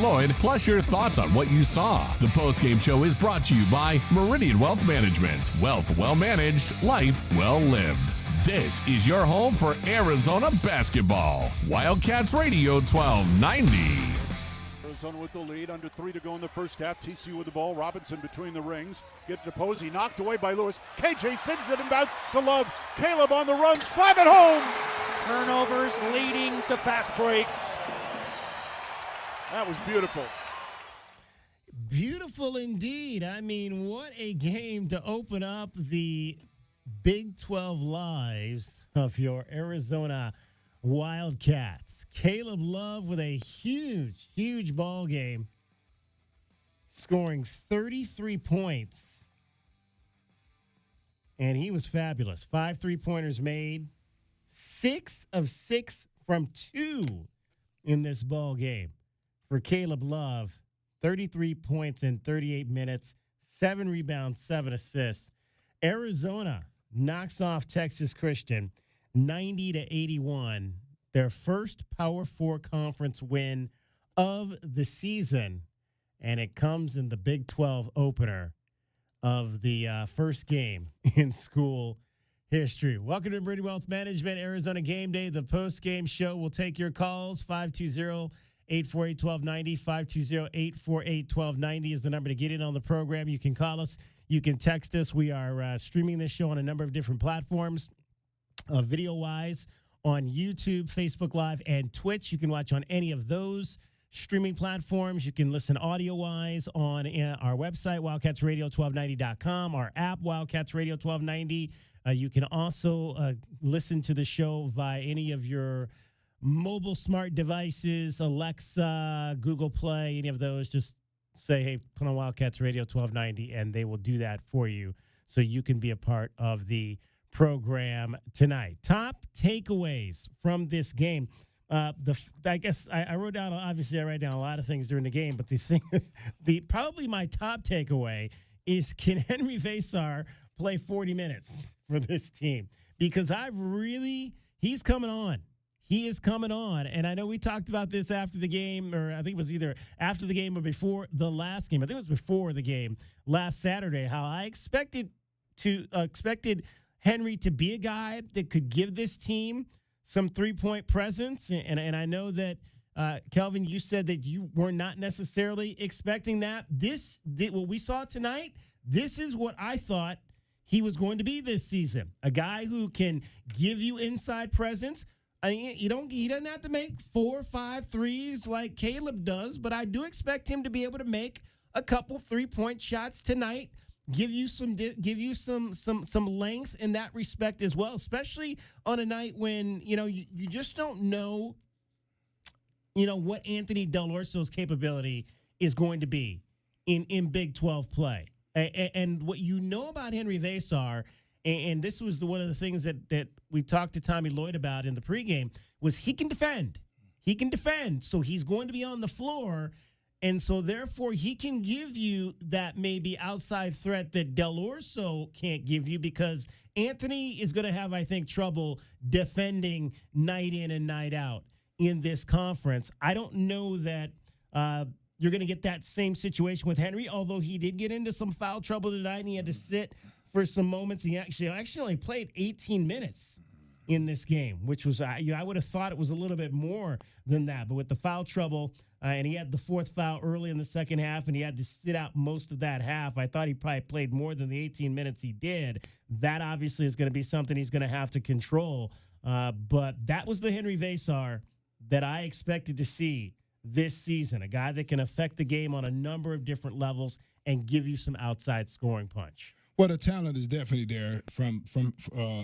Lloyd, plus your thoughts on what you saw. The postgame show is brought to you by Meridian Wealth Management. Wealth well managed, life well lived. This is your home for Arizona basketball. Wildcats Radio 1290. Arizona with the lead, under 3 to go in the first half. TCU with the ball. Robinson between the rings. Get to Posey, knocked away by Lewis. KJ sends it inbounds to Love. Caleb on the run, slam it home. Turnovers leading to fast breaks. That was beautiful. Beautiful indeed. I mean, what a game to open up the Big 12 lives of your Arizona Wildcats. Caleb Love with a huge ball game, scoring 33 points. And he was fabulous. 5 3-pointers made, 6 of 6 from 2 in this ball game. For Caleb Love, 33 points in 38 minutes, 7 rebounds, 7 assists. Arizona knocks off Texas Christian 90-81, their first Power 4 conference win of the season, and it comes in the Big 12 opener of the first game in school history. Welcome to Meridian Wealth Management, Arizona Game Day, the post-game show. We'll take your calls. 520-848-1290, 520-848-1290 is the number to get in on the program. You can call us. You can text us. We are streaming this show on a number of different platforms, video-wise, on YouTube, Facebook Live, and Twitch. You can watch on any of those streaming platforms. You can listen audio-wise on our website, wildcatsradio1290.com, our app, Wildcats Radio 1290. You can also listen to the show via any of your mobile smart devices, Alexa, Google Play, any of those. Just say, hey, put on Wildcats Radio 1290, and they will do that for you so you can be a part of the program tonight. Top takeaways from this game. I guess I wrote down, obviously I write down a lot of things during the game, but probably my top takeaway is, can Henry Vasar play 40 minutes for this team? Because he's coming on. He is coming on. And I know we talked about this after the game, or I think it was either after the game or before the last game. I think it was before the game last Saturday, how I expected Henry to be a guy that could give this team some three-point presence. And I know that, Kelvin, you said that you were not necessarily expecting that. What we saw tonight, this is what I thought he was going to be this season. A guy who can give you inside presence. I mean, he doesn't have to make 4 or 5 threes like Caleb does, but I do expect him to be able to make a couple 3-point shots tonight. Give you some length in that respect as well, especially on a night when you just don't know what Anthony Del Orso's capability is going to be in Big 12 play. And what you know about Henry Vasar, and this was one of the things that we talked to Tommy Lloyd about in the pregame, was he can defend. He can defend, so he's going to be on the floor. And so, therefore, he can give you that maybe outside threat that Del Orso can't give you, because Anthony is going to have, I think, trouble defending night in and night out in this conference. I don't know that you're going to get that same situation with Henry, although he did get into some foul trouble tonight and he had to sit for some moments. He actually only played 18 minutes in this game, which was, I would have thought it was a little bit more than that. But with the foul trouble, and he had the 4th foul early in the second half, and he had to sit out most of that half. I thought he probably played more than the 18 minutes he did. That obviously is going to be something he's going to have to control. But that was the Henry Vasar that I expected to see this season, a guy that can affect the game on a number of different levels and give you some outside scoring punch. Well, the talent is definitely there from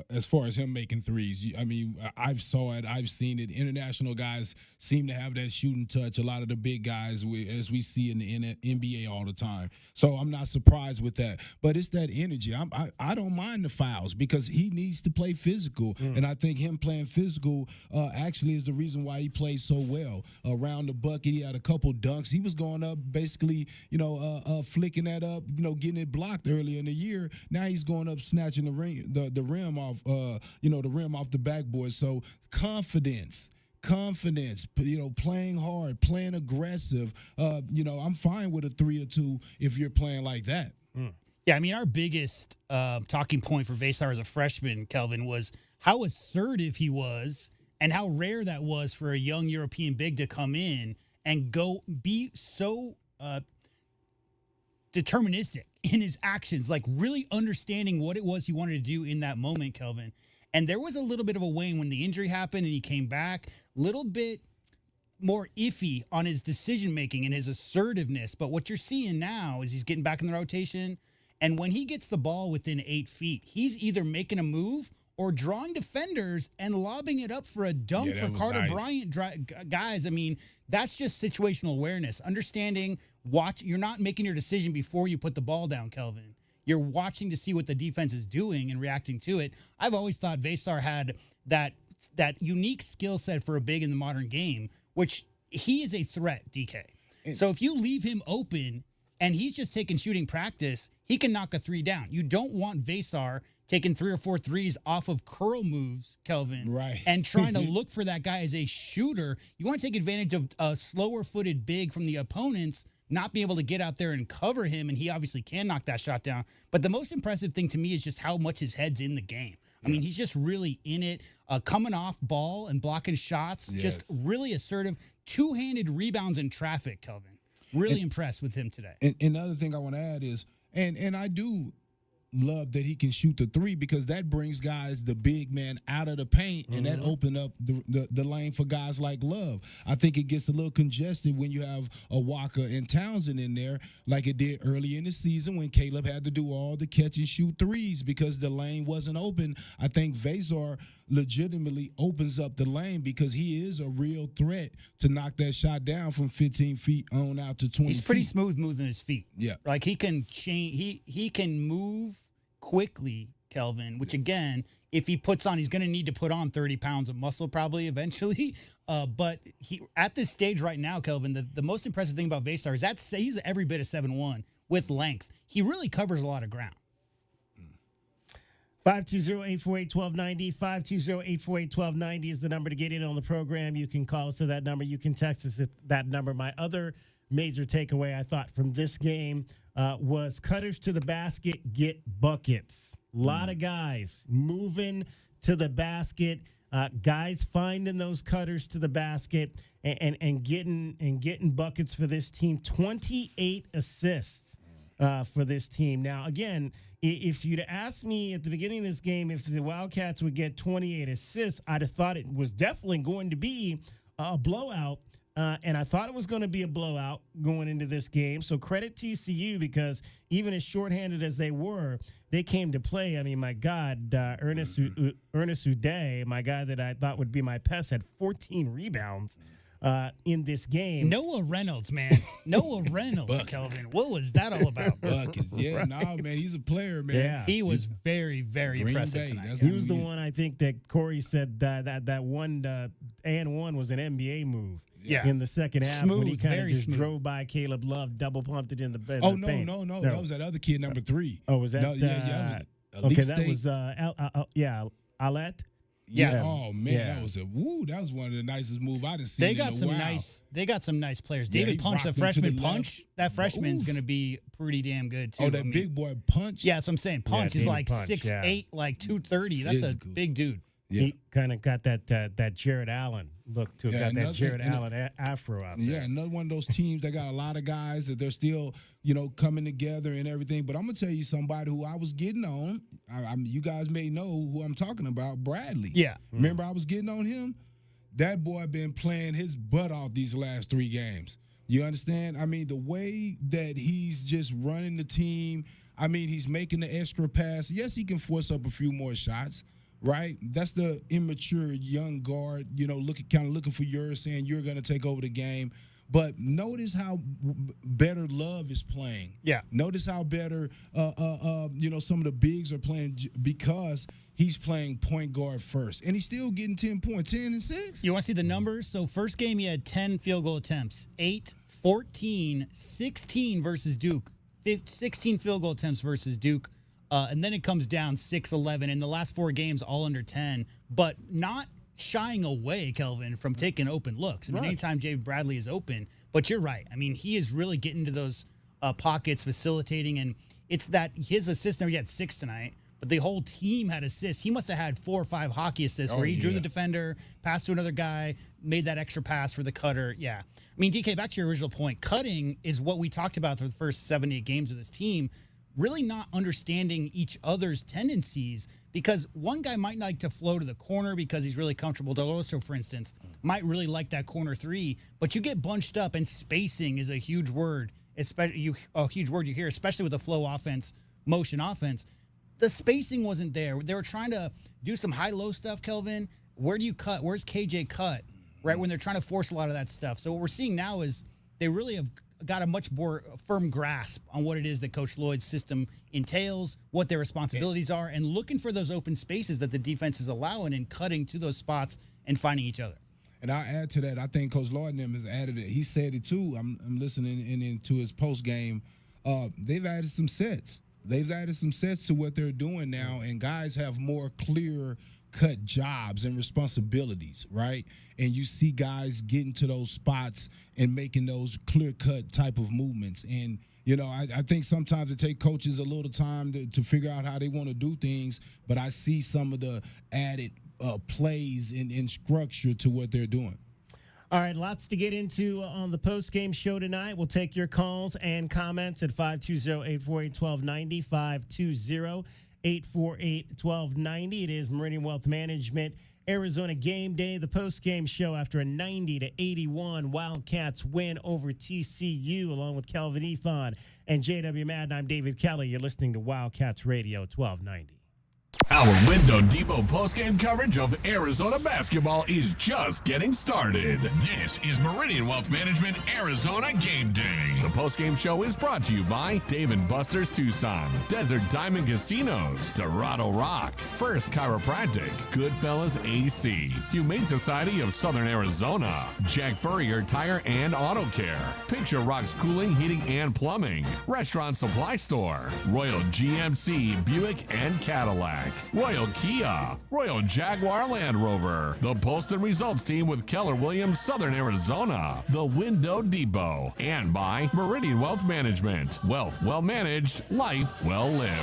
as far as him making threes. I mean, I've saw it. I've seen it. International guys seem to have that shooting touch. A lot of the big guys, as we see in the NBA all the time. So I'm not surprised with that. But it's that energy. I don't mind the fouls because he needs to play physical. And I think him playing physical actually is the reason why he plays so well. Around the bucket, he had a couple dunks. He was going up basically, flicking that up, getting it blocked earlier in the year. Now he's going up, snatching the rim off, the rim off the backboard. So confidence confidence, playing hard, playing aggressive. I'm fine with a 3 or 2 if you're playing like that. Yeah, I mean, our biggest talking point for Vesar as a freshman, Kelvin, was how assertive he was and how rare that was for a young European big to come in and be so deterministic in his actions, like really understanding what it was he wanted to do in that moment, Kelvin. And there was a little bit of a wane when the injury happened and he came back, a little bit more iffy on his decision-making and his assertiveness. But what you're seeing now is he's getting back in the rotation. And when he gets the ball within 8 feet, he's either making a move or drawing defenders and lobbing it up for a dunk for Carter Bryant. Guys, I mean, that's just situational awareness. Understanding, you're not making your decision before you put the ball down, Kelvin. You're watching to see what the defense is doing and reacting to it. I've always thought Vesar had that unique skill set for a big in the modern game, which he is a threat, DK. So if you leave him open and he's just taking shooting practice, he can knock a 3 down. You don't want Vesar taking 3 or 4 threes off of curl moves, Kelvin, right? And trying to look for that guy as a shooter. You want to take advantage of a slower-footed big from the opponents, not being able to get out there and cover him, and he obviously can knock that shot down. But the most impressive thing to me is just how much his head's in the game. I mean, he's just really in it, coming off ball and blocking shots, just really assertive, two-handed rebounds in traffic, Kelvin. Really impressed with him today. And another thing I want to add is, and I do love that he can shoot the 3 because that brings guys, the big man, out of the paint, and that open up the lane for guys like Love. I think it gets a little congested when you have a Walker and Townsend in there like it did early in the season when Caleb had to do all the catch and shoot threes because the lane wasn't open. I think Vesar legitimately opens up the lane because he is a real threat to knock that shot down from 15 feet on out to 20 He's pretty smooth moving his feet. Yeah. Like he can change, he can move quickly, Kelvin, which again, if he puts on, he's going to need to put on 30 pounds of muscle probably eventually. But he at this stage right now, Kelvin, the most impressive thing about Vesar is he's every bit of 7'1" with length. He really covers a lot of ground. 520-848-1290. 520-848-1290 is the number to get in on the program. You can call us to that number. You can text us at that number. My other major takeaway I thought from this game was cutters to the basket get buckets. A lot of guys moving to the basket, guys finding those cutters to the basket and getting buckets for this team. 28 assists for this team. Now, again, if you'd asked me at the beginning of this game if the Wildcats would get 28 assists, I'd have thought it was definitely going to be a blowout. And I thought it was going to be a blowout going into this game. So credit TCU because even as shorthanded as they were, they came to play. I mean, my God, Ernest Uday, my guy that I thought would be my pest, had 14 rebounds in this game. Noah Reynolds, man. Noah Reynolds, Kelvin. What was that all about? Buckets. Yeah, man, he's a player, man. Yeah. He was very, very impressive tonight. He was the one I think that Corey said that one and one was an NBA move. Yeah. In the second half, Smooth, when he kind of just smooth. drove by Caleb Love, double pumped it in the paint. No. That was that other kid, number 3. Oh, was that? No, yeah. Okay, that was Alette. Yeah. Oh man, that was one of the nicest moves I've seen. They got some nice players. David Punch, the freshman Punch. That freshman's going to be pretty damn good too. Oh, that big boy Punch. Yeah, that's what I'm saying. Punch is like 6'8", like 230. That's a big dude. Yeah. He kind of got that Jared Allen look to it. Yeah, got that Jared Allen afro out there. Yeah, another one of those teams that got a lot of guys that they're still, coming together and everything. But I'm going to tell you somebody who I was getting on. You guys may know who I'm talking about, Bradley. Yeah. Remember I was getting on him? That boy been playing his butt off these last 3 games. You understand? I mean, the way that he's just running the team, I mean, he's making the extra pass. Yes, he can force up a few more shots. Right, that's the immature young guard. Looking for yours, saying you're going to take over the game. But notice how better Love is playing. Yeah. Notice how better, some of the bigs are playing because he's playing point guard first, and he's still getting 10 points, 10 and 6. You want to see the numbers? So first game, he had 10 field goal attempts, 8, 14, 16 versus Duke, 16 field goal attempts versus Duke. And then it comes down 6-11 in the last 4 games, all under 10, but not shying away, Kelvin, from taking open looks. I mean, anytime Jay Bradley is open, but you're right. I mean, he is really getting to those pockets, facilitating, and it's that his assist number, he had 6 tonight, but the whole team had assists. He must have had 4 or 5 hockey assists where he drew the defender, passed to another guy, made that extra pass for the cutter. Yeah. I mean, DK, back to your original point, cutting is what we talked about for the first 7, 8 games of this team, really not understanding each other's tendencies, because one guy might like to flow to the corner because he's really comfortable. Deloso, for instance, might really like that corner 3, but you get bunched up, and spacing is a huge word, a huge word you hear, especially with the flow offense, motion offense. The spacing wasn't there. They were trying to do some high-low stuff, Kelvin. Where do you cut? Where's KJ cut? Right, when they're trying to force a lot of that stuff. So what we're seeing now is they really have got a much more firm grasp on what it is that Coach Lloyd's system entails, what their responsibilities are, and looking for those open spaces that the defense is allowing and cutting to those spots and finding each other. And I'll add to that, I think Coach Lloyd and them has added it. He said it too. I'm listening into his post game. They've added some sets. They've added some sets to what they're doing now, and guys have more clear-cut jobs and responsibilities, right? And you see guys getting to those spots and making those clear-cut type of movements. And, you know, I think sometimes it takes coaches a little time to figure out how they want to do things, but I see some of the added plays and structure to what they're doing. All right, lots to get into on the post-game show tonight. We'll take your calls and comments at 520-848-1290, 520-848-1290. It is Meridian Wealth Management, Arizona Game Day, the post-game show after a 90-81 Wildcats win over TCU, along with Kelvin Efon and JW Madden. I'm David Kelly. You're listening to Wildcats Radio 1290. Our Window Depot postgame coverage of Arizona basketball is just getting started. This is Meridian Wealth Management Arizona Game Day. The postgame show is brought to you by Dave & Buster's Tucson, Desert Diamond Casinos, Dorado Rock, First Chiropractic, Goodfellas AC, Humane Society of Southern Arizona, Jack Furrier Tire and Auto Care, Picture Rocks Cooling, Heating and Plumbing, Restaurant Supply Store, Royal GMC, Buick and Cadillac, Royal Kia, Royal Jaguar Land Rover, the Post and Results Team with Keller Williams, Southern Arizona, the Window Depot, and by Meridian Wealth Management. Wealth well managed, life well lived.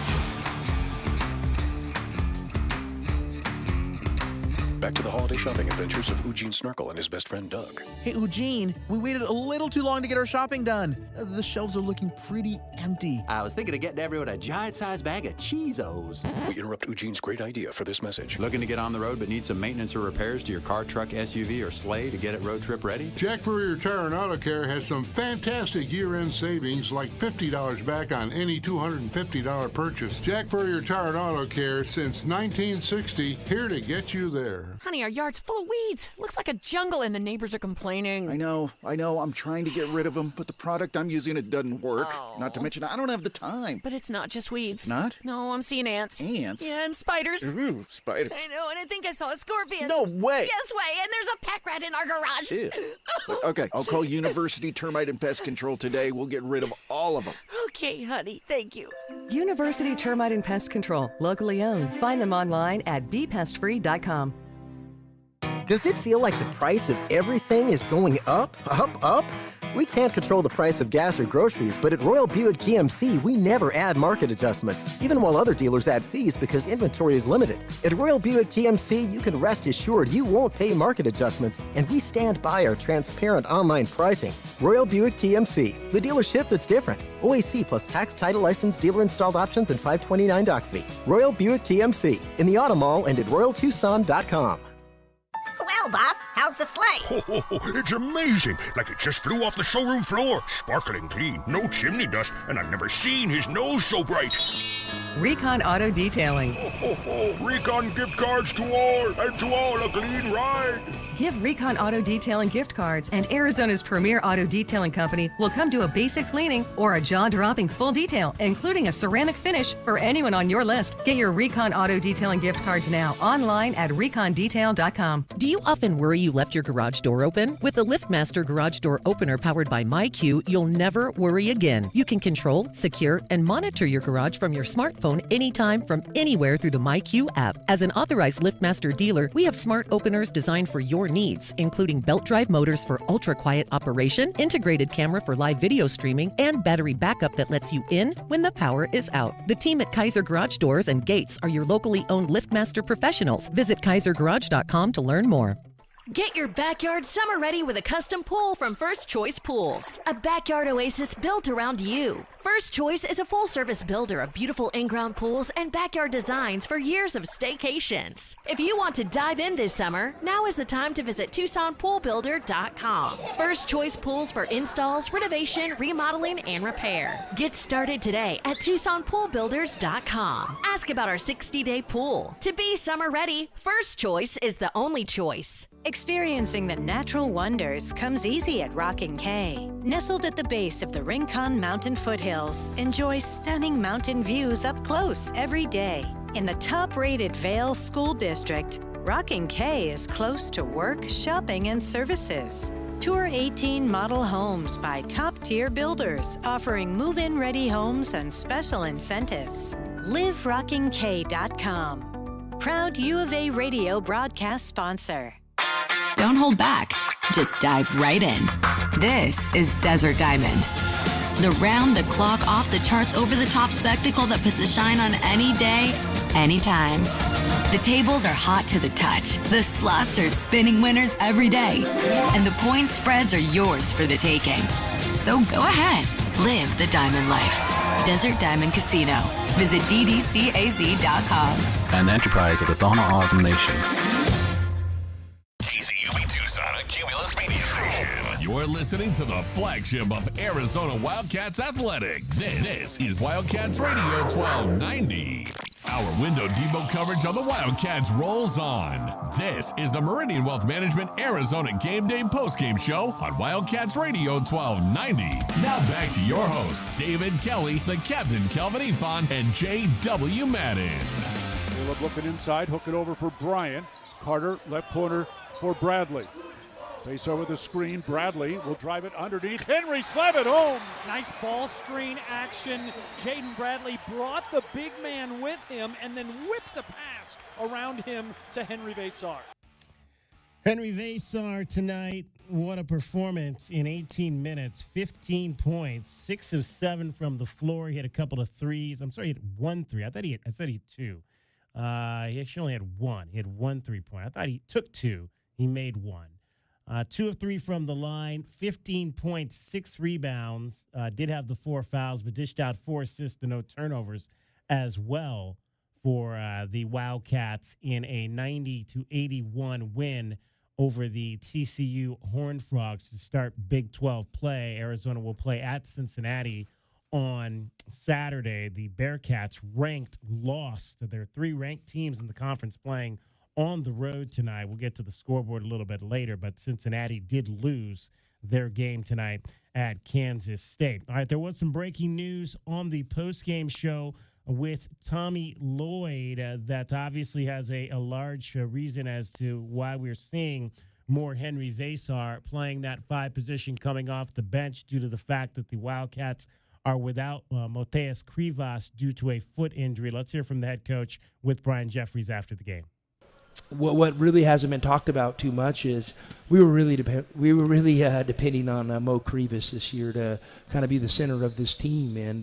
Back to the holiday shopping adventures of Eugene Snarkle and his best friend Doug. Hey, Eugene, we waited a little too long to get our shopping done. The shelves are looking pretty empty. I was thinking of getting everyone a giant-sized bag of Cheezos. We interrupt Eugene's great idea for this message. Looking to get on the road but need some maintenance or repairs to your car, truck, SUV, or sleigh to get it road trip ready? Jack Furrier Tire and Auto Care has some fantastic year-end savings, like $50 back on any $250 purchase. Jack Furrier Tire and Auto Care since 1960, here to get you there. Honey, our yard's full of weeds. Looks like a jungle and the neighbors are complaining. I know. I'm trying to get rid of them, but the product I'm using, it doesn't work. Oh. Not to mention, I don't have the time. But it's not just weeds. It's not? No, I'm seeing ants. Ants? Yeah, and spiders. Ooh, spiders. I know, and I think I saw a scorpion. No way. Yes way, and there's a pack rat in our garage. Ew. Okay, I'll call University Termite and Pest Control today. We'll get rid of all of them. Okay, honey, thank you. University Termite and Pest Control, locally owned. Find them online at bepestfree.com. Does it feel like the price of everything is going up, up, up? We can't control the price of gas or groceries, but at Royal Buick GMC, we never add market adjustments, even while other dealers add fees because inventory is limited. At Royal Buick GMC, you can rest assured you won't pay market adjustments, and we stand by our transparent online pricing. Royal Buick GMC, the dealership that's different. OAC plus tax, title, license, dealer-installed options, and $529 doc fee. Royal Buick GMC, in the Auto Mall and at RoyalTucson.com. Well, boss, how's the sleigh? It's amazing. Like it just flew off the showroom floor. Sparkling clean, no chimney dust, and I've never seen his nose so bright. Recon Auto Detailing. Recon gift cards to all, and to all a clean ride. Give Recon Auto Detailing gift cards, and Arizona's premier auto detailing company will come do a basic cleaning or a jaw-dropping full detail, including a ceramic finish for anyone on your list. Get your Recon Auto Detailing gift cards now online at recondetail.com. Do you often worry you left your garage door open? With the LiftMaster Garage Door Opener powered by MyQ, you'll never worry again. You can control, secure, and monitor your garage from your smartphone anytime from anywhere through the MyQ app. As an authorized LiftMaster dealer, we have smart openers designed for your needs, including belt drive motors for ultra-quiet operation, integrated camera for live video streaming, and battery backup that lets you in when the power is out. The team at Kaiser Garage Doors and Gates are your locally owned LiftMaster professionals. Visit KaiserGarage.com to learn more. Get your backyard summer ready with a custom pool from First Choice Pools. A backyard oasis built around you. First Choice is a full-service builder of beautiful in-ground pools and backyard designs for years of staycations. If you want to dive in this summer, now is the time to visit TucsonPoolBuilder.com. First Choice Pools for installs, renovation, remodeling, and repair. Get started today at TucsonPoolBuilders.com. Ask about our 60-day pool. To be summer ready, First Choice is the only choice. Experiencing the natural wonders comes easy at Rockin' K. Nestled at the base of the Rincon Mountain foothills, enjoy stunning mountain views up close every day. In the top-rated Vail School District, Rockin' K is close to work, shopping, and services. Tour 18 model homes by top-tier builders, offering move-in ready homes and special incentives. LiveRockingK.com. Proud U of A radio broadcast sponsor. Don't hold back. Just dive right in. This is Desert Diamond. The round-the-clock, off-the-charts, over-the-top spectacle that puts a shine on any day, anytime. The tables are hot to the touch. The slots are spinning winners every day. And the point spreads are yours for the taking. So go ahead. Live the diamond life. Desert Diamond Casino. Visit ddcaz.com. An enterprise of the Thona Autumn Nation. Tucson, a Cumulus media station. You're listening to the flagship of Arizona Wildcats athletics. This is Wildcats Radio 1290. Our Window Depot coverage of the Wildcats rolls on. This is the Meridian Wealth Management Arizona Gameday postgame show on Wildcats Radio 1290. Now back to your hosts, David Kelly, the Captain Kelvin Ifan, and J.W. Madden. Caleb looking inside, hook it over for Bryant. Carter, left corner for Bradley. Face over the screen. Bradley will drive it underneath. Henry slap it home. Nice ball screen action. Jaden Bradley brought the big man with him and then whipped a pass around him to Henry Vesar. Henry Vesar tonight, what a performance in 18 minutes. 15 points, 6 of 7 from the floor. He had a couple of threes. I'm sorry, he had 1 3. I said he had 2. He actually only had 1. He had 1 3-point. I thought he took 2. He made 1. 2 of 3 from the line, 15 points, 6 rebounds. Did have the 4 fouls, but dished out 4 assists and no turnovers as well for the Wildcats in a 90-81 win over the TCU Horned Frogs to start Big 12 play. Arizona will play at Cincinnati on Saturday. The Bearcats lost. There are 3 ranked teams in the conference playing on the road tonight. We'll get to the scoreboard a little bit later, but Cincinnati did lose their game tonight at Kansas State. All right, there was some breaking news on the postgame show with Tommy Lloyd that obviously has a large reason as to why we're seeing more Henry Vesar playing that 5 position coming off the bench due to the fact that the Wildcats are without Moteas Krivas due to a foot injury. Let's hear from the head coach with Brian Jeffries after the game. What really hasn't been talked about too much is we were really depending on Mo Krivas this year to kind of be the center of this team and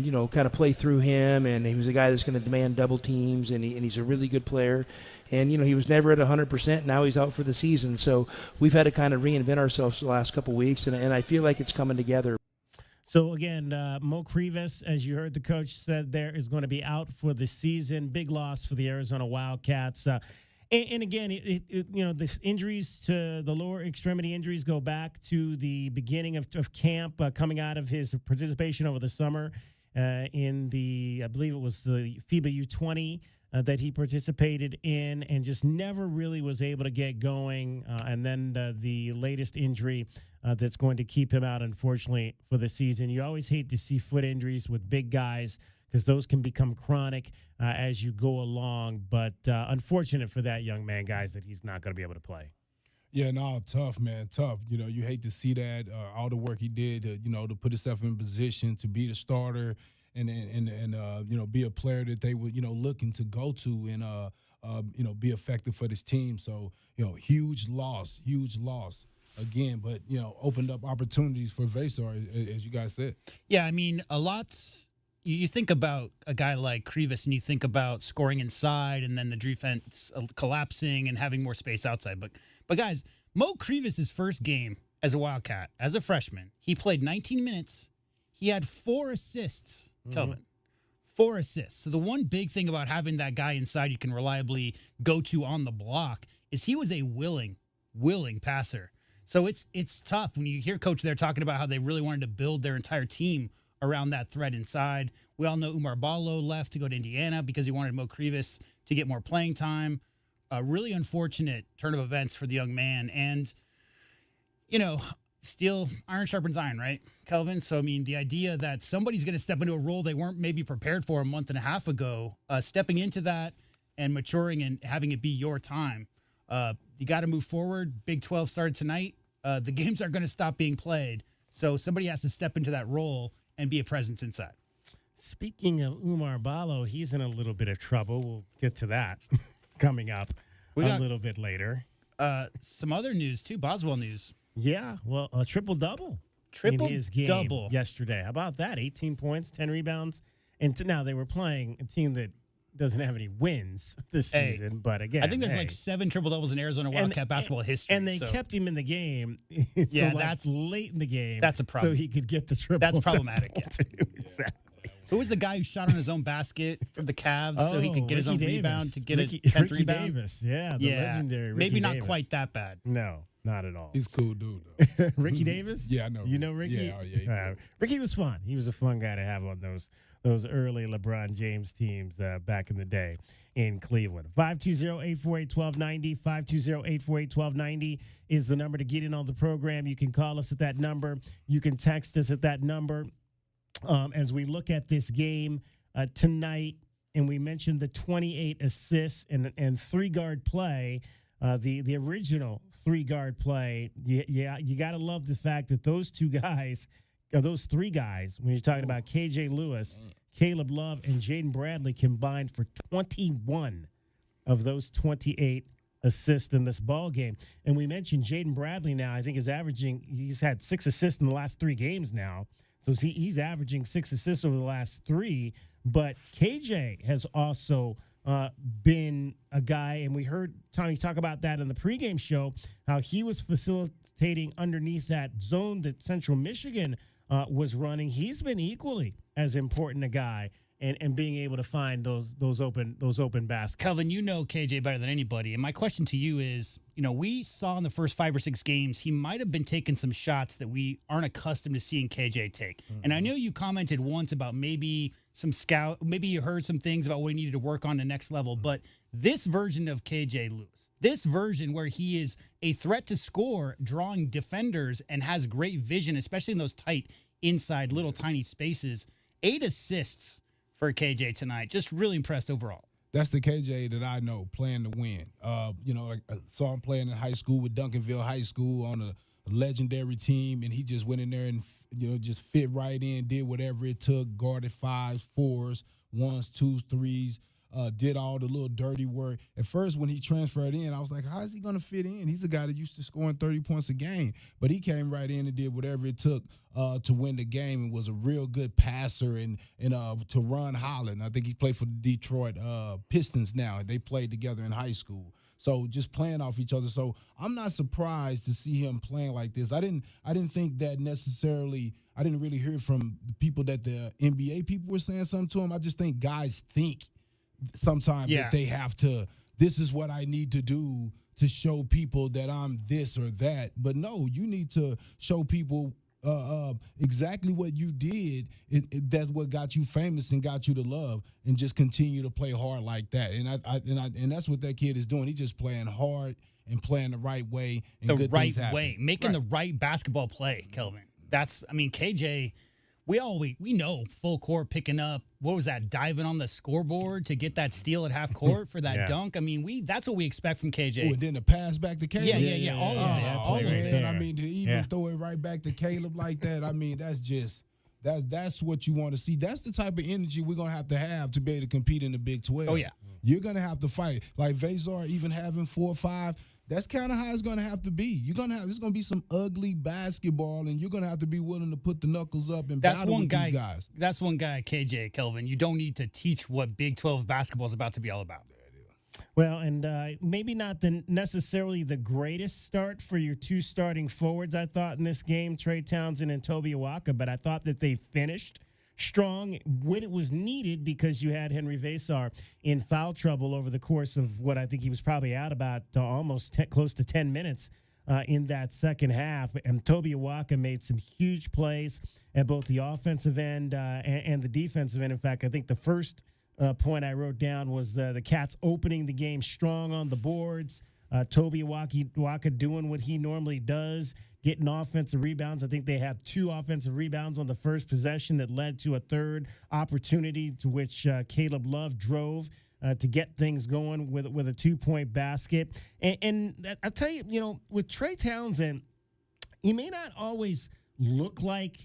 you know, kind of play through him. And he was a guy that's going to demand double teams, and he's a really good player. And you know, he was never at 100%. Now he's out for the season, so we've had to kind of reinvent ourselves the last couple of weeks, and I feel like it's coming together. So, again, Mo Krivas, as you heard the coach said there, is going to be out for the season. Big loss for the Arizona Wildcats. And again, you know, the injuries to the lower extremity injuries go back to the beginning of camp, coming out of his participation over the summer in the, I believe it was the FIBA U20 that he participated in, and just never really was able to get going. And then the latest injury that's going to keep him out, unfortunately, for the season. You always hate to see foot injuries with big guys because those can become chronic as you go along. But unfortunate for that young man, guys, that he's not going to be able to play. Yeah, no, tough, man, tough. You know, you hate to see that, all the work he did, to put himself in position to be the starter and be a player that they would looking to go to and be effective for this team. So huge loss again, but opened up opportunities for Vasar, as you guys said. Yeah, I mean, a lot's. You think about a guy like Krivas and you think about scoring inside and then the defense collapsing and having more space outside. But guys, Mo Krivas' first game as a Wildcat, as a freshman, he played 19 minutes. He had 4 assists, Kelvin. 4 assists. So the one big thing about having that guy inside you can reliably go to on the block is he was a willing passer. So it's tough when you hear Coach there talking about how they really wanted to build their entire team around that threat inside. We all know Umar Ballo left to go to Indiana because he wanted Mo Krivas to get more playing time. A really unfortunate turn of events for the young man. And, still iron sharpens iron, right, Kelvin? So, I mean, the idea that somebody's going to step into a role they weren't maybe prepared for a month and a half ago, stepping into that and maturing and having it be your time, you got to move forward. Big 12 started tonight. The games aren't going to stop being played. So somebody has to step into that role and be a presence inside. Speaking of Umar Ballo, he's in a little bit of trouble. We'll get to that coming up a little bit later. Some other news, too, Boswell news. Yeah, well, a triple-double in his game yesterday. How about that? 18 points, 10 rebounds. And now they were playing a team that doesn't have any wins this season. But again, I think there's like 7 triple-doubles in Arizona Wildcat basketball history. And they kept him in the game. That's late in the game. That's a problem. So he could get the triple. That's problematic. Exactly. Who was the guy who shot on his own basket from the Cavs so he could get his own rebound to get a 10th Ricky rebound? Davis, legendary Ricky Maybe not Davis. quite that bad. No, not at all. He's a cool dude, though. Ricky Davis? Yeah, I know. You know Ricky? Yeah. Ricky was fun. He was a fun guy to have on those early LeBron James teams back in the day in Cleveland. 520-848-1290. 520-848-1290 is the number to get in on the program. You can call us at that number. You can text us at that number. As we look at this game tonight, and we mentioned the 28 assists and 3-guard play, the original 3-guard play. You got to love the fact that those 3 guys, when you're talking about KJ Lewis, Caleb Love, and Jaden Bradley combined for 21 of those 28 assists in this ball game. And we mentioned Jaden Bradley now. I think he's had 6 assists in the last 3 games now. So he's averaging 6 assists over the last 3. But KJ has also been a guy, and we heard Tony talk about that in the pregame show, how he was facilitating underneath that zone that Central Michigan was running. He's been equally as important a guy and being able to find those open baskets. Kelvin, you know KJ better than anybody. And my question to you is, we saw in the first 5 or 6 games, he might have been taking some shots that we aren't accustomed to seeing KJ take. Mm-hmm. And I know you commented once about maybe you heard some things about what he needed to work on the next level. But this version of KJ Lewis, this version where he is a threat to score, drawing defenders and has great vision, especially in those tight inside little tiny spaces, 8 assists for KJ tonight. Just really impressed overall. That's the KJ that I know, playing to win. I saw him playing in high school with Duncanville High School on a legendary team, and he just went in there and just fit right in, did whatever it took, guarded 5s, 4s, 1s, 2s, 3s, did all the little dirty work. At first, when he transferred in, I was like, how is he going to fit in? He's a guy that used to scoring 30 points a game. But he came right in and did whatever it took to win the game and was a real good passer and to Ron Holland. I think he played for the Detroit Pistons now. They played together in high school. So just playing off each other. So I'm not surprised to see him playing like this. I didn't think that necessarily. I didn't really hear from the people that the NBA people were saying something to him. I just think guys think sometimes that they have to, this is what I need to do to show people that I'm this or that. But no, you need to show people exactly what you did. That's what got you famous and got you to love, and just continue to play hard like that. And that's what that kid is doing. He's just playing hard and playing the right way. And the right way, making the right basketball play, Kelvin. KJ, we know full court picking up, what was that, diving on the scoreboard to get that steal at half court for that dunk. That's what we expect from KJ. Oh, and then the pass back to Caleb. Yeah. All of it. I mean, to even throw it right back to Caleb like that, that's just That's what you want to see. That's the type of energy we're going to have to be able to compete in the Big 12. Oh, yeah. You're going to have to fight. Like Vazar even having 4 or 5, that's kind of how it's going to have to be. There's going to be some ugly basketball, and you're going to have to be willing to put the knuckles up and battle with these guys. That's one guy, KJ, Kelvin. You don't need to teach what Big 12 basketball is about to be all about. Well, and maybe not necessarily the greatest start for your 2 starting forwards, I thought, in this game, Trey Townsend and Toby Awaka, but I thought that they finished strong when it was needed because you had Henry Vazar in foul trouble over the course of what I think he was probably out about almost close to 10 minutes in that second half. And Toby Awaka made some huge plays at both the offensive end and the defensive end. In fact, I think the first point I wrote down was the Cats opening the game strong on the boards. Toby Awaka doing what he normally does, getting offensive rebounds. I think they had 2 offensive rebounds on the first possession that led to a third opportunity to which Caleb Love drove to get things going with a 2-point basket. And I'll tell you, with Trey Townsend, he may not always look like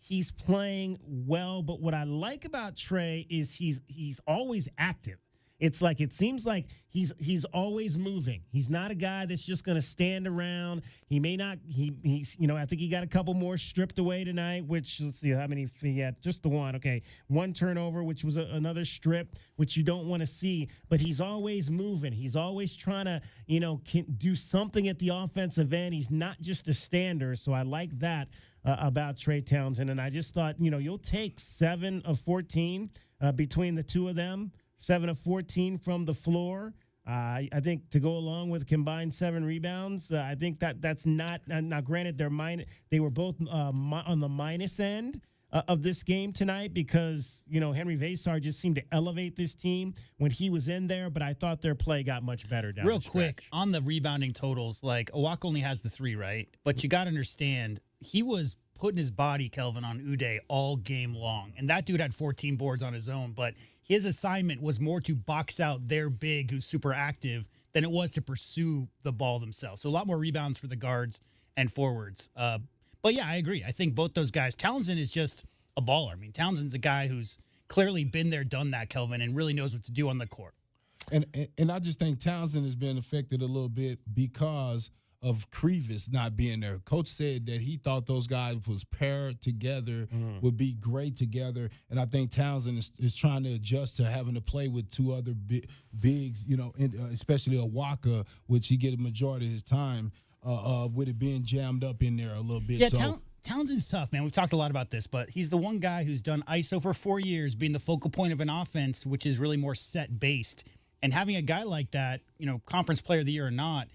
he's playing well, but what I like about Trey is he's always active. It's like it seems like he's always moving. He's not a guy that's just going to stand around. He may not. He's I think he got a couple more stripped away tonight. Which let's see how many he had. Just the one. Okay, 1 turnover, which was another strip, which you don't want to see. But he's always moving. He's always trying to do something at the offensive end. He's not just a stander. So I like that about Trey Townsend. And I just thought you'll take 7 of 14 between the two of them. 7 of 14 from the floor. I think to go along with combined 7 rebounds, I think that's not now. Granted, they were both on the minus end of this game tonight because Henry Vazar just seemed to elevate this team when he was in there. But I thought their play got much better down. Real quick on the rebounding totals, like Awaka only has the 3, right? But you got to understand he was putting his body, Kelvin, on Uday all game long, and that dude had 14 boards on his own, but his assignment was more to box out their big who's super active than it was to pursue the ball themselves. So a lot more rebounds for the guards and forwards. But, yeah, I agree. I think both those guys. Townsend is just a baller. I mean, Townsend's a guy who's clearly been there, done that, Kelvin, and really knows what to do on the court. And I just think Townsend has been affected a little bit because of Crevis not being there. Coach said that he thought those guys was paired together, would be great together. And I think Townsend is trying to adjust to having to play with 2 other bigs, especially Awaka, which he get a majority of his time with it being jammed up in there a little bit. Yeah, Townsend's tough, man. We've talked a lot about this, but he's the one guy who's done ISO for 4 years, being the focal point of an offense, which is really more set-based. And having a guy like that, conference player of the year or not,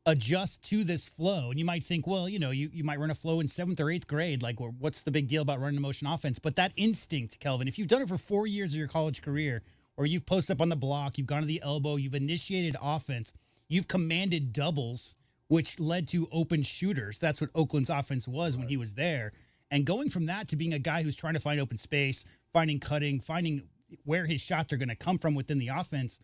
adjust to this flow. And you might think, well, you might run a flow in 7th or 8th grade. Like, what's the big deal about running a motion offense? But that instinct, Kelvin, if you've done it for 4 years of your college career, or you've posted up on the block, you've gone to the elbow, you've initiated offense, you've commanded doubles, which led to open shooters. That's what Oakland's offense was when he was there. And going from that to being a guy who's trying to find open space, finding cutting, finding where his shots are going to come from within the offense,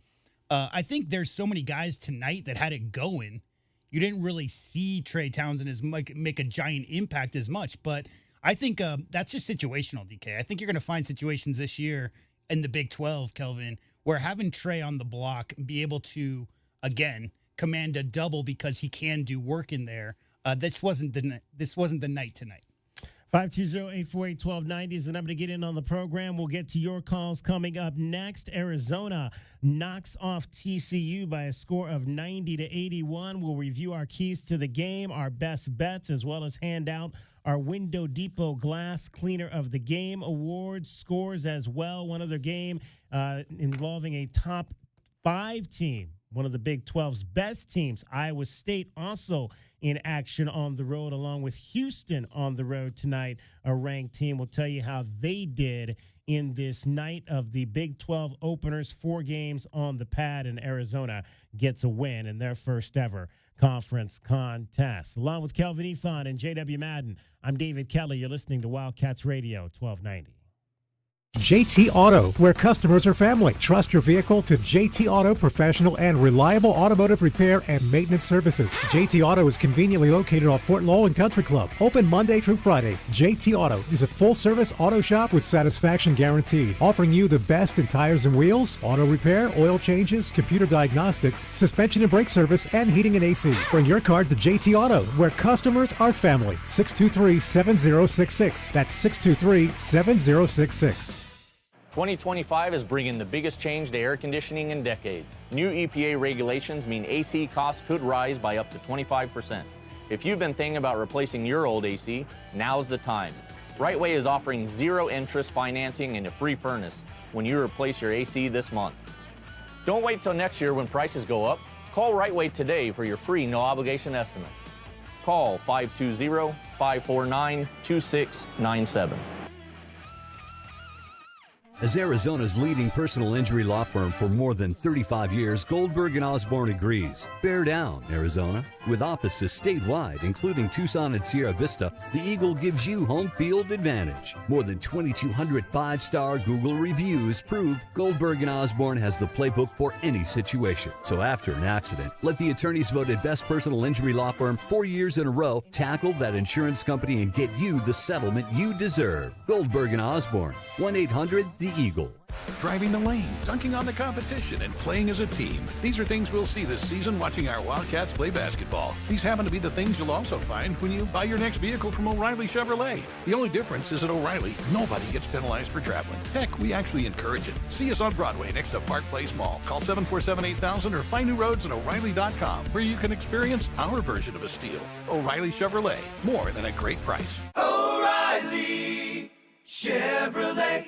I think there's so many guys tonight that had it going. You didn't really see Trey Townsend make a giant impact as much, but I think that's just situational, DK. I think you're going to find situations this year in the Big 12, Kelvin, where having Trey on the block and be able to, again, command a double because he can do work in there. This wasn't the night tonight. 520-848-1290 is the number to get in on the program. We'll get to your calls coming up next. Arizona knocks off TCU by a score of 90-81. We'll review our keys to the game, our best bets, as well as hand out our Window Depot Glass Cleaner of the Game awards, scores as well. One other game involving a top 5 team. One of the Big 12's best teams, Iowa State, also in action on the road, along with Houston on the road tonight. A ranked team will tell you how they did in this night of the Big 12 openers. 4 games on the pad, and Arizona gets a win in their first ever conference contest. Along with Kelvin Efon and J.W. Madden, I'm David Kelly. You're listening to Wildcats Radio 1290. JT Auto, where customers are family. Trust your vehicle to JT Auto professional and reliable automotive repair and maintenance services. JT Auto is conveniently located off Fort Lowell and Country Club. Open Monday through Friday. JT Auto is a full-service auto shop with satisfaction guaranteed, offering you the best in tires and wheels, auto repair, oil changes, computer diagnostics, suspension and brake service, and heating and AC. Bring your car to JT Auto, where customers are family. 623-7066. That's 623-7066. 2025 is bringing the biggest change to air conditioning in decades. New EPA regulations mean AC costs could rise by up to 25%. If you've been thinking about replacing your old AC, now's the time. Rightway is offering zero interest financing and a free furnace when you replace your AC this month. Don't wait till next year when prices go up. Call Rightway today for your free no obligation estimate. Call 520-549-2697. As Arizona's leading personal injury law firm for more than 35 years, Goldberg & Osborne agrees. Bear down, Arizona. With offices statewide, including Tucson and Sierra Vista, the Eagle gives you home field advantage. More than 2,200 five-star Google reviews prove Goldberg & Osborne has the playbook for any situation. So after an accident, let the attorneys voted best personal injury law firm 4 years in a row tackle that insurance company and get you the settlement you deserve. Goldberg & Osborne, 1-800-THE-EAGLE. Driving the lane, dunking on the competition, and playing as a team. These are things we'll see this season watching our Wildcats play basketball. These happen to be the things you'll also find when you buy your next vehicle from O'Reilly Chevrolet. The only difference is at O'Reilly, nobody gets penalized for traveling. Heck, we actually encourage it. See us on Broadway next to Park Place Mall. Call 747-8000 or find new roads at O'Reilly.com, where you can experience our version of a steal. O'Reilly Chevrolet, more than a great price. O'Reilly Chevrolet.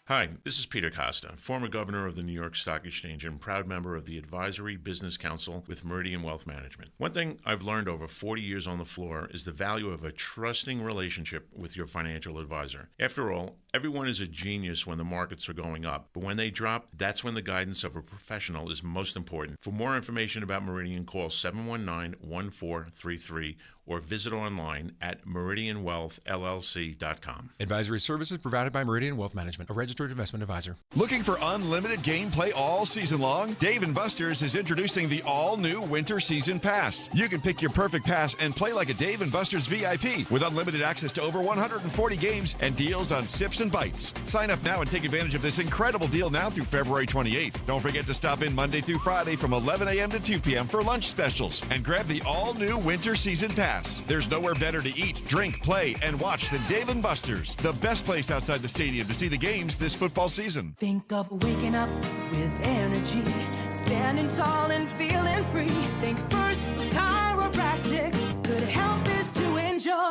Hi, this is Peter Costa, former governor of the New York Stock Exchange and proud member of the Advisory Business Council with Meridian Wealth Management. One thing I've learned over 40 years on the floor is the value of a trusting relationship with your financial advisor. After all, everyone is a genius when the markets are going up, but when they drop, that's when the guidance of a professional is most important. For more information about Meridian, call 719-1433 or visit online at meridianwealthllc.com. Advisory services provided by Meridian Wealth Management, a registered investment advisor. Looking for unlimited gameplay all season long? Dave & Buster's is introducing the all-new Winter Season Pass. You can pick your perfect pass and play like a Dave & Buster's VIP with unlimited access to over 140 games and deals on sips and bites. Sign up now and take advantage of this incredible deal now through February 28th. Don't forget to stop in Monday through Friday from 11 a.m. to 2 p.m. for lunch specials and grab the all-new Winter Season Pass. There's nowhere better to eat, drink, play, and watch than Dave & Buster's, the best place outside the stadium to see the games this football season. Think of waking up with energy, standing tall and feeling free. Think first chiropractic, good health is to enjoy.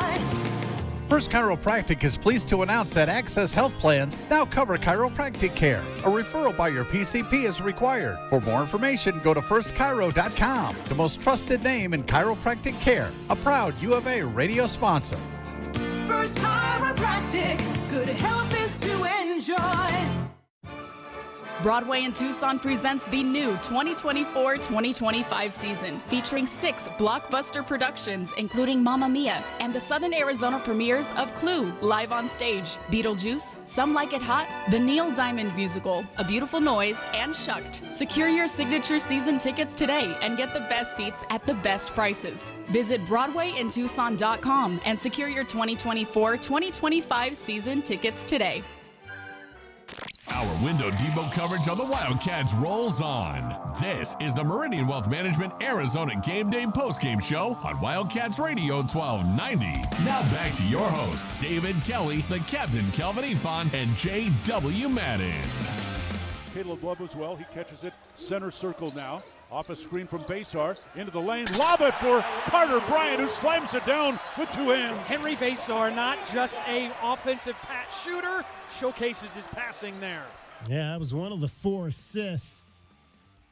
First Chiropractic is pleased to announce that Access Health Plans now cover chiropractic care. A referral by your PCP is required. For more information, go to firstchiro.com, the most trusted name in chiropractic care. A proud U of A radio sponsor. First Chiropractic, good health is to enjoy. Broadway in Tucson presents the new 2024-2025 season, featuring 6 blockbuster productions, including Mamma Mia and the Southern Arizona premieres of Clue, live on stage, Beetlejuice, Some Like It Hot, the Neil Diamond musical, A Beautiful Noise, and Shucked. Secure your signature season tickets today and get the best seats at the best prices. Visit BroadwayInTucson.com and secure your 2024-2025 season tickets today. Our Window Depot coverage of the Wildcats rolls on. This is the Meridian Wealth Management Arizona Game Day postgame show on Wildcats Radio 1290. Now back to your hosts, David Kelly, the Captain Kelvin Ifan, and J.W. Madden. Caleb Love as well. He catches it center circle now. Off a screen from Basar into the lane. Lob it for Carter Bryant, who slams it down with 2 hands. Henry Basar, not just a offensive shooter, showcases his passing there. Yeah, that was one of the 4 assists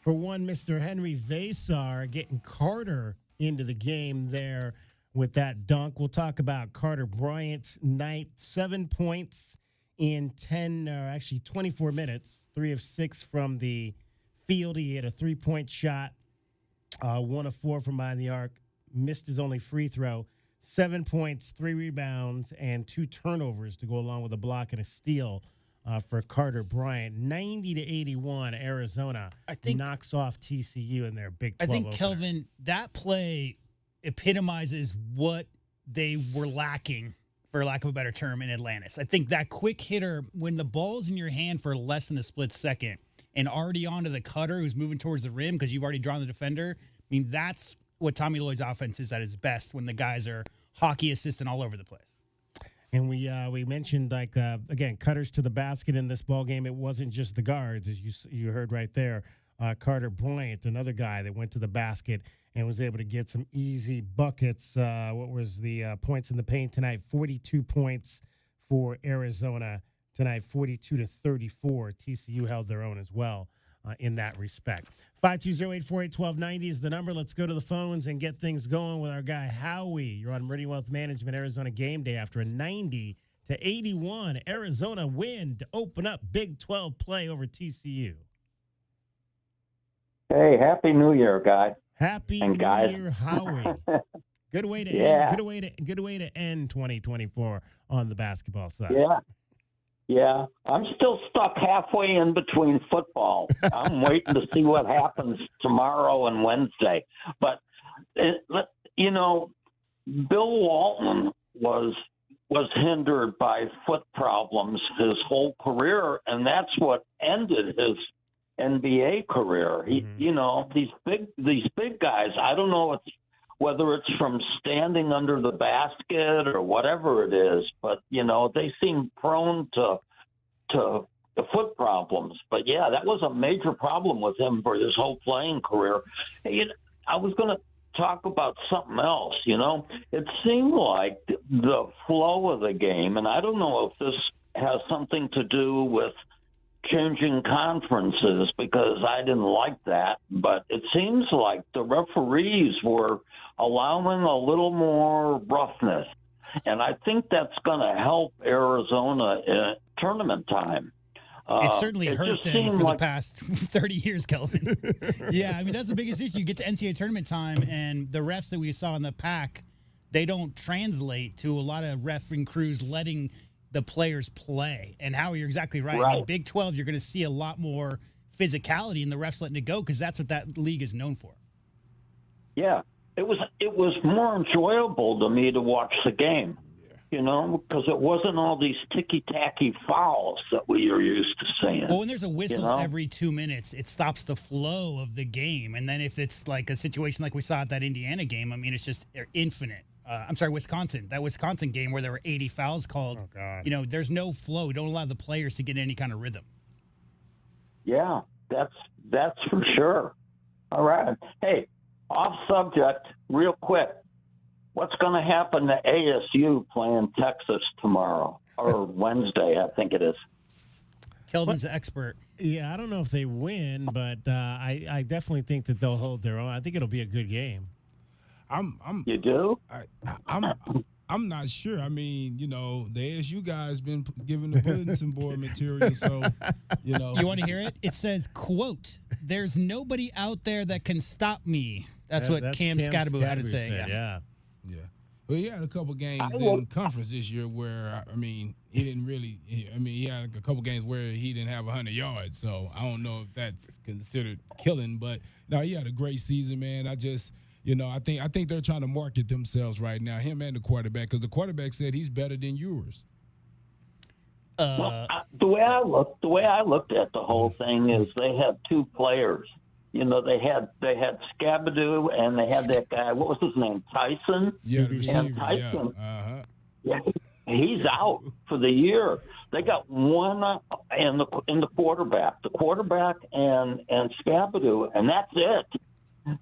for one Mr. Henry Basar, getting Carter into the game there with that dunk. We'll talk about Carter Bryant's night. 7 points in 24 minutes, 3 of 6 from the field. He had a 3-point shot, 1 of 4 from behind the arc, missed his only free throw. 7 points, 3 rebounds, and 2 turnovers to go along with a block and a steal for Carter Bryant. 90-81, Arizona knocks off TCU in their Big 12 I think, opener. Kelvin, that play epitomizes what they were lacking, for lack of a better term, in Atlantis. I think that quick hitter, when the ball's in your hand for less than a split second and already onto the cutter who's moving towards the rim because you've already drawn the defender, I mean, that's what Tommy Lloyd's offense is at its best when the guys are hockey assistant all over the place. And we mentioned, like, again, cutters to the basket in this ball game. It wasn't just the guards, as you heard right there. Carter Bryant, another guy that went to the basket and was able to get some easy buckets. What was the points in the paint tonight? 42 points for Arizona tonight, 42-34. TCU held their own as well in that respect. 520-848-1290 is the number. Let's go to the phones and get things going with our guy Howie. You're on Meridian Wealth Management Arizona Game Day after a 90-81 Arizona win to open up Big 12 play over TCU. Hey, Happy New Year, guy. Happy and New guys. Year, Howie. Good way to Yeah. end. Good way to end 2024 on the basketball side. Yeah. I'm still stuck halfway in between football. I'm waiting to see what happens tomorrow and Wednesday. But Bill Walton was hindered by foot problems his whole career, and that's what ended his NBA career. These big guys, I don't know whether it's from standing under the basket or whatever it is, but they seem prone to the foot problems. But yeah, that was a major problem with him for his whole playing career. I was going to talk about something else. It seemed like the flow of the game, and I don't know if this has something to do with changing conferences, because I didn't like that, but it seems like the referees were allowing a little more roughness, and I think that's going to help Arizona in tournament time. It certainly hurt them for like the past 30 years, Kelvin. Yeah, I mean, that's the biggest issue. You get to NCAA tournament time, and the refs that we saw in the pack, they don't translate to a lot of refereeing crews letting the players play. And Howie, you're exactly right. I mean, Big 12, you're going to see a lot more physicality and the refs letting it go, because that's what that league is known for. Yeah, it was more enjoyable to me to watch the game, because it wasn't all these ticky-tacky fouls that we are used to seeing. Well, when there's a whistle every 2 minutes, it stops the flow of the game. And then if it's like a situation like we saw at that Indiana game, I mean, it's just infinite. Wisconsin. That Wisconsin game where there were 80 fouls called. Oh, God. There's no flow. Don't allow the players to get any kind of rhythm. Yeah, that's for sure. All right. Hey, off subject, real quick. What's going to happen to ASU playing Texas tomorrow or Wednesday? I think it is. Kelvin's the expert. Yeah, I don't know if they win, but I definitely think that they'll hold their own. I think it'll be a good game. You do? I'm not sure. I mean, the ASU guys been giving the bulletin board material, so You want to hear it? It says, quote, "There's nobody out there that can stop me." That's what Cam Scadaboo had to say. Yeah. Well, he had a couple games in conference this year where, he didn't really. He had a couple games where he didn't have 100 yards, so I don't know if that's considered killing. But no, he had a great season, man. I think they're trying to market themselves right now, him and the quarterback, because the quarterback said he's better than yours. The way I looked at the whole thing is they had two players. They had Scabadoo and they had that guy. What was his name? Tyson. Yeah, the receiver. And Tyson. Yeah. He's out for the year. They got one in the quarterback. The quarterback and Scabadoo, and that's it.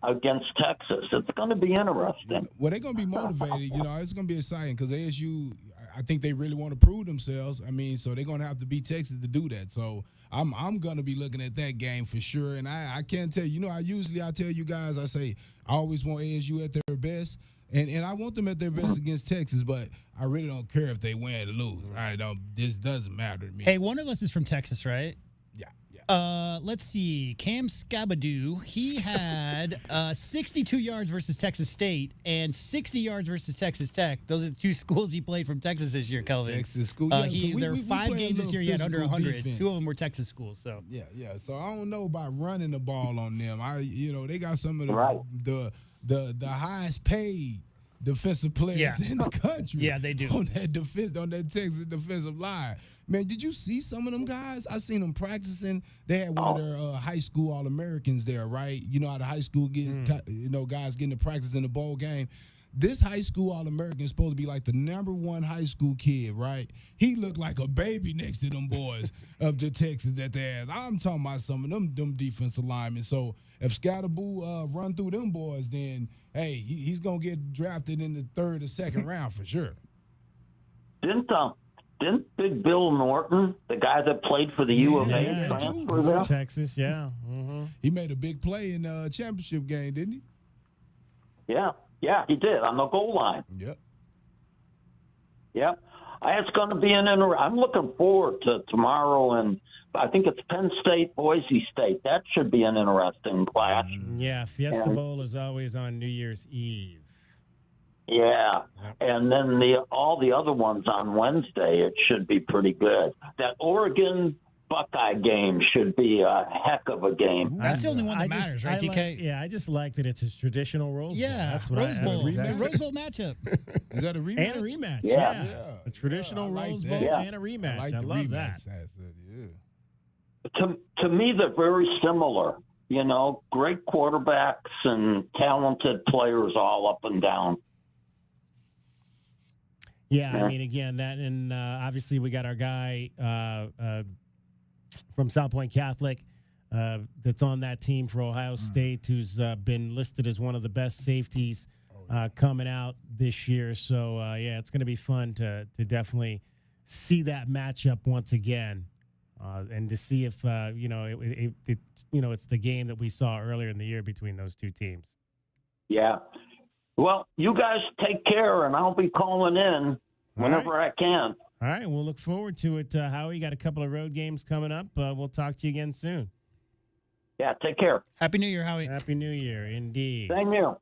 Against Texas. It's going to be interesting. Well, they're going to be motivated. It's going to be exciting because ASU, I think they really want to prove themselves. So they're going to have to beat Texas to do that. So I'm going to be looking at that game for sure. And I can't tell you, I tell you guys, I say I always want ASU at their best. And I want them at their best against Texas, but I really don't care if they win or lose. This doesn't matter to me. Hey, one of us is from Texas, right? Yeah. Let's see. Cam Scabadoo, he had 62 yards versus Texas State and 60 yards versus Texas Tech. Those are the two schools he played from Texas this year, Kelvin. Texas school. There were 5 games this year. He had under 100. Defense. 2 of them were Texas schools. So yeah. So I don't know about running the ball on them. They got some of the highest paid defensive players in the country. Yeah, they do. On that Texas defensive line. Man, did you see some of them guys? I seen them practicing. They had one of their high school All-Americans there, right? You know how the high school guys getting to practice in the bowl game. This high school All-American is supposed to be like the #1 high school kid, right? He looked like a baby next to them boys of the Texas that they had. I'm talking about some of them defensive linemen. So if Scatterboo run through them boys, then, hey, he's going to get drafted in the 3rd or 2nd round for sure. Didn't Big Bill Norton, the guy that played for the U of A, transfer there? Texas, yeah. Mm-hmm. He made a big play in the championship game, didn't he? Yeah, he did on the goal line. Yep. It's going to be I'm looking forward to tomorrow, and I think it's Penn State, Boise State. That should be an interesting clash. Yeah, Fiesta Bowl is always on New Year's Eve. Yeah, and then all the other ones on Wednesday, it should be pretty good. That Oregon Buckeye game should be a heck of a game. That's the only one that matters, right, DK? I just like that it's a traditional Rose Bowl. That's what Rose Bowl. The Rose Bowl matchup. Is that a rematch? And a rematch, yeah. A traditional Rose Bowl and a rematch. I love that. To me, they're very similar. Great quarterbacks and talented players all up and down. Yeah, I mean, again, that and obviously we got our guy from South Point Catholic that's on that team for Ohio State who's been listed as one of the best safeties coming out this year. So, it's going to be fun to definitely see that matchup once again and to see if, it's the game that we saw earlier in the year between those two teams. Yeah. Well, you guys take care, and I'll be calling in whenever I can. All right, we'll look forward to it. Howie, got a couple of road games coming up. We'll talk to you again soon. Yeah, take care. Happy New Year, Howie. Happy New Year, indeed. Same here.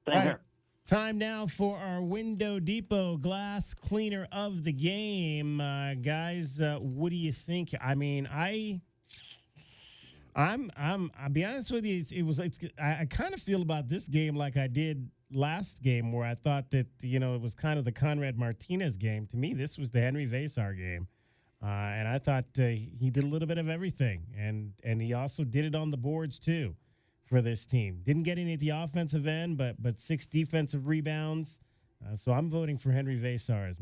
Same here. Time now for our Window Depot glass cleaner of the game. Guys, what do you think? I mean, I'll be honest with you. I kind of feel about this game like I did last game, where I thought that it was kind of the Conrad Martinez game. To me, this was the Henry Vasar game, and I thought he did a little bit of everything, and he also did it on the boards too for this team. Didn't get any at the offensive end, but 6 defensive rebounds. So I'm voting for Henry Vasar as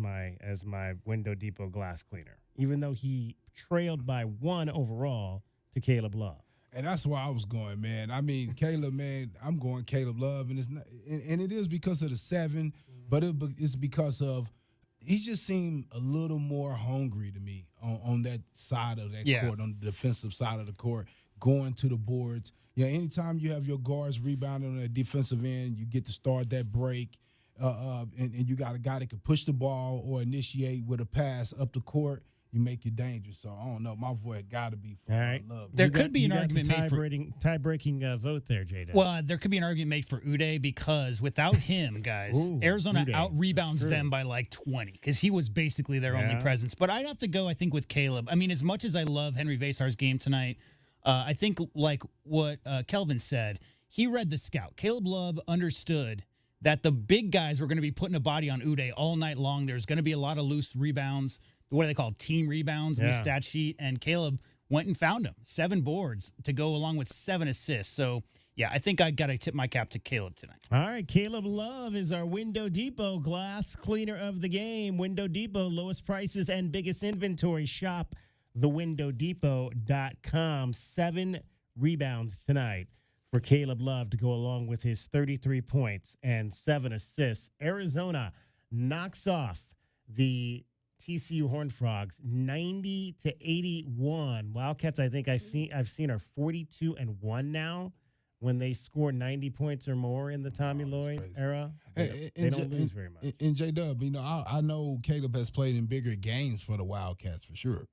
my Window Depot glass cleaner, even though he trailed by 1 overall to Caleb Love. And that's why I was going, man. I mean, Caleb, man, I'm going Caleb Love, and it is because of the 7, but it's because of he just seemed a little more hungry to me on that side of that court, on the defensive side of the court, going to the boards. Anytime you have your guards rebounding on the defensive end, you get to start that break, and you got a guy that can push the ball or initiate with a pass up the court. You make it dangerous. So I don't know. My vote got to be for Love. There could be an argument made for tie-breaking vote there, Jada. Well, there could be an argument made for Uday because without him, guys, Arizona out-rebounds them by like 20 because he was basically their only presence. But I'd have to go, I think, with Caleb. I mean, as much as I love Henry Vasar's game tonight, I think like what Kelvin said, he read the scout. Caleb Love understood that the big guys were going to be putting a body on Uday all night long. There's going to be a lot of loose rebounds. What are they called? Team rebounds in the stat sheet. And Caleb went and found him. 7 boards to go along with 7 assists. So, yeah, I think I got to tip my cap to Caleb tonight. All right, Caleb Love is our Window Depot glass cleaner of the game. Window Depot, lowest prices and biggest inventory. Shop thewindowdepot.com. 7 rebounds tonight for Caleb Love to go along with his 33 points and 7 assists. Arizona knocks off the TCU Horned Frogs 90-81. Wildcats, I think I've seen are 42-1 now when they score 90 points or more in the Tommy Lloyd era. They don't lose very much. And J-Dub, I know Caleb has played in bigger games for the Wildcats for sure,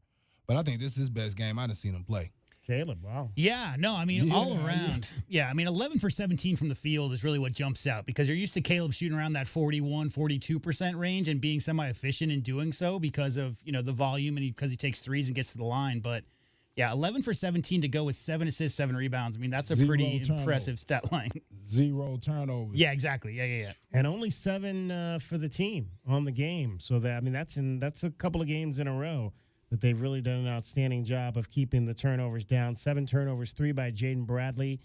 but I think this is his best game I've seen him play. Caleb, wow. Yeah, no, I mean, all around. Yeah, I mean, 11 for 17 from the field is really what jumps out because you're used to Caleb shooting around that 41, 42% range and being semi-efficient in doing so because of, the volume and because he takes threes and gets to the line. But, yeah, 11 for 17 to go with 7 assists, 7 rebounds. I mean, that's a pretty impressive stat line. 0 turnovers. Yeah, exactly. Yeah. And only 7 for the team on the game. So, that's a couple of games in a row that they've really done an outstanding job of keeping the turnovers down. 7 turnovers, 3 by Jaden Bradley.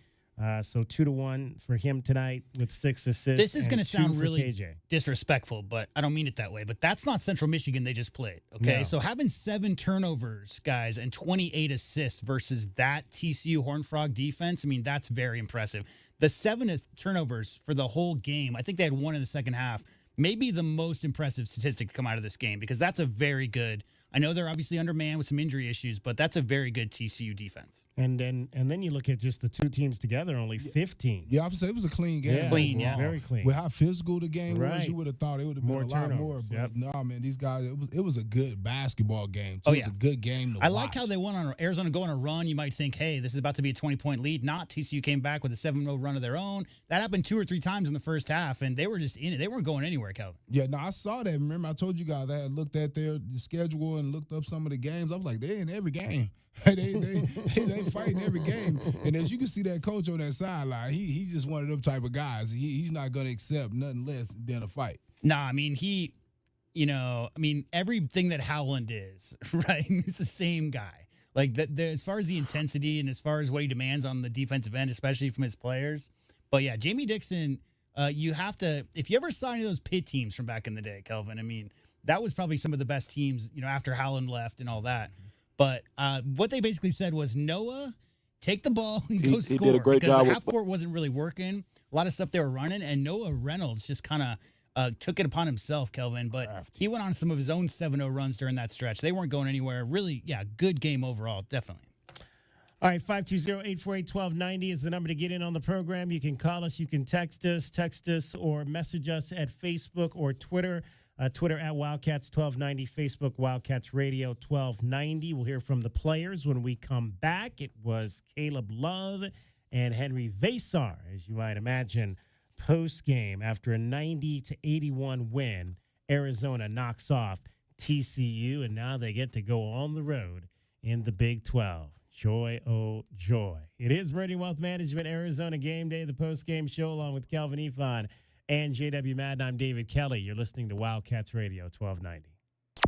So 2-1 for him tonight with 6 assists. This is going to sound really KJ. Disrespectful, but I don't mean it that way. But that's not Central Michigan they just played, okay? No. So having 7 turnovers, guys, and 28 assists versus that TCU Horned Frog defense, I mean, that's very impressive. The 7 turnovers for the whole game, I think they had 1 in the second half, maybe the most impressive statistic to come out of this game because that's a very good – I know they're obviously undermanned with some injury issues, but that's a very good TCU defense. And then you look at just the two teams together, only 15. Yeah, I would say it was a clean game. Yeah, clean, overall. yeah. Very clean. With how physical the game Right. was, you would have thought it would have been More a lot turnovers. more. But Yep. no, man, these guys, it was a good basketball game. Oh, It was yeah. a good game to I watch. like how they went on Arizona go on a run. You might think, hey, this is about to be a 20-point lead. Not TCU came back with a 7-0 run of their own. That happened 2 or 3 times in the first half, and they were just in it. They weren't going anywhere, Kelvin. Yeah, no, I saw that. Remember, I told you guys I had looked at their schedule and looked up some of the games. I was like, they in every game. they fighting every game. And as you can see that coach on that sideline, he's just one of them type of guys. He's not going to accept nothing less than a fight. Nah, I mean, everything that Howland is, right? It's the same guy. Like, as far as the intensity and as far as what he demands on the defensive end, especially from his players. But, yeah, Jamie Dixon, you have to – if you ever saw any of those Pitt teams from back in the day, Kelvin, I mean, that was probably some of the best teams, after Howland left and all that. But what they basically said was, Noah, take the ball and go score. He did a great because job the with half court wasn't really working. A lot of stuff they were running, and Noah Reynolds just kind of took it upon himself, Kelvin. But he went on some of his own 7-0 runs during that stretch. They weren't going anywhere. Really, yeah, good game overall, definitely. All right, 520-848-1290 is the number to get in on the program. You can call us, you can text us, or message us at Facebook or Twitter. Twitter at Wildcats1290, Facebook Wildcats Radio 1290. We'll hear from the players when we come back. It was Caleb Love and Henry Vasar, as you might imagine, post-game after a 90-81 win. Arizona knocks off TCU, and now they get to go on the road in the Big 12. Joy, oh, joy. It is Meridian Wealth Management, Arizona Game Day, the post-game show, along with Calvin Ifan and J.W. Madden. I'm David Kelly. You're listening to Wildcats Radio 1290.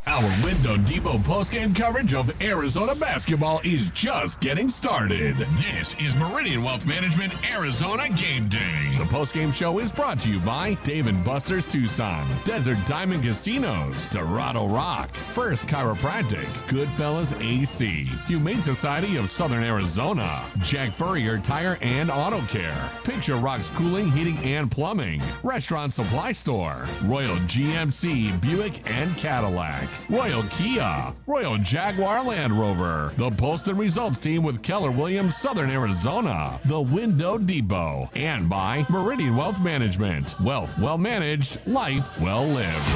Our Window Depot postgame coverage of Arizona basketball is just getting started. This is Meridian Wealth Management Arizona Game Day. The postgame show is brought to you by Dave & Buster's Tucson, Desert Diamond Casinos, Dorado Rock, First Chiropractic, Goodfellas AC, Humane Society of Southern Arizona, Jack Furrier Tire and Auto Care, Picture Rocks Cooling, Heating and Plumbing, Restaurant Supply Store, Royal GMC, Buick and Cadillac, Royal Kia, Royal Jaguar Land Rover, the Poston Results Team with Keller Williams, Southern Arizona, the Window Depot, and by Meridian Wealth Management. Wealth well managed, life well lived.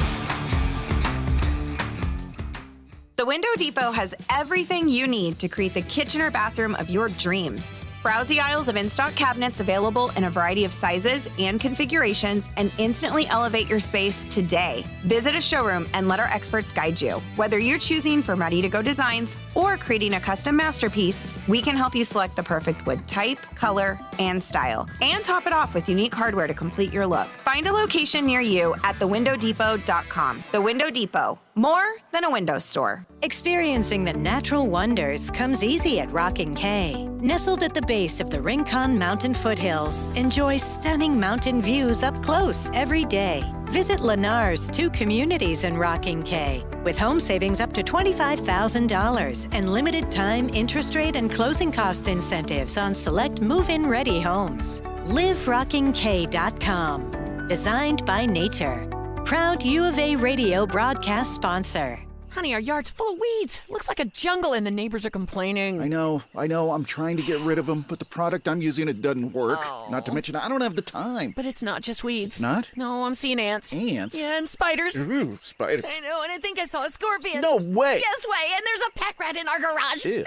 The Window Depot has everything you need to create the kitchen or bathroom of your dreams. Browse the aisles of in-stock cabinets available in a variety of sizes and configurations and instantly elevate your space today. Visit a showroom and let our experts guide you. Whether you're choosing from ready-to-go designs or creating a custom masterpiece, we can help you select the perfect wood type, color, and style, and top it off with unique hardware to complete your look. Find a location near you at thewindowdepot.com. The Window Depot, more than a window store. Experiencing the natural wonders comes easy at Rockin' K. Nestled at the base of the Rincon Mountain foothills, enjoy stunning mountain views up close every day. Visit Lennar's 2 communities in Rockin' K, with home savings up to $25,000 and limited time interest rate and closing cost incentives on select move-in ready homes. LiveRockingK.com. Designed by nature. Proud U of A radio broadcast sponsor. Honey, our yard's full of weeds. Looks like a jungle and the neighbors are complaining. I know. I'm trying to get rid of them, but the product I'm using, it doesn't work. Oh. Not to mention, I don't have the time. But it's not just weeds. It's not? No, I'm seeing ants. Ants? Yeah, and spiders. Ooh, spiders. I know, and I think I saw a scorpion. No way. Yes way, and there's a pack rat in our garage. Ew.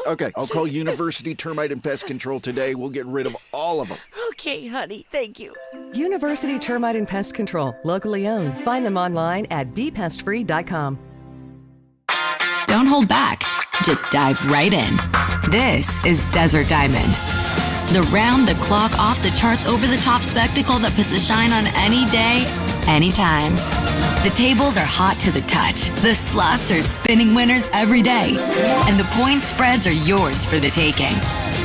Okay, I'll call University Termite and Pest Control today. We'll get rid of all of them. Okay, honey, thank you. University Termite and Pest Control, locally owned. Find them online at bepestfree.com. Don't hold back. Just dive right in. This is Desert Diamond. The round-the-clock, off-the-charts, over-the-top spectacle that puts a shine on any day, anytime. The tables are hot to the touch. The slots are spinning winners every day. And the point spreads are yours for the taking.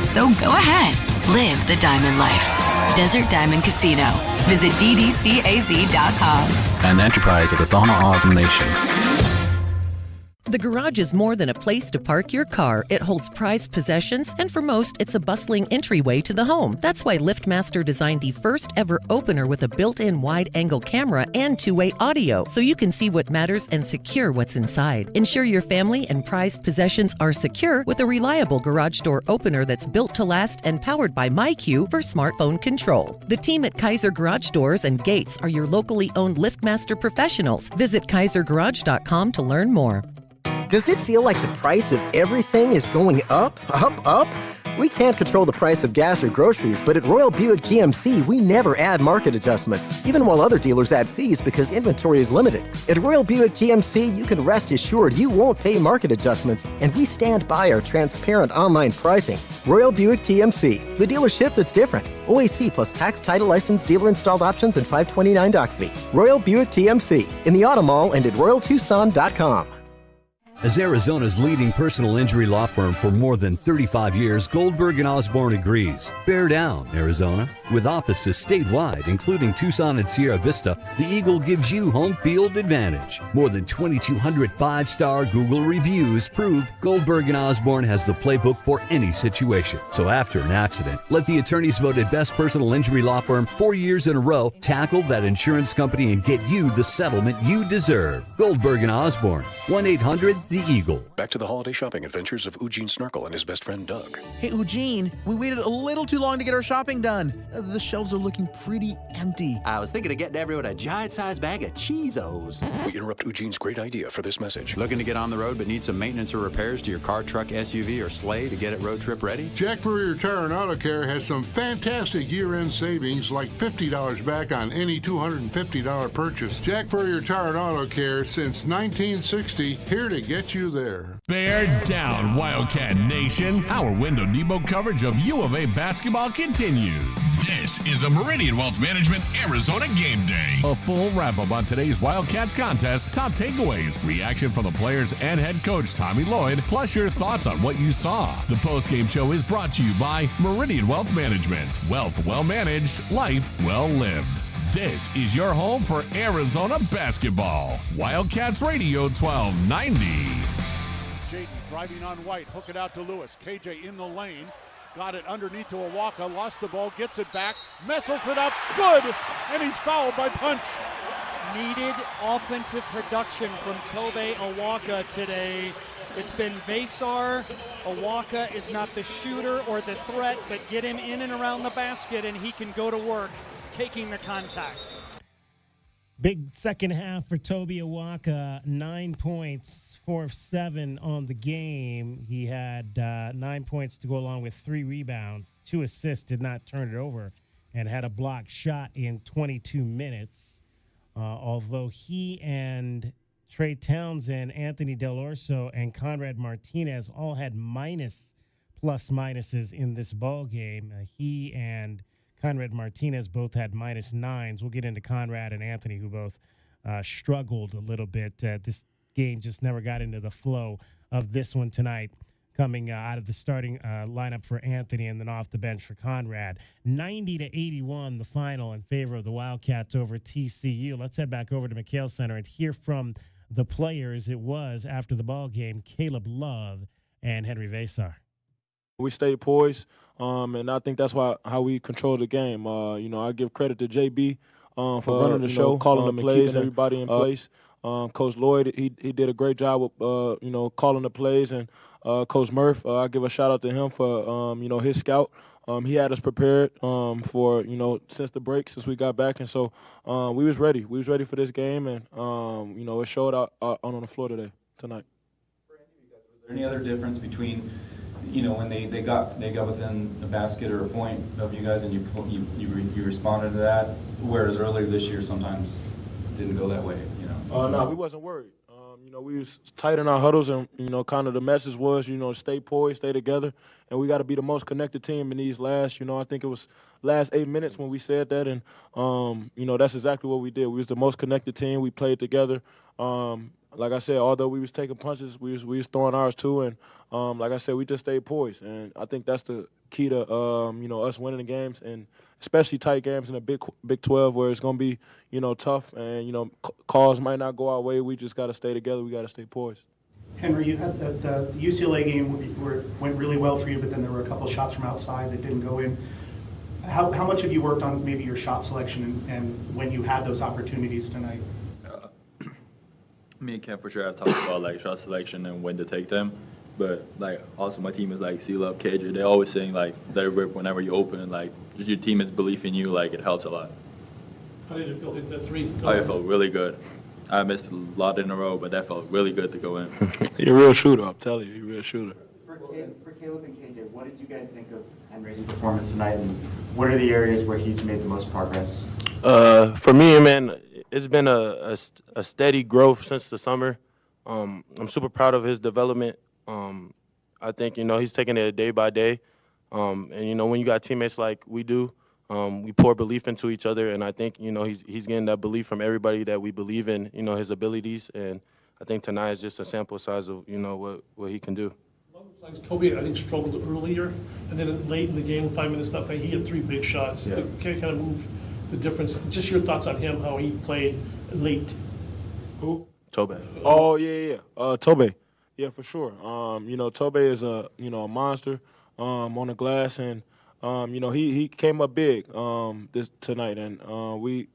So go ahead. Live the diamond life. Desert Diamond Casino. Visit ddcaz.com. An enterprise of the Donna Autumn Nation. The garage is more than a place to park your car. It holds prized possessions, and for most, it's a bustling entryway to the home. That's why LiftMaster designed the first ever opener with a built-in wide-angle camera and two-way audio, so you can see what matters and secure what's inside. Ensure your family and prized possessions are secure with a reliable garage door opener that's built to last and powered by MyQ for smartphone control. The team at Kaiser Garage Doors and Gates are your locally owned LiftMaster professionals. Visit kaisergarage.com to learn more. Does it feel like the price of everything is going up, up, up? We can't control the price of gas or groceries, but at Royal Buick GMC, we never add market adjustments, even while other dealers add fees because inventory is limited. At Royal Buick GMC, you can rest assured you won't pay market adjustments, and we stand by our transparent online pricing. Royal Buick GMC, the dealership that's different. OAC plus tax, title, license, dealer installed options, and $529 doc fee. Royal Buick GMC, in the Auto Mall and at RoyalTucson.com. As Arizona's leading personal injury law firm for more than 35 years, Goldberg & Osborne agrees. Bear down, Arizona. With offices statewide, including Tucson and Sierra Vista, the Eagle gives you home field advantage. More than 2,200 five-star Google reviews prove Goldberg & Osborne has the playbook for any situation. So after an accident, let the attorneys voted best personal injury law firm 4 years in a row tackle that insurance company and get you the settlement you deserve. Goldberg & Osborne, 1-800-THE Eagle. Back to the holiday shopping adventures of Eugene Snarkle and his best friend Doug. Hey, Eugene, we waited a little too long to get our shopping done. The shelves are looking pretty empty. I was thinking of getting everyone a giant-sized bag of Cheezos. We interrupt Eugene's great idea for this message. Looking to get on the road but need some maintenance or repairs to your car, truck, SUV, or sleigh to get it road trip ready? Jack Furrier Tire and Auto Care has some fantastic year-end savings, like $50 back on any $250 purchase. Jack Furrier Tire and Auto Care since 1960, here to get you there. Bear down, Wildcat Nation. Our Window Depot coverage of U of A basketball continues. This is the Meridian Wealth Management Arizona Game Day. A full wrap-up on today's Wildcats contest, top takeaways, reaction from the players and head coach Tommy Lloyd, plus your thoughts on what you saw. The post-game show is brought to you by Meridian Wealth Management. Wealth well managed, life well lived. This is your home for Arizona basketball. Wildcats Radio 1290. Jaden driving on White, hook it out to Lewis. KJ in the lane, got it underneath to Awaka, lost the ball, gets it back, messles it up, good, and he's fouled by Punch. Needed offensive production from Tobe Awaka today. It's been Vasar. Awaka is not the shooter or the threat, but get him in and around the basket and he can go to work taking the contact. Big second half for Tobe Awaka, 9 points, 4 of 7 on the game. He had 9 points to go along with 3 rebounds, 2 assists, did not turn it over, and had a blocked shot in 22 minutes. Although he and Trey Townsend, Anthony Del Orso, and Conrad Martinez all had plus minuses in this ball game. He and Conrad Martinez both had -9s. We'll get into Conrad and Anthony, who both struggled a little bit. This game just never got into the flow of this one tonight, coming out of the starting lineup for Anthony and then off the bench for Conrad. 90-81, the final in favor of the Wildcats over TCU. Let's head back over to McHale Center and hear from the players. It was, after the ball game, Caleb Love and Henry Vasar. We stayed poised, and I think that's how we control the game. I give credit to JB for running the show, calling the plays, everybody in place. Coach Lloyd, he did a great job with calling the plays, and Coach Murph, I give a shout out to him for his scout. He had us prepared for since the break, since we got back, and so we was ready. We was ready for this game, and it showed out on the floor tonight. Was there any other difference between when they got within a basket or a point of you guys and you responded to that, whereas earlier this year sometimes it didn't go that way? No, we wasn't worried. We was tight in our huddles, and kind of the message was, stay poised, stay together, and we got to be the most connected team in these last, I think it was last 8 minutes when we said that, and that's exactly what we did. We was the most connected team. We played together. Like I said, although we was taking punches, we was throwing ours too, and like I said, we just stayed poised, and I think that's the key to us winning the games, and especially tight games in a Big 12 where it's gonna be tough, and calls might not go our way. We just got to stay together. We got to stay poised. Henry, you had the UCLA game where it went really well for you, but then there were a couple shots from outside that didn't go in. How much have you worked on maybe your shot selection and when you had those opportunities tonight? Me and Cam for sure have talked about shot selection and when to take them, but also my team is C-Love, KJ. They're always saying that whenever you open and just your teammates believe in you, it helps a lot. How did it feel hit that three? It felt really good. I missed a lot in a row, but that felt really good to go in. You're a real shooter, I'm telling you. You're a real shooter. For Caleb and KJ, what did you guys think of Henry's performance tonight, and what are the areas where he's made the most progress? For me, man, it's been a steady growth since the summer. I'm super proud of his development. I think, he's taking it day by day. And, when you got teammates like we do, we pour belief into each other. And I think, he's getting that belief from everybody that we believe in, his abilities. And I think tonight is just a sample size of, what he can do. Toby, I think, struggled earlier. And then late in the game, 5 minutes left, he had three big shots. Yeah. That kind of moved the difference. Just your thoughts on him, how he played late. Who? Toby. Oh, yeah. Toby. Yeah, for sure. Toby is a monster on the glass, and he came up big tonight, and we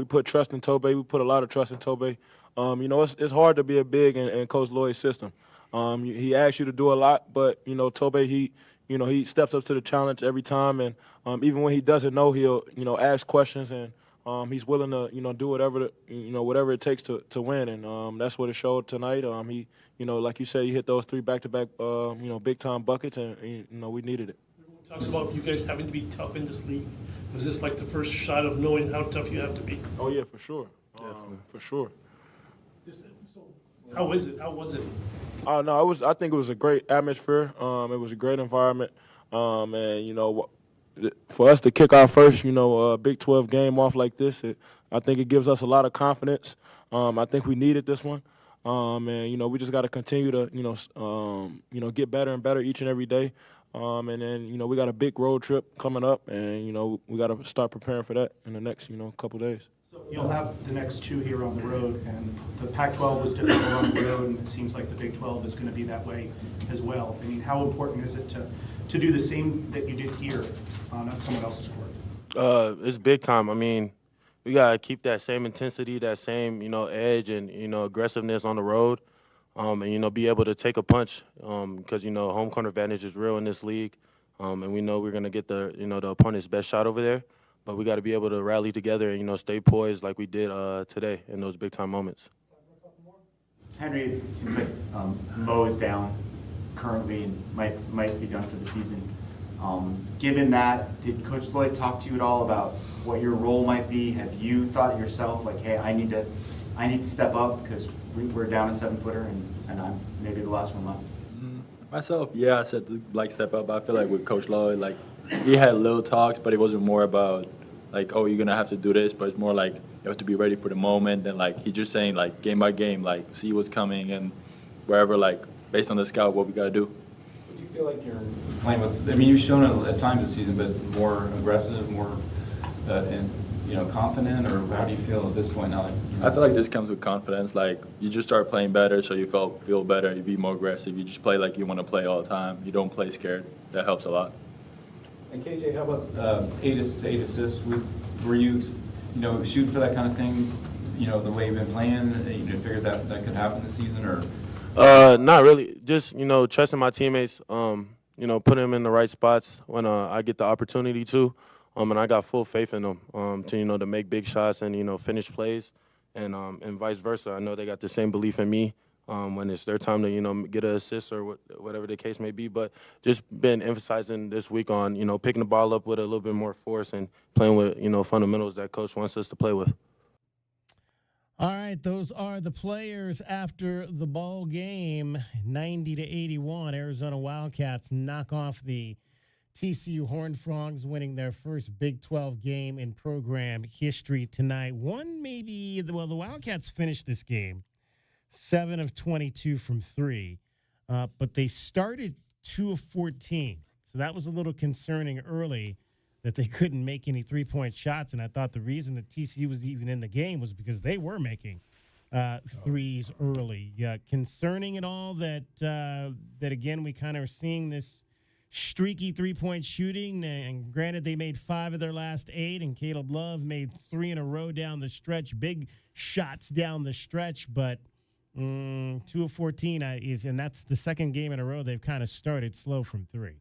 put trust in Toby. We put a lot of trust in Toby. It's hard to be a big in Coach Lloyd's system. He asks you to do a lot, but Toby he steps up to the challenge every time, and even when he doesn't know, he'll ask questions, and he's willing to do whatever it takes to win, and that's what it showed tonight. He like you said, he hit those three back-to-back big time buckets, and we needed it. Everyone talks about you guys having to be tough in this league. Was this the first shot of knowing how tough you have to be? Oh yeah, for sure. For sure. How was it? No, I think it was a great atmosphere. It was a great environment, and for us to kick our first, Big 12 game off like this, I think it gives us a lot of confidence. I think we needed this one, and we just got to continue to, get better and better each and every day. And then we got a big road trip coming up, and we got to start preparing for that in the next couple days. You'll have the next two here on the road, and the Pac-12 was difficult on the road, and it seems like the Big 12 is going to be that way as well. I mean, how important is it to do the same that you did here on someone else's court? It's big time. I mean, we got to keep that same intensity, that same, edge and, aggressiveness on the road, and, be able to take a punch because, home court advantage is real in this league, and we know we're going to get the opponent's best shot over there. But we got to be able to rally together and, stay poised like we did today in those big-time moments. Henry, it seems like Mo is down currently and might be done for the season. Given that, did Coach Lloyd talk to you at all about what your role might be? Have you thought yourself, hey, I need to step up because we're down a 7-footer and I'm maybe the last one left? Myself, yeah, I said to step up. I feel like with Coach Lloyd, we had little talks, but it wasn't more about oh, you're gonna have to do this, but it's more you have to be ready for the moment. And he's just saying game by game, see what's coming and wherever based on the scout what we gotta do. Do you feel like you're playing with? I mean, you've shown it at times this season, but more aggressive, more confident, or how do you feel at this point now? I feel like this comes with confidence. You just start playing better, so you feel better. You be more aggressive. You just play like you want to play all the time. You don't play scared. That helps a lot. And KJ, how about 8 assists? Were you, shooting for that kind of thing the way you've been playing, you figured that could happen this season, or? Not really. Just, trusting my teammates, putting them in the right spots when I get the opportunity to. And I got full faith in them to make big shots and, finish plays and vice versa. I know they got the same belief in me when it's their time to, get an assist or whatever the case may be. But just been emphasizing this week on, picking the ball up with a little bit more force and playing with, fundamentals that Coach wants us to play with. All right, those are the players after the ball game. 90-81, Arizona Wildcats knock off the TCU Horned Frogs, winning their first Big 12 game in program history tonight. The Wildcats finished this game 7 of 22 from 3, but they started 2 of 14. So that was a little concerning early that they couldn't make any three-point shots, and I thought the reason that TCU was even in the game was because they were making threes early. Concerning at all that again, we kind of are seeing this streaky three-point shooting, and granted they made 5 of their last 8, and Caleb Love made 3 in a row down the stretch, big shots down the stretch, but 2 of 14 and that's the second game in a row they've kind of started slow from 3.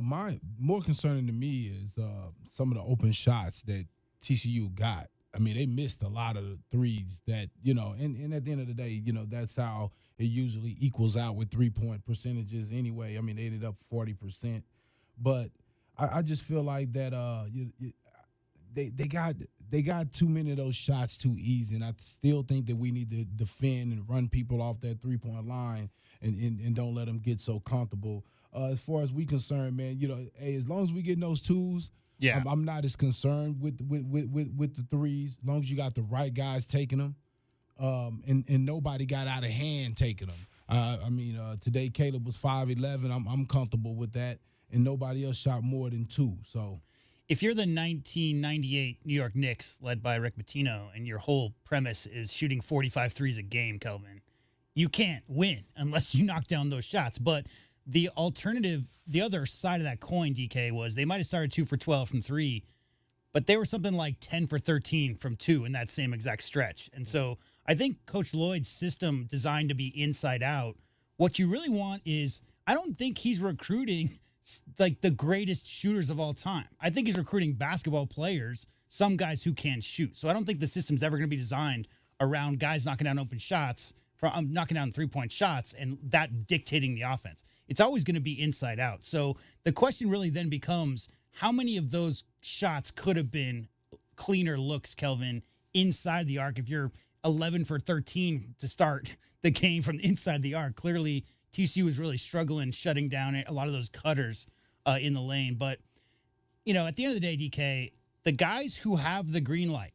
My more concerning to me is some of the open shots that TCU got. I mean, they missed a lot of the threes that, and at the end of the day, that's how it usually equals out with three-point percentages anyway. I mean, they ended up 40%. But I just feel like that they got too many of those shots too easy, and I still think that we need to defend and run people off that three-point line and don't let them get so comfortable. As far as we concerned, man, hey, as long as we get those twos, yeah, I'm not as concerned with the threes. As long as you got the right guys taking them, and nobody got out of hand taking them. Today Caleb was 5'11". I'm comfortable with that, and nobody else shot more than 2. So, if you're the 1998 New York Knicks led by Rick Pitino, and your whole premise is shooting 45 threes a game, Kelvin, you can't win unless you knock down those shots. But the alternative, the other side of that coin, DK, was they might have started 2 for 12 from 3, but they were something like 10 for 13 from 2 in that same exact stretch. And so I think Coach Lloyd's system designed to be inside out. What you really want is, I don't think he's recruiting like the greatest shooters of all time. I think he's recruiting basketball players, some guys who can shoot. So I don't think the system's ever going to be designed around guys knocking down open shots, knocking down three-point shots, and that dictating the offense. It's always going to be inside out. So the question really then becomes, how many of those shots could have been cleaner looks, Kelvin, inside the arc? If you're 11 for 13 to start the game from inside the arc, clearly TCU was really struggling shutting down a lot of those cutters in the lane. But, at the end of the day, DK, the guys who have the green light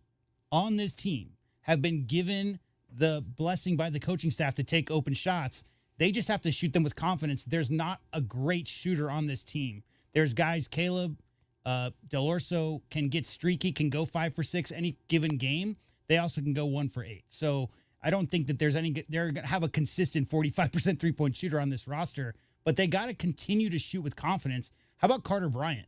on this team have been given the blessing by the coaching staff to take open shots. They just have to shoot them with confidence. There's not a great shooter on this team. There's guys, Caleb, Del Orso can get streaky, can go 5 for 6 any given game. They also can go 1 for 8. So I don't think that they're going to have a consistent 45% three-point shooter on this roster, but they got to continue to shoot with confidence. How about Carter Bryant?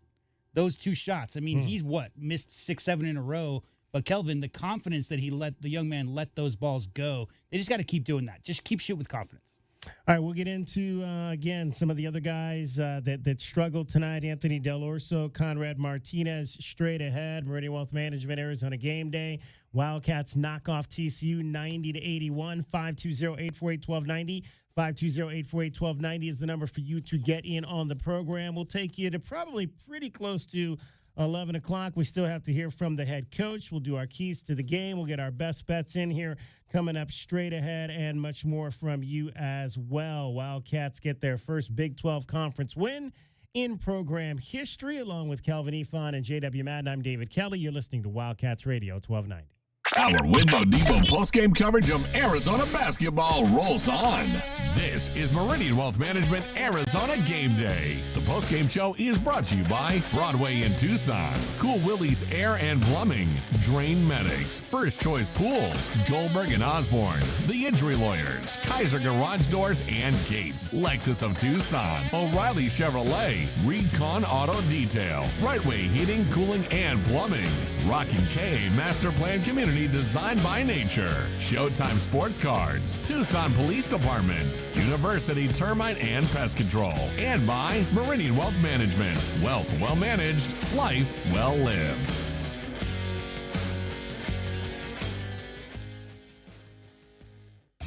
Those 2 shots. I mean, he's missed 6, 7 in a row. But Kelvin, the confidence that he let the young man let those balls go, they just got to keep doing that. Just keep shooting with confidence. All right, we'll get into, again, some of the other guys that struggled tonight. Anthony Del Orso, Conrad Martinez, straight ahead. Meridian Wealth Management, Arizona Gameday. Wildcats knock off TCU 90-81, 520-848-1290. 520-848-1290 is the number for you to get in on the program. We'll take you to probably pretty close to 11 o'clock. We still have to hear from the head coach. We'll do our keys to the game. We'll get our best bets in here coming up straight ahead, and much more from you as well. Wildcats get their first Big 12 conference win in program history, along with Calvin Efon and J.W. Madden. I'm David Kelly. You're listening to Wildcats Radio 1290. Our Window Depot postgame coverage of Arizona basketball rolls on. This is Meridian Wealth Management Arizona Game Day. The postgame show is brought to you by Broadway in Tucson, Cool Willie's Air and Plumbing, Drain Medics, First Choice Pools, Goldberg and Osborne, The Injury Lawyers, Kaiser Garage Doors and Gates, Lexus of Tucson, O'Reilly Chevrolet, Recon Auto Detail, Right Way Heating, Cooling and Plumbing, Rockin' K Master Plan Community designed by nature, Showtime Sports Cards, Tucson Police Department, University Termite and Pest Control, and by Meridian Wealth Management. Wealth well managed, life well lived.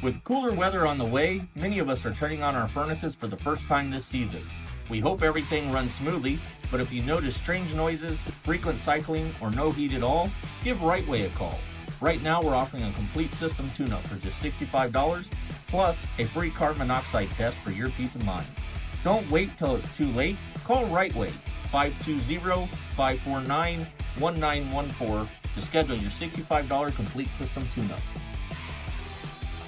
With cooler weather on the way, many of us are turning on our furnaces for the first time this season. We hope everything runs smoothly, but if you notice strange noises, frequent cycling, or no heat at all, give Right Way a call. Right now we're offering a complete system tune-up for just $65, plus a free carbon monoxide test for your peace of mind. Don't wait till it's too late. Call Right Way, 520-549-1914 to schedule your $65 complete system tune-up.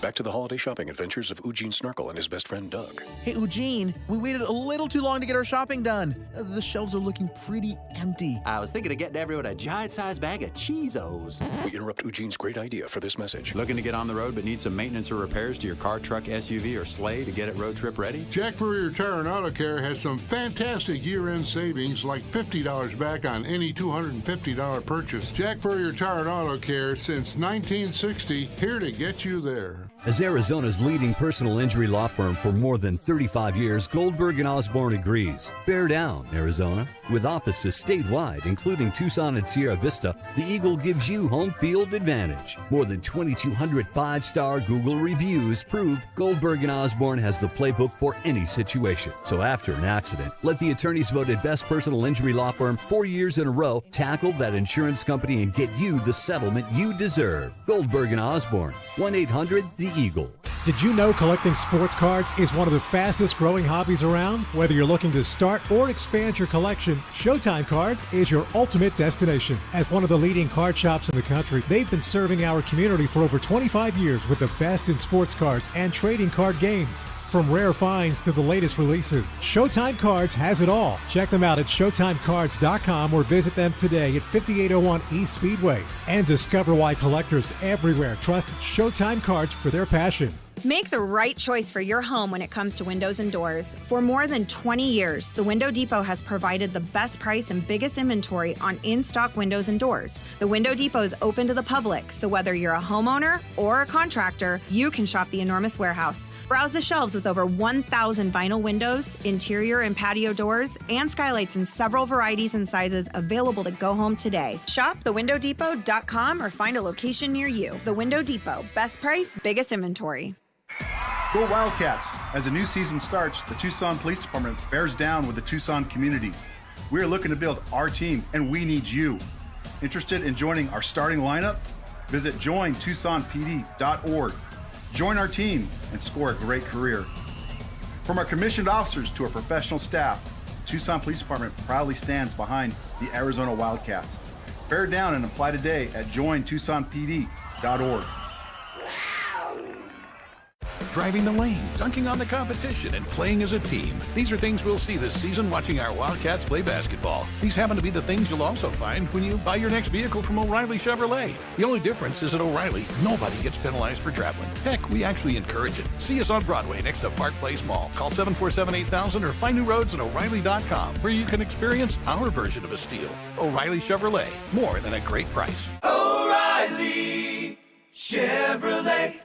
Back to the holiday shopping adventures of Eugene Snarkle and his best friend Doug. Hey, Eugene, we waited a little too long to get our shopping done. The shelves are looking pretty empty. I was thinking of getting everyone a giant-sized bag of Cheezos. We interrupt Eugene's great idea for this message. Looking to get on the road but need some maintenance or repairs to your car, truck, SUV, or sleigh to get it road trip ready? Jack Furrier Tire and Auto Care has some fantastic year-end savings, like $50 back on any $250 purchase. Jack Furrier Tire and Auto Care since 1960, here to get you there. As Arizona's leading personal injury law firm for more than 35 years, Goldberg and Osborne agrees. Bear down, Arizona. With offices statewide, including Tucson and Sierra Vista, the Eagle gives you home field advantage. More than 2,200 five-star Google reviews prove Goldberg and Osborne has the playbook for any situation. So after an accident, let the attorneys voted best personal injury law firm 4 years in a row tackle that insurance company and get you the settlement you deserve. Goldberg and Osborne, 1-800-THE-EAGLE. Did you know collecting sports cards is one of the fastest growing hobbies around? Whether you're looking to start or expand your collection, Showtime Cards is your ultimate destination. As one of the leading card shops in the country, they've been serving our community for over 25 years with the best in sports cards and trading card games. From rare finds to the latest releases, Showtime Cards has it all. Check them out at ShowtimeCards.com or visit them today at 5801 East Speedway. And discover why collectors everywhere trust Showtime Cards for their passion. Make the right choice for your home when it comes to windows and doors. For more than 20 years, the Window Depot has provided the best price and biggest inventory on in-stock windows and doors. The Window Depot is open to the public, so whether you're a homeowner or a contractor, you can shop the enormous warehouse. Browse the shelves with over 1,000 vinyl windows, interior and patio doors, and skylights in several varieties and sizes available to go home today. Shop thewindowdepot.com or find a location near you. The Window Depot, best price, biggest inventory. Go Wildcats! As a new season starts, the Tucson Police Department bears down with the Tucson community. We are looking to build our team, and we need you. Interested in joining our starting lineup? Visit jointucsonpd.org. Join our team and score a great career. From our commissioned officers to our professional staff, Tucson Police Department proudly stands behind the Arizona Wildcats. Bear down and apply today at jointucsonpd.org. Driving the lane, dunking on the competition, and playing as a team. These are things we'll see this season watching our Wildcats play basketball. These happen to be the things you'll also find when you buy your next vehicle from O'Reilly Chevrolet. The only difference is at O'Reilly, nobody gets penalized for traveling. Heck, we actually encourage it. See us on Broadway next to Park Place Mall. Call 747-8000 or find new roads at O'Reilly.com, where you can experience our version of a steal. O'Reilly Chevrolet, more than a great price. O'Reilly Chevrolet.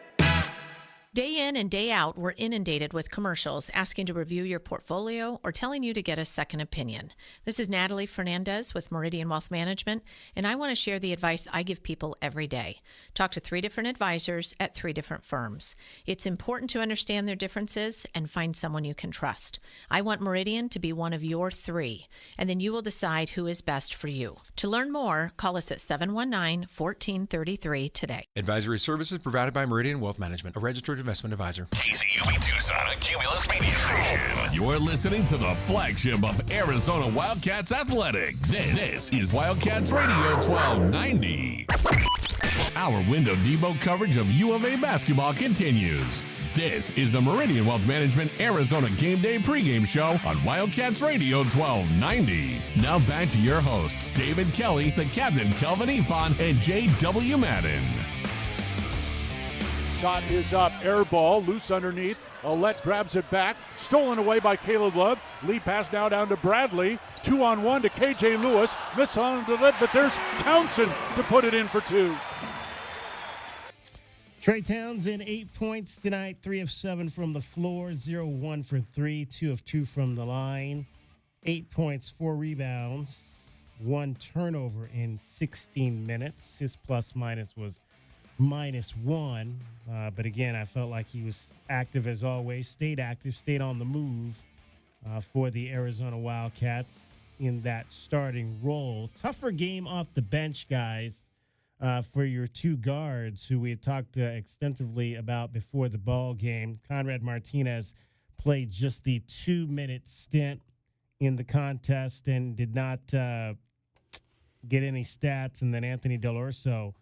Day in and day out, we're inundated with commercials asking to review your portfolio or telling you to get a second opinion. This is Natalie Fernandez with Meridian Wealth Management, and I want to share the advice I give people every day. Talk to 3 different advisors at 3 different firms. It's important to understand their differences and find someone you can trust. I want Meridian to be one of your 3, and then you will decide who is best for you. To learn more, call us at 719-1433 today. Advisory services provided by Meridian Wealth Management, a registered investment advisor. TCU Tucson, a Cumulus media station. You're listening to the flagship of Arizona Wildcats athletics. This is Wildcats Radio 1290. Our Window Depot coverage of U of A basketball continues. This is the Meridian Wealth Management Arizona Game Day pregame show on Wildcats Radio 1290. Now back to your hosts, David Kelly, the captain Kelvin Efon, and J.W. Madden. Shot is up, air ball, loose underneath. Ouellette grabs it back, stolen away by Caleb Love. Lead pass now down to Bradley. 2-on-1 to KJ Lewis. Miss on the lid, but there's Townsend to put it in for 2. Trey Townsend, 8 points tonight, 3 of 7 from the floor, 0-1 for 3, 2 of 2 from the line. 8 points, 4 rebounds, 1 turnover in 16 minutes. His plus-minus was -1. But again, I felt like he was active as always, stayed active, stayed on the move for the Arizona Wildcats in that starting role. Tougher game off the bench, guys, for your 2 guards who we had talked extensively about before the ball game. Conrad Martinez played just the 2-minute stint in the contest and did not get any stats. And then Anthony Del Orso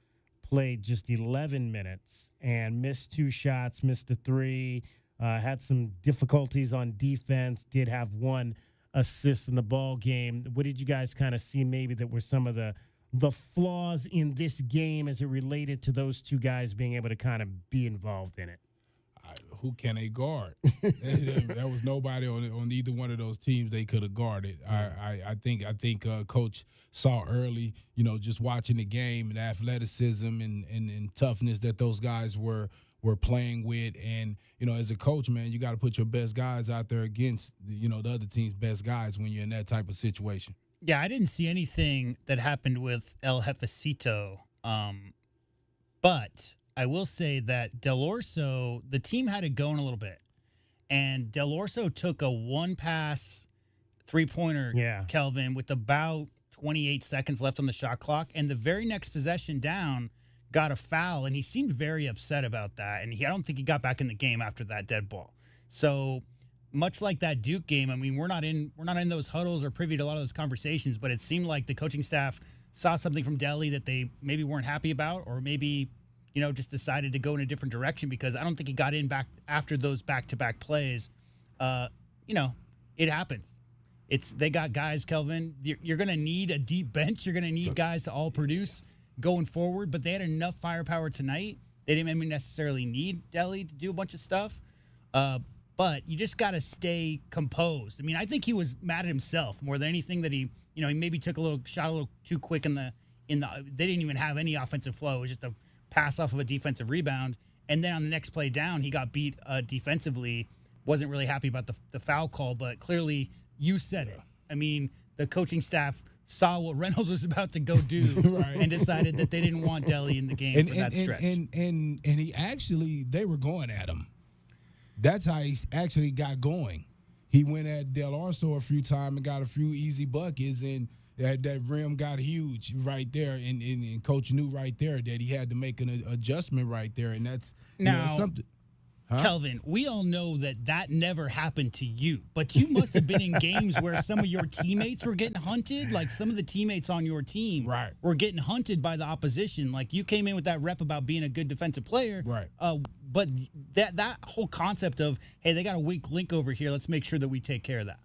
played just 11 minutes and missed 2 shots, missed a 3, had some difficulties on defense, did have 1 assist in the ball game. What did you guys kind of see maybe that were some of the flaws in this game as it related to those 2 guys being able to kind of be involved in it? Who can they guard? There was nobody on either one of those teams they could have guarded. I think Coach saw early, just watching the game, and athleticism and toughness that those guys were playing with. And, as a coach, man, you got to put your best guys out there against, the other team's best guys when you're in that type of situation. Yeah, I didn't see anything that happened with El Jefecito, but I will say that Del Orso, the team had it going a little bit, and Del Orso took a 1-pass 3-pointer, Kelvin, with about 28 seconds left on the shot clock, and the very next possession down got a foul, and he seemed very upset about that, and I don't think he got back in the game after that dead ball. So much like that Duke game, I mean, we're not in those huddles or privy to a lot of those conversations, but it seemed like the coaching staff saw something from Delly that they maybe weren't happy about, or maybe just decided to go in a different direction, because I don't think he got in back after those back-to-back plays. It happens. They got guys, Kelvin. You're going to need a deep bench. You're going to need guys to all produce going forward, but they had enough firepower tonight. They didn't maybe necessarily need Delly to do a bunch of stuff. But you just got to stay composed. I mean, I think he was mad at himself more than anything that he maybe took a little too quick in the they didn't even have any offensive flow. It was just a pass off of a defensive rebound. And then on the next play down, he got beat defensively. Wasn't really happy about the foul call, but clearly you said it. I mean, the coaching staff saw what Reynolds was about to go do and decided that they didn't want Delly in the game for that stretch. And they were going at him. That's how he actually got going. He went at Del Orso a few times and got a few easy buckets, and that rim got huge right there. And Coach knew right there that he had to make an adjustment right there, and that's something. Huh? Kelvin, we all know that never happened to you, but you must have been in games where some of your teammates were getting hunted. Like some of the teammates on your team were getting hunted by the opposition. Like you came in with that rep about being a good defensive player. Right. But that whole concept of, hey, they got a weak link over here. Let's make sure that we take care of that.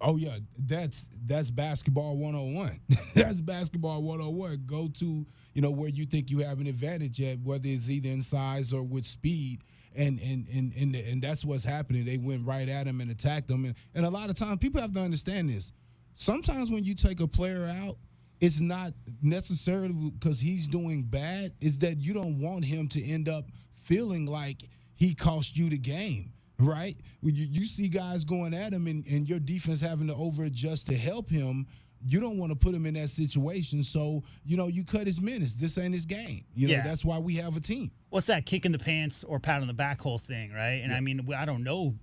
Oh, yeah, that's basketball 101. That's basketball 101. Go to, where you think you have an advantage at, whether it's either in size or with speed. And that's what's happening. They went right at him and attacked him. And a lot of times, people have to understand this. Sometimes when you take a player out, it's not necessarily because he's doing bad. It's that you don't want him to end up feeling like he cost you the game, right? When you see guys going at him and your defense having to over-adjust to help him, you don't want to put him in that situation. So, you cut his minutes. This ain't his game. That's why we have a team. What's that kick in the pants or pat on the back whole thing, right? And I mean, I don't know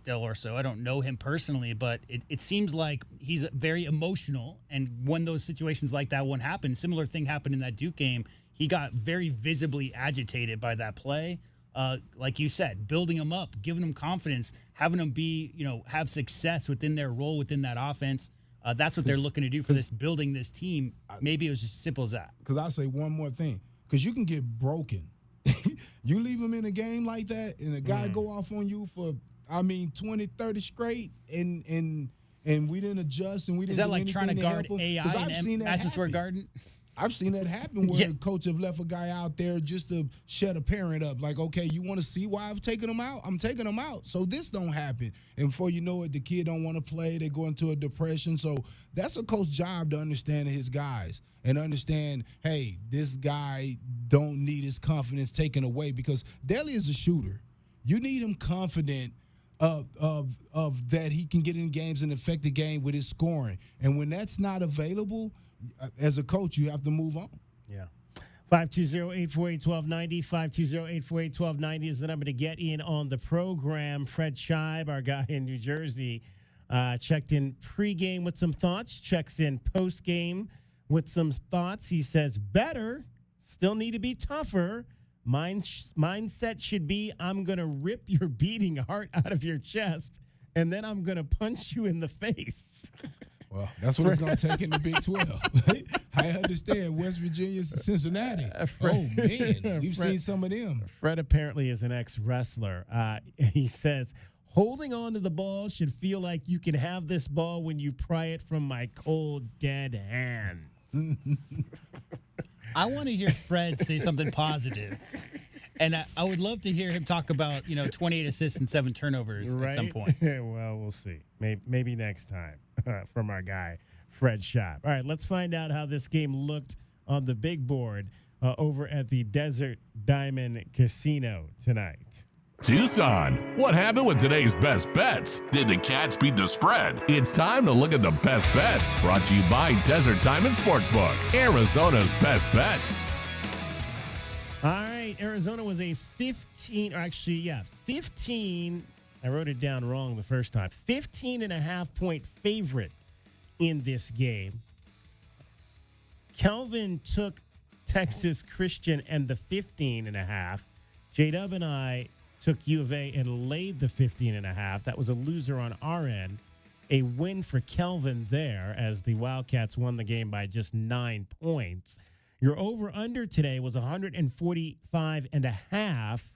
Del Orso. I don't know him personally, but it seems like he's very emotional. And when those situations like that one happen, similar thing happened in that Duke game, he got very visibly agitated by that play. Like you said, building them up, giving them confidence, having them be, have success within their role within that offense. That's what they're looking to do for building this team. Maybe it was just as simple as that. Because I'll say one more thing. because you can get broken. You leave him in a game like that, and a guy go off on you for, 20, 30 straight, and we didn't adjust, and we didn't. Is that do like trying to anything guard help him? AI 'Cause I've seen in that Madison Square happen. Garden? I've seen that happen where a coach have left a guy out there just to shut a parent up. Like, okay, you want to see why I've taken him out? I'm taking him out. So this don't happen. And before you know it, the kid don't want to play. They go into a depression. So that's a coach's job to understand his guys and understand, hey, this guy don't need his confidence taken away, because Dele is a shooter. You need him confident of that he can get in games and affect the game with his scoring. And when that's not available, as a coach, you have to move on. Yeah. 520-848-1290. 520-848-1290 is the number to get in on the program. Fred Scheib, our guy in New Jersey, checked in pregame with some thoughts, checks in postgame with some thoughts. He says, better, still need to be tougher. Mindset should be, I'm going to rip your beating heart out of your chest, and then I'm going to punch you in the face. Well, that's what it's going to take in the Big 12. I understand West Virginia, Cincinnati. We've seen some of them. Fred apparently is an ex-wrestler. He says, holding on to the ball should feel like you can have this ball when you pry it from my cold, dead hands. I want to hear Fred say something positive. And I would love to hear him talk about, 28 assists and 7 turnovers at some point. Well, we'll see. Maybe next time from our guy, Fred Scheib. All right, let's find out how this game looked on the big board over at the Desert Diamond Casino tonight. Tucson, what happened with today's best bets? Did the Cats beat the spread? It's time to look at the best bets, brought to you by Desert Diamond Sportsbook, Arizona's best bet. All right, Arizona was a 15. I wrote it down wrong the first time. 15.5-point favorite in this game. Kelvin took Texas Christian and the 15.5. J-Dub and I took U of A and laid the 15.5. That was a loser on our end. A win for Kelvin there as the Wildcats won the game by just 9 points. Your over-under today was 145.5.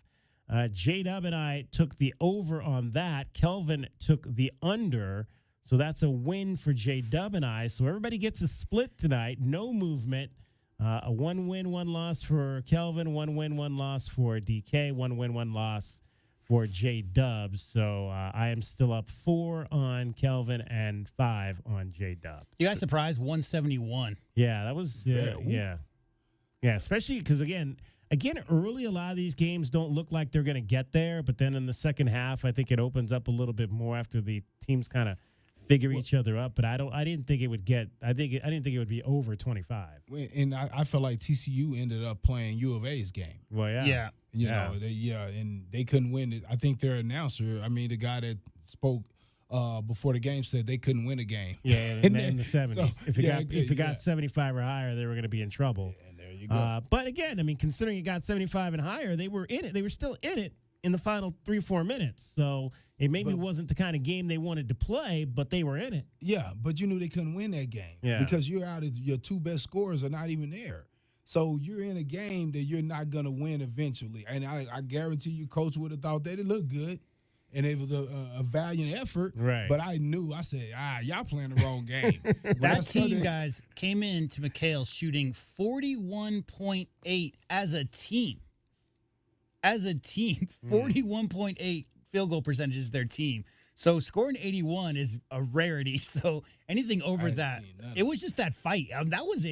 J-Dub and I took the over on that. Kelvin took the under. So that's a win for J-Dub and I. So everybody gets a split tonight. No movement. A 1 win, 1 loss for Kelvin. 1 win, 1 loss for DK. 1 win, 1 loss for J-Dub. So I am still up 4 on Kelvin and 5 on J-Dub. You guys surprised? 171. Yeah, that was, yeah, especially because, again, early, a lot of these games don't look like they're going to get there. But then in the second half, I think it opens up a little bit more after the teams kind of figure each other up. But I didn't think it would get. I didn't think it would be over 25. And I felt like TCU ended up playing U of A's game. Well, yeah. And they couldn't win it. I think their announcer, the guy that spoke before the game, said they couldn't win a game. Yeah, in the 70s. So, if it got 75 or higher, they were going to be in trouble. Yeah, and there you go. But again, considering it got 75 and higher, they were in it. They were still in it in the final 3-4 minutes. So it maybe wasn't the kind of game they wanted to play, but they were in it. Yeah, but you knew they couldn't win that game. Yeah. Because your 2 best scorers are not even there. So you're in a game that you're not going to win eventually. And I guarantee you, Coach would have thought that it looked good. And it was a valiant effort. Right. But I said, y'all playing the wrong game. That team, guys, came into McHale shooting 41.8 as a team. 41.8 field goal percentage is their team. So scoring 81 is a rarity. So anything over that, it was just that fight. That was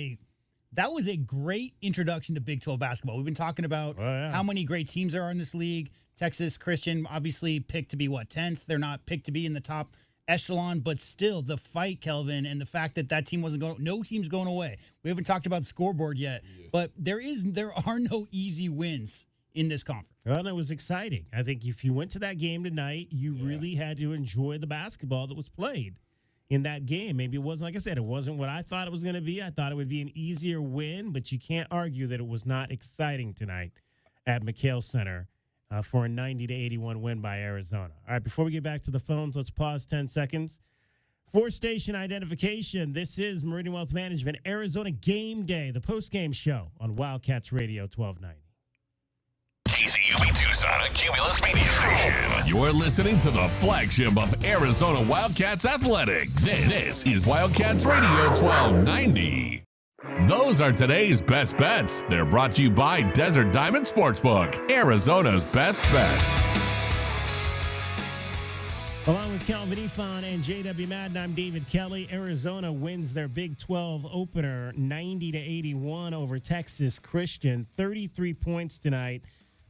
a great introduction to Big 12 basketball. We've been talking about how many great teams there are in this league. Texas Christian obviously picked to be 10th. They're not picked to be in the top echelon, but still the fight, Kelvin, and the fact that team wasn't going, no team's going away. We haven't talked about the scoreboard yet, but there are no easy wins in this conference. Well, it was exciting. I think if you went to that game tonight, you really had to enjoy the basketball that was played in that game. Maybe it wasn't, like I said, it wasn't what I thought it was going to be. I thought it would be an easier win, but you can't argue that it was not exciting tonight at McHale Center for a 90-81 win by Arizona. All right, before we get back to the phones, let's pause 10 seconds For station identification, this is Meridian Wealth Management, Arizona Game Day, the post-game show on Wildcats Radio 1290. TCU Tucson, a Cumulus media station. You're listening to the flagship of Arizona Wildcats athletics. This is Wildcats Radio 1290. Those are today's best bets. They're brought to you by Desert Diamond Sportsbook, Arizona's best bet. Along with Calvin Ifan and J.W. Madden, I'm David Kelly. Arizona wins their Big 12 opener 90-81 over Texas Christian. 33 points tonight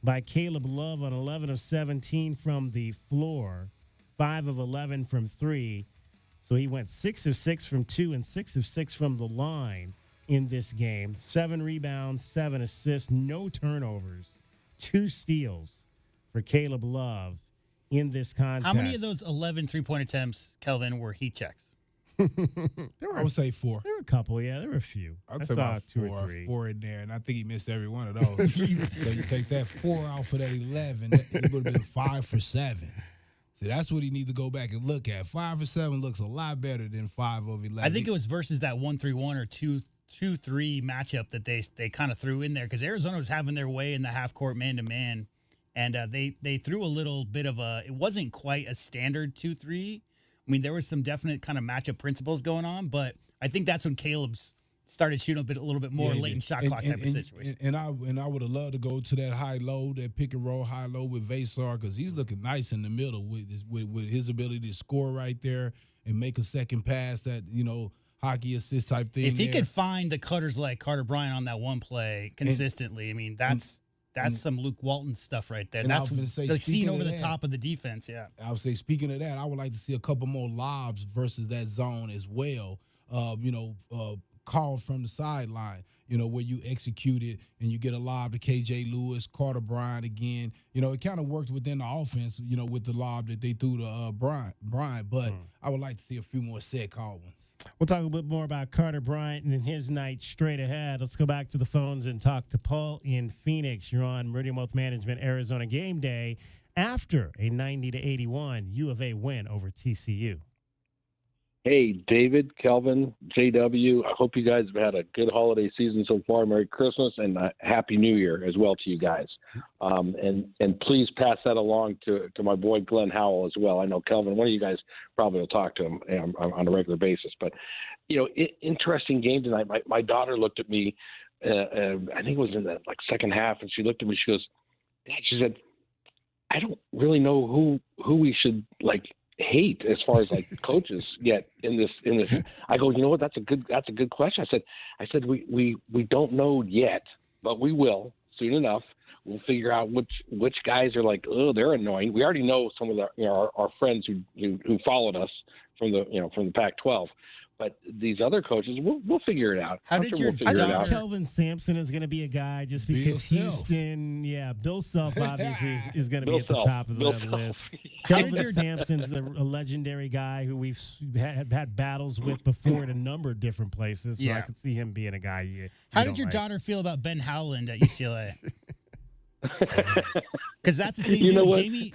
by Caleb Love on 11 of 17 from the floor, 5 of 11 from 3. So he went 6 of 6 from 2 and 6 of 6 from the line in this game. 7 rebounds, 7 assists, no turnovers, 2 steals for Caleb Love in this contest. How many of those 11 three-point attempts, Kelvin, were heat checks? I would say 4. There were a couple, yeah. There were a few. I saw about 2 or 3. 4 in there, and I think he missed every one of those. So you take that 4 out for that 11, it would have been 5 for 7. So that's what he needs to go back and look at. 5 for 7 looks a lot better than 5 of 11. I think it was versus that 1-3-1 or 2-3 matchup that they kind of threw in there because Arizona was having their way in the half-court man-to-man, and they threw a little bit of it wasn't quite a standard 2-3. I mean, there was some definite kind of matchup principles going on, but I think that's when Caleb's started shooting a little bit more late in shot clock type of situation. And I would have loved to go to that high-low, that pick-and-roll high-low with Vasar because he's looking nice in the middle with his ability to score right there and make a second pass, that, hockey assist type thing. If he could find the cutters like Carter Bryant on that one play consistently, I mean, that's some Luke Walton stuff right there. That's the scene over the top of the defense, yeah. I would say, speaking of that, I would like to see a couple more lobs versus that zone as well, called from the sideline, where you execute it and you get a lob to KJ Lewis, Carter Bryant again. It kind of worked within the offense, with the lob that they threw to Bryant. But I would like to see a few more set call ones. We'll talk a bit more about Carter Bryant and his night straight ahead. Let's go back to the phones and talk to Paul in Phoenix. You're on Meridian Wealth Management Arizona Game Day after a 90-81 U of A win over TCU. Hey, David, Kelvin, JW, I hope you guys have had a good holiday season so far. Merry Christmas and Happy New Year as well to you guys. And please pass that along to my boy Glenn Howell as well. I know, Kelvin, one of you guys probably will talk to him on a regular basis. But, interesting game tonight. My daughter looked at me, I think it was in the second half, and she looked at me, she goes, Dad, she said, I don't really know who we should, hate as far as coaches yet in this. I go, you know what? That's a good question. I said we don't know yet, but we will soon enough. We'll figure out which guys are they're annoying. We already know some of our friends who followed us from the Pac-12. But these other coaches, we'll figure it out. I think Kelvin Sampson is going to a guy just because Houston, Bill Self obviously is going to be at the top of the list. Kelvin Sampson's a legendary guy who we've had battles with before at a number of different places. So I could see him being a guy. How did your daughter feel about Ben Howland at UCLA? Because that's the same dude,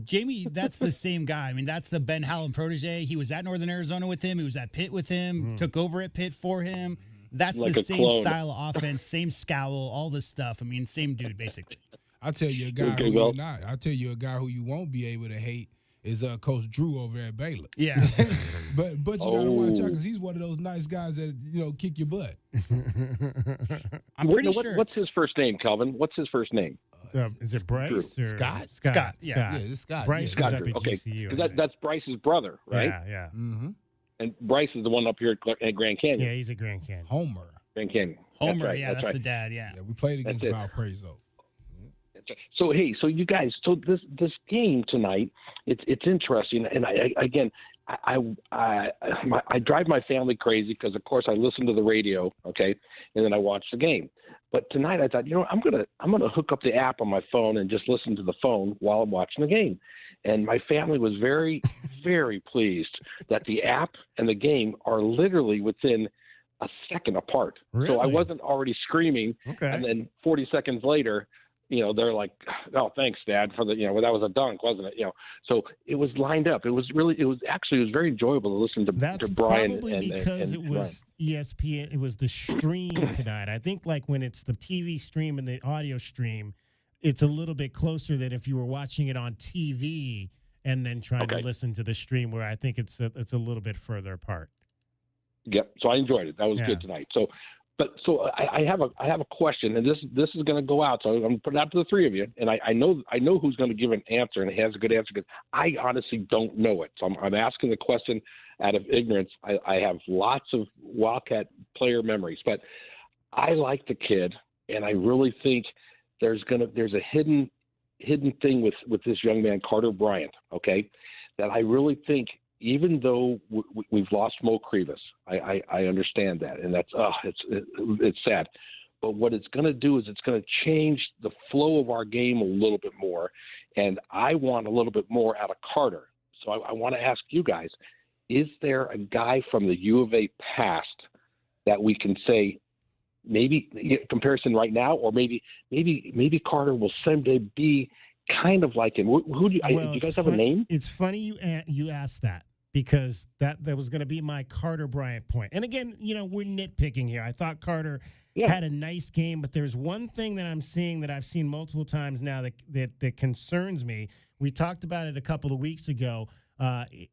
Jamie, that's the same guy. I mean, that's the Ben Howland protege. He was at Northern Arizona with him. He was at Pitt with him, took over at Pitt for him. That's the same clone. Style of offense, same scowl, all this stuff. I mean, same dude, basically. I'll tell you a guy who you're not. I'll tell you a guy who you won't be able to hate is Coach Drew over at Baylor. Yeah. but you got to watch out because he's one of those nice guys that, kick your butt. I'm pretty sure. What's his first name, Kelvin? What's his first name? Is it Bryce or Scott? Scott. Yeah, it's Scott. Bryce is up at okay. GCU. That's Bryce's brother, right? Yeah. Mm-hmm. And Bryce is the one up here at Grand Canyon. Yeah, he's at Grand Canyon. Homer. Grand Canyon. Homer, right. that's right. the dad, yeah. We played against Valparaiso. So so you guys, this game tonight, it's interesting, and I drive my family crazy because of course I listen to the radio, okay, and then I watch the game. But tonight I thought, I'm gonna hook up the app on my phone and just listen to the phone while I'm watching the game. And my family was very, very pleased that the app and the game are literally within a second apart. Really? So I wasn't already screaming, and then 40 seconds later, they're like, "Oh, thanks, Dad, for the that was a dunk, wasn't it?" So it was lined up. It was very enjoyable to listen to Brian. Probably because it was ESPN. It was the stream tonight. I think like when it's the TV stream and the audio stream, it's a little bit closer than if you were watching it on TV and then trying to listen to the stream, where I think it's a little bit further apart. Yep. So I enjoyed it. That was good tonight. So I have a question, and this is going to go out. So I'm going to put it out to the three of you, and I know who's going to give an answer, and he has a good answer because I honestly don't know it. So I'm asking the question out of ignorance. I have lots of Wildcat player memories, but I like the kid, and I really think there's a hidden thing with this young man, Carter Bryant. Okay, that I really think. Even though we've lost Mo Krivas, I understand that, and that's it's sad. But what it's going to do is it's going to change the flow of our game a little bit more, and I want a little bit more out of Carter. So I want to ask you guys: is there a guy from the U of A past that we can say maybe comparison right now, or maybe Carter will someday be kind of like him? Who do you guys have a name? It's funny you asked that. Because that was going to be my Carter Bryant point. And again, we're nitpicking here. I thought Carter had a nice game, but there's one thing that I'm seeing that I've seen multiple times now that concerns me. We talked about it a couple of weeks ago,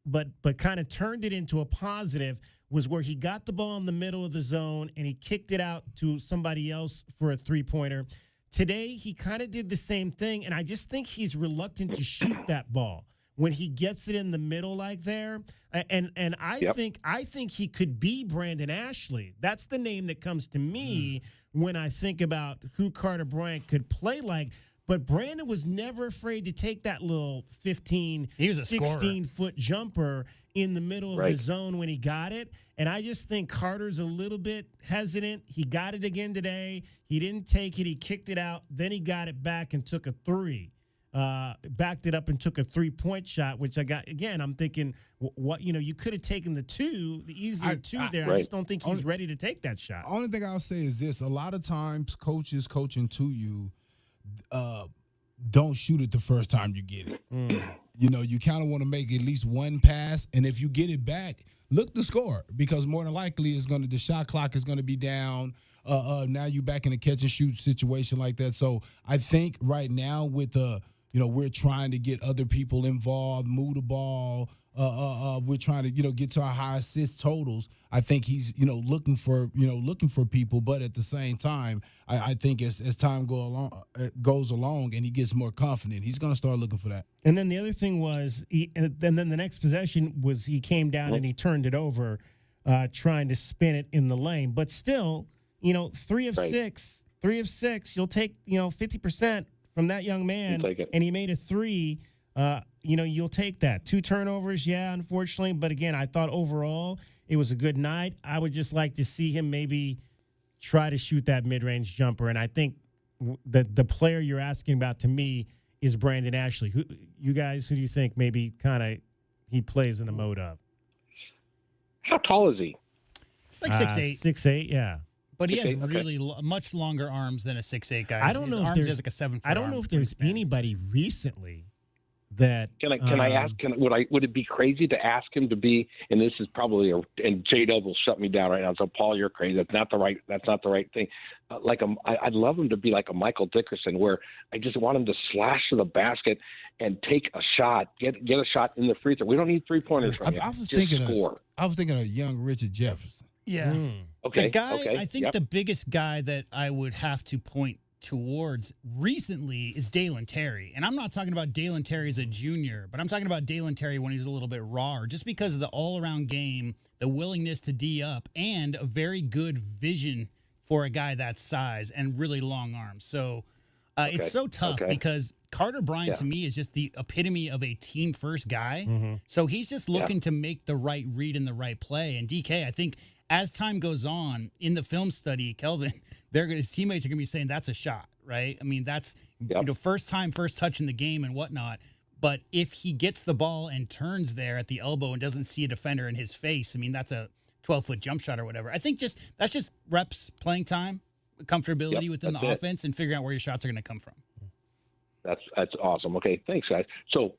but kind of turned it into a positive, was where he got the ball in the middle of the zone and he kicked it out to somebody else for a three-pointer. Today, he kind of did the same thing, and I just think he's reluctant to shoot that ball when he gets it in the middle like there. And I think he could be Brandon Ashley. That's the name that comes to me when I think about who Carter Bryant could play like. But Brandon was never afraid to take that little 16-foot jumper in the middle of the zone when he got it. And I just think Carter's a little bit hesitant. He got it again today. He didn't take it. He kicked it out. Then he got it back and took a three. Backed it up and took a 3-point shot, which I got again. I'm thinking, you could have taken the easier two there. I just don't think he's ready to take that shot. Only thing I'll say is this: a lot of times, coaches coaching to you, don't shoot it the first time you get it. You kind of want to make at least one pass, and if you get it back, look the score, because more than likely the shot clock is going to be down. Now you back in a catch and shoot situation like that. So I think right now with we're trying to get other people involved, move the ball. We're trying to, get to our high assist totals. I think he's, looking for people. But at the same time, I think as time goes along and he gets more confident, he's going to start looking for that. And then the other thing was, and then the next possession was he came down and he turned it over, trying to spin it in the lane. But still, 3 of 6, you'll take, 50% from that young man, and he made a 3. You'll take that. 2 turnovers, unfortunately. But again, I thought overall it was a good night. I would just like to see him maybe try to shoot that mid-range jumper. And I think that the player you're asking about to me is Brandon Ashley. Who do you think maybe kind of he plays in the mode of? How tall is he? Like 6'8". 6'8", yeah. But he has really much longer arms than a 6'8" guy. I don't know if there's like a 7'4". I don't know if there's anybody recently that can I ask? Would it be crazy to ask him to be? And this is probably and J-Dub will shut me down right now. So Paul, you're crazy. That's not the right thing. I'd love him to be like a Michael Dickerson, where I just want him to slash to the basket and take a shot, get a shot in the free throw. We don't need 3-pointers from him. I was thinking of young Richard Jefferson. Yeah. Okay. The guy, I think the biggest guy that I would have to point towards recently is Dalen Terry. And I'm not talking about Dalen Terry as a junior, but I'm talking about Dalen Terry when he's a little bit rawer, just because of the all-around game, the willingness to D up, and a very good vision for a guy that size and really long arms. So it's so tough because Carter Bryant to me is just the epitome of a team-first guy. Mm-hmm. So he's just looking to make the right read and the right play. And DK, I think as time goes on in the film study, Kelvin, his teammates are going to be saying that's a shot, right? I mean, that's first time, first touch in the game and whatnot. But if he gets the ball and turns there at the elbow and doesn't see a defender in his face, I mean, that's a 12-foot jump shot or whatever. I think that's just reps, playing time, comfortability within the offense, and figuring out where your shots are going to come from. That's awesome. Okay, thanks, guys. So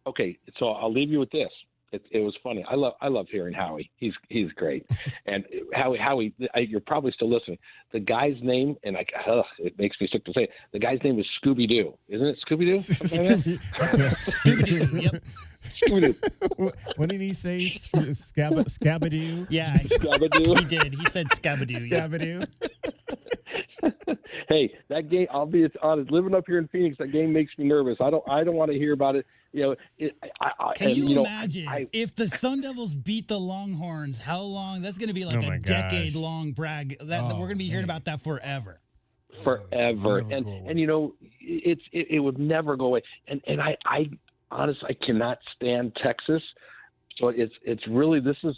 I'll leave you with this. It was funny. I love hearing Howie. He's great. And Howie, you're probably still listening. The guy's name, and it makes me sick to say it. The guy's name is Scooby Doo, isn't it? Scooby Doo. That's right. Scooby Doo. Yep. Scooby-Doo. What did he say? Scabadoo? Yeah, Scabadoo. He did. He said Scabadoo. Yeah. Scabadoo. Hey, that game. I'll be honest. Living up here in Phoenix, that game makes me nervous. I don't want to hear about it. Can you imagine if the Sun Devils beat the Longhorns? How long? That's going to be like a decade-long brag. That we're going to be hearing about that forever. Forever. And it would never go away. And I honestly, I cannot stand Texas. So it's really this is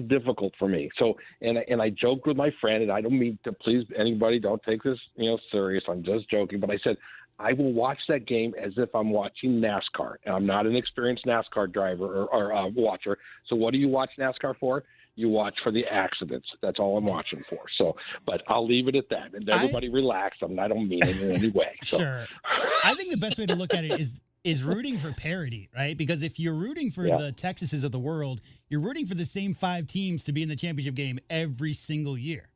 difficult for me. So and I joked with my friend, and I don't mean to please anybody. Don't take this serious. I'm just joking. But I said I will watch that game as if I'm watching NASCAR. And I'm not an experienced NASCAR driver or watcher. So what do you watch NASCAR for? You watch for the accidents. That's all I'm watching for. So, but I'll leave it at that. And everybody relax. I don't mean it in any way. So. Sure. I think the best way to look at it is rooting for parity, right? Because if you're rooting for the Texases of the world, you're rooting for the same 5 teams to be in the championship game every single year,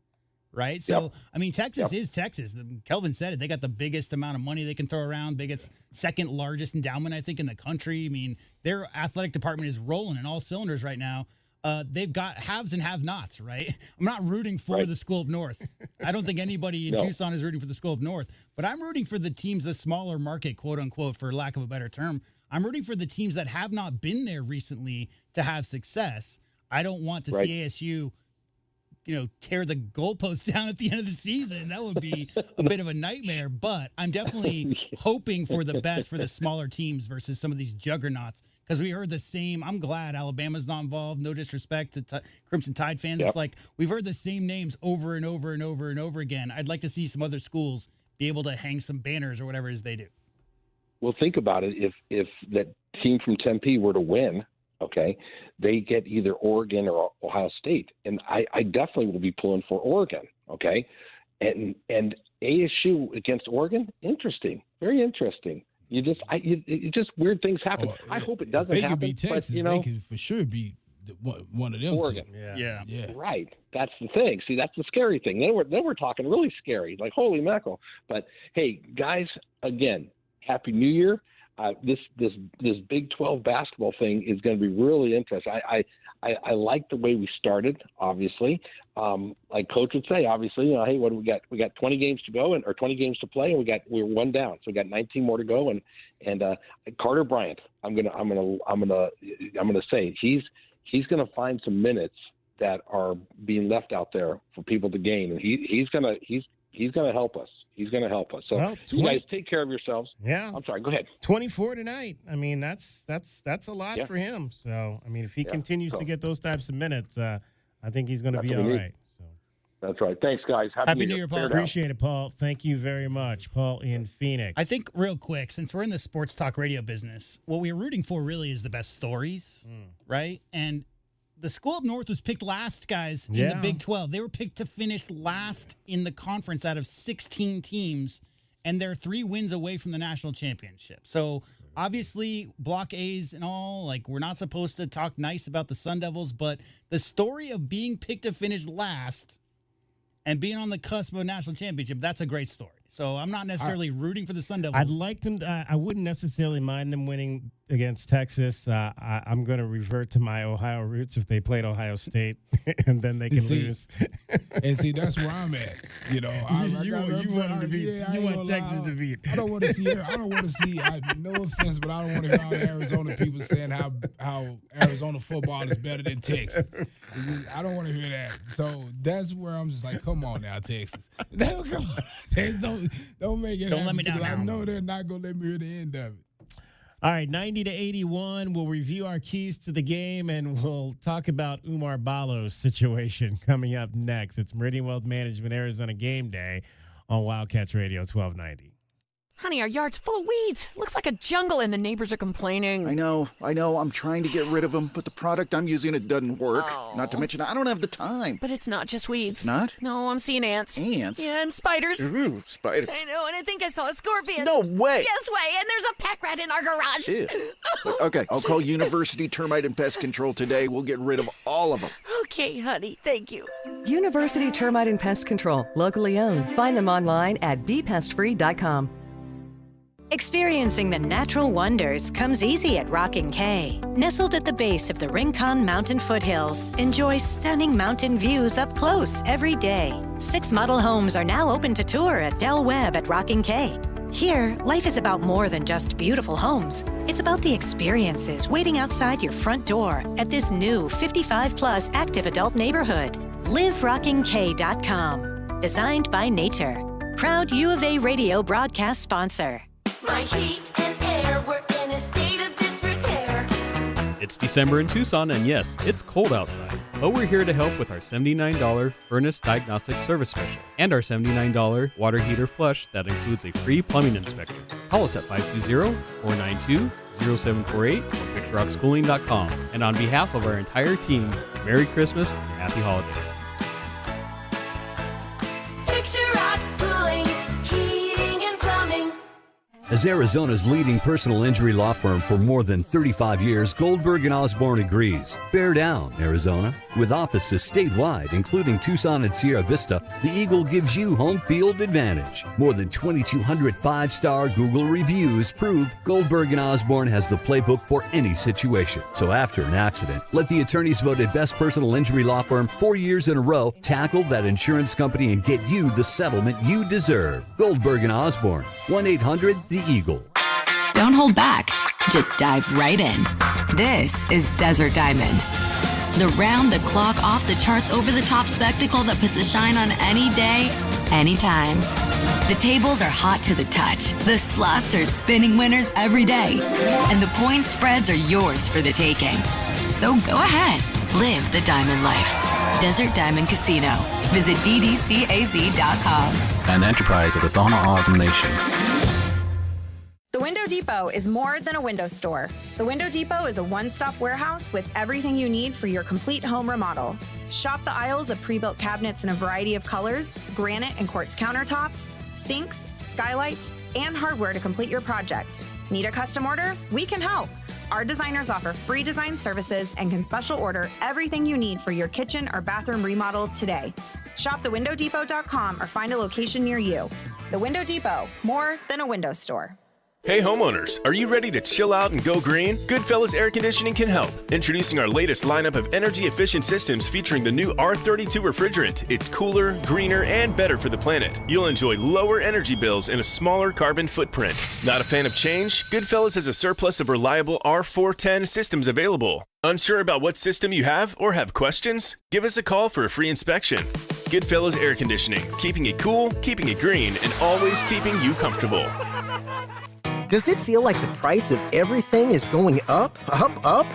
right? So, I mean, Texas is Texas. Kelvin said it. They got the biggest amount of money they can throw around, biggest, second largest endowment, I think, in the country. I mean, their athletic department is rolling in all cylinders right now. They've got haves and have-nots, right? I'm not rooting for the school up north. I don't think anybody in Tucson is rooting for the school up north, but I'm rooting for the teams, the smaller market, quote unquote, for lack of a better term. I'm rooting for the teams that have not been there recently to have success. I don't want to see ASU, tear the goalposts down at the end of the season. That would be a bit of a nightmare, but I'm definitely hoping for the best for the smaller teams versus some of these juggernauts. Because we heard the same. I'm glad Alabama's not involved. No disrespect to Crimson Tide fans. It's like we've heard the same names over and over and over and over again. I'd like to see some other schools be able to hang some banners or whatever it is they do. Well, think about it. If that team from Tempe were to win, okay, they get either Oregon or Ohio State, and I definitely will be pulling for Oregon. Okay, and ASU against Oregon, interesting, very interesting. You just weird things happen. I hope it doesn't happen. They could be Texas. They could for sure be one of them. Oregon. Yeah. Right. That's the thing. See, that's the scary thing. Then we're talking really scary. Like holy mackerel. But hey, guys, again, Happy New Year. This Big 12 basketball thing is going to be really interesting. I like the way we started. Obviously, like Coach would say, obviously, hey, what do we got? We got 20 games to go or 20 games to play, and we're one down, so we got 19 more to go. And Carter Bryant, I'm gonna say he's gonna find some minutes that are being left out there for people to gain, and he's gonna help us. He's going to help us. So you guys take care of yourselves. Yeah. I'm sorry. Go ahead. 24 tonight. I mean, that's a lot for him. So, I mean, if he continues to get those types of minutes, I think he's going to be all right. So. That's right. Thanks, guys. Happy New Year, Paul. Appreciate it, Paul. Thank you very much, Paul in Phoenix. I think real quick, since we're in the sports talk radio business, what we're rooting for really is the best stories, right? And the school up north was picked last, guys, in the Big 12. They were picked to finish last in the conference out of 16 teams, and they're 3 wins away from the national championship. So, obviously, Block A's and all, like, we're not supposed to talk nice about the Sun Devils, but the story of being picked to finish last and being on the cusp of a national championship, that's a great story. So, I'm not necessarily rooting for the Sun Devils. I'd like them I wouldn't necessarily mind them winning against Texas. I'm going to revert to my Ohio roots if they played Ohio State, and then they can lose. And see, that's where I'm at. You want Texas to beat. I don't want to see. No offense, but I don't want to hear all the Arizona people saying how Arizona football is better than Texas. I don't want to hear that. So that's where I'm just like, come on now, Texas. Don't make it. Don't let me down. I know they're not gonna let me hear the end of it. All right, 90-81. We'll review our keys to the game, and we'll talk about Umar Balo's situation coming up next. It's Meridian Wealth Management Arizona Game Day on Wildcats Radio 1290. Honey, our yard's full of weeds. Looks like a jungle and the neighbors are complaining. I know. I'm trying to get rid of them, but the product I'm using, it doesn't work. Oh. Not to mention, I don't have the time. But it's not just weeds. It's not? No, I'm seeing ants. Ants? Yeah, and spiders. Ooh, spiders. I know, and I think I saw a scorpion. No way. Yes way, and there's a pack rat in our garage. Ew. Okay, I'll call University Termite and Pest Control today. We'll get rid of all of them. Okay, honey, thank you. University Termite and Pest Control, locally owned. Find them online at bepestfree.com. Experiencing the natural wonders comes easy at Rockin' K. Nestled at the base of the Rincon Mountain foothills, enjoy stunning mountain views up close every day. 6 model homes are now open to tour at Del Webb at Rockin' K. Here, life is about more than just beautiful homes. It's about the experiences waiting outside your front door at this new 55-plus active adult neighborhood. LiveRockingK.com. Designed by nature. Proud U of A radio broadcast sponsor. My heat and air were in a state of disrepair. It's December in Tucson, and yes, it's cold outside. But we're here to help with our $79 furnace diagnostic service special and our $79 water heater flush that includes a free plumbing inspection. Call us at 520-492-0748 or picturerockschooling.com. And on behalf of our entire team, Merry Christmas and Happy Holidays. Picture Rock Schooling, heating and plumbing. As Arizona's leading personal injury law firm for more than 35 years, Goldberg & Osborne agrees. Bear down, Arizona. With offices statewide, including Tucson and Sierra Vista, the Eagle gives you home field advantage. More than 2,200 5-star Google reviews prove Goldberg & Osborne has the playbook for any situation. So after an accident, let the attorneys voted best personal injury law firm 4 years in a row tackle that insurance company and get you the settlement you deserve. Goldberg & Osborne, 1-800-THE-EAGLE. Don't hold back. Just dive right in. This is Desert Diamond. The round-the-clock, off-the-charts, over-the-top spectacle that puts a shine on any day, anytime. The tables are hot to the touch. The slots are spinning winners every day. And the point spreads are yours for the taking. So go ahead. Live the diamond life. Desert Diamond Casino. Visit ddcaz.com. An enterprise of the Thana A'adam Nation. The Window Depot is more than a window store. The Window Depot is a one-stop warehouse with everything you need for your complete home remodel. Shop the aisles of pre-built cabinets in a variety of colors, granite and quartz countertops, sinks, skylights, and hardware to complete your project. Need a custom order? We can help. Our designers offer free design services and can special order everything you need for your kitchen or bathroom remodel today. Shop thewindowdepot.com or find a location near you. The Window Depot, more than a window store. Hey homeowners, are you ready to chill out and go green? Goodfellas Air Conditioning can help. Introducing our latest lineup of energy-efficient systems featuring the new R32 refrigerant. It's cooler, greener, and better for the planet. You'll enjoy lower energy bills and a smaller carbon footprint. Not a fan of change? Goodfellas has a surplus of reliable R410 systems available. Unsure about what system you have or have questions? Give us a call for a free inspection. Goodfellas Air Conditioning, keeping it cool, keeping it green, and always keeping you comfortable. Does it feel like the price of everything is going up, up, up?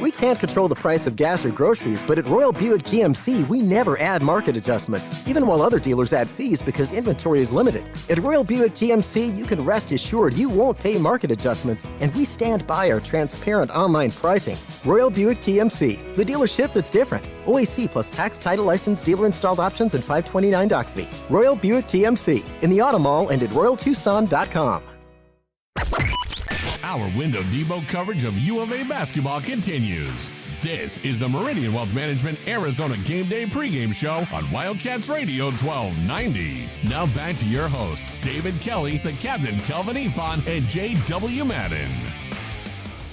We can't control the price of gas or groceries, but at Royal Buick GMC, we never add market adjustments, even while other dealers add fees because inventory is limited. At Royal Buick GMC, you can rest assured you won't pay market adjustments, and we stand by our transparent online pricing. Royal Buick GMC, the dealership that's different. OAC plus tax, title, license, dealer installed options, and $529 doc fee. Royal Buick GMC, in the Auto Mall and at RoyalTucson.com. Our Window Depot coverage of U of A basketball continues. This is the Meridian Wealth Management Arizona Game Day pregame show on Wildcats Radio 1290. Now back to your hosts, David Kelly, the captain Kelvin Ifan, and J.W. Madden.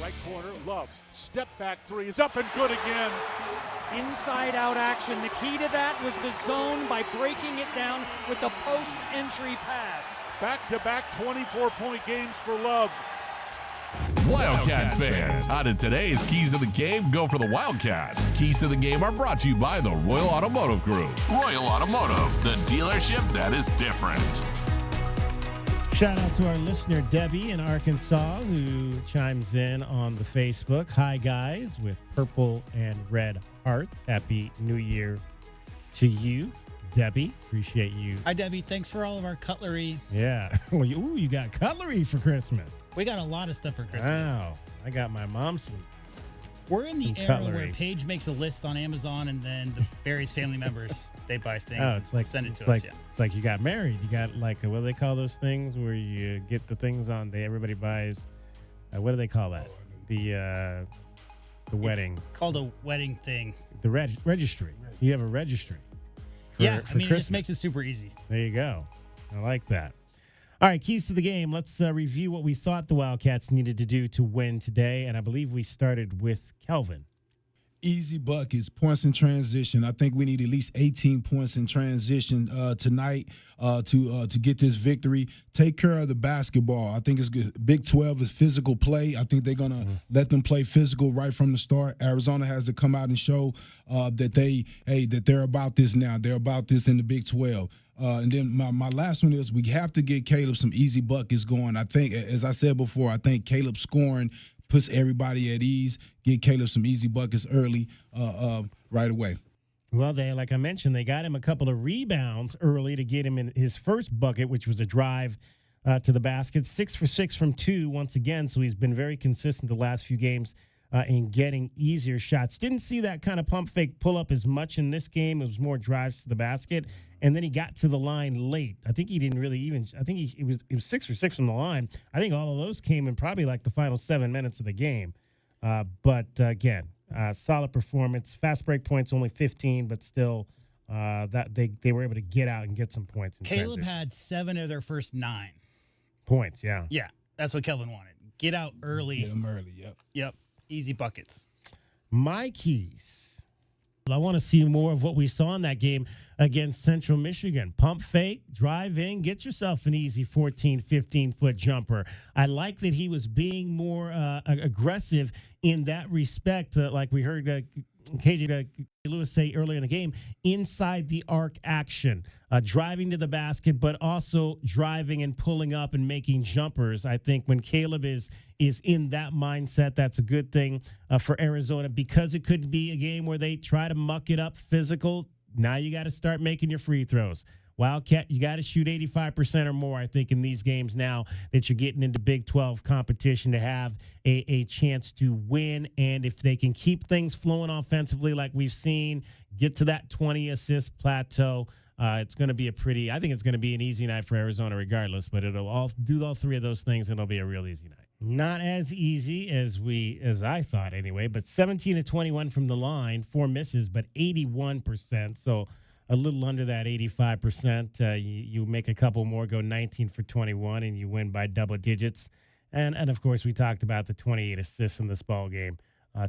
Right corner, Love. Step back three is up and good again. Inside out action. The key to that was the zone by breaking it down with the post entry pass. Back-to-back 24-point games for Love. Wildcats fans, how did today's Keys to the Game go for the Wildcats? Keys to the Game are brought to you by the Royal Automotive Group. Royal Automotive, the dealership that is different. Shout out to our listener, Debbie in Arkansas, who chimes in on the Facebook. Hi, guys, with purple and red hearts. Happy New Year to you. Debbie. Appreciate you. Hi, Debbie. Thanks for all of our cutlery. Yeah. Well, you got cutlery for Christmas. We got a lot of stuff for Christmas. Wow. I got my mom some. We're in the some era cutlery. where Paige makes a list on Amazon, and then the various family members, they buy things It's like send it to it's like, us. Yeah. It's like you got married. You got what do they call those things where you get the things on? Everybody buys. What do they call that? The weddings. It's called a wedding thing. The registry. You have a registry. For It just Christmas. makes it super easy. There you go. I like that. All right, keys to the game. Let's review what we thought the Wildcats needed to do to win today, and I believe we started with Kelvin. Easy buckets, points in transition. I think we need at least 18 points in transition tonight to get this victory. Take care of the basketball. I think it's good. Big 12 is physical play. I think they're going to let them play physical right from the start. Arizona has to come out and show that they're about this now. They're about this in the Big 12. And then my last one is we have to get Caleb some easy buckets going. I think, as I said before, I think Caleb scoring puts everybody at ease. Get Caleb some easy buckets early, right away. Well, like I mentioned, they got him a couple of rebounds early to get him in his first bucket, which was a drive to the basket. 6 for 6 from 2 once again, so he's been very consistent the last few games in getting easier shots. Didn't see that kind of pump fake pull up as much in this game. It was more drives to the basket, and then he got to the line late. I think he didn't really even. I think he was 6 for 6 from the line. I think all of those came in probably like the final 7 minutes of the game. But again, solid performance. Fast break points only 15, but still that they were able to get out and get some points. Caleb had 7 of their first 9 points. Yeah, that's what Kelvin wanted. Get out early. Get them early. Yep. Easy buckets. My keys. I want to see more of what we saw in that game against Central Michigan. Pump fake, drive in, get yourself an easy 14, 15-foot jumper. I like that he was being more aggressive in that respect, like we heard KJ Lewis say earlier in the game, inside the arc action, driving to the basket, but also driving and pulling up and making jumpers. I think when Caleb is in that mindset, that's a good thing for Arizona, because it could be a game where they try to muck it up physical. Now you got to start making your free throws. Wildcat, you got to shoot 85% or more, I think, in these games now that you're getting into Big 12 competition to have a chance to win. And if they can keep things flowing offensively like we've seen, get to that 20-assist plateau, it's going to be I think it's going to be an easy night for Arizona regardless, but it'll do all 3 of those things, and it'll be a real easy night. Not as easy as I thought anyway, but 17 of 21 from the line, 4 misses, but 81%. So a little under that 85%. You make a couple more, go 19 for 21, and you win by double digits. And of course, we talked about the 28 assists in this ball game.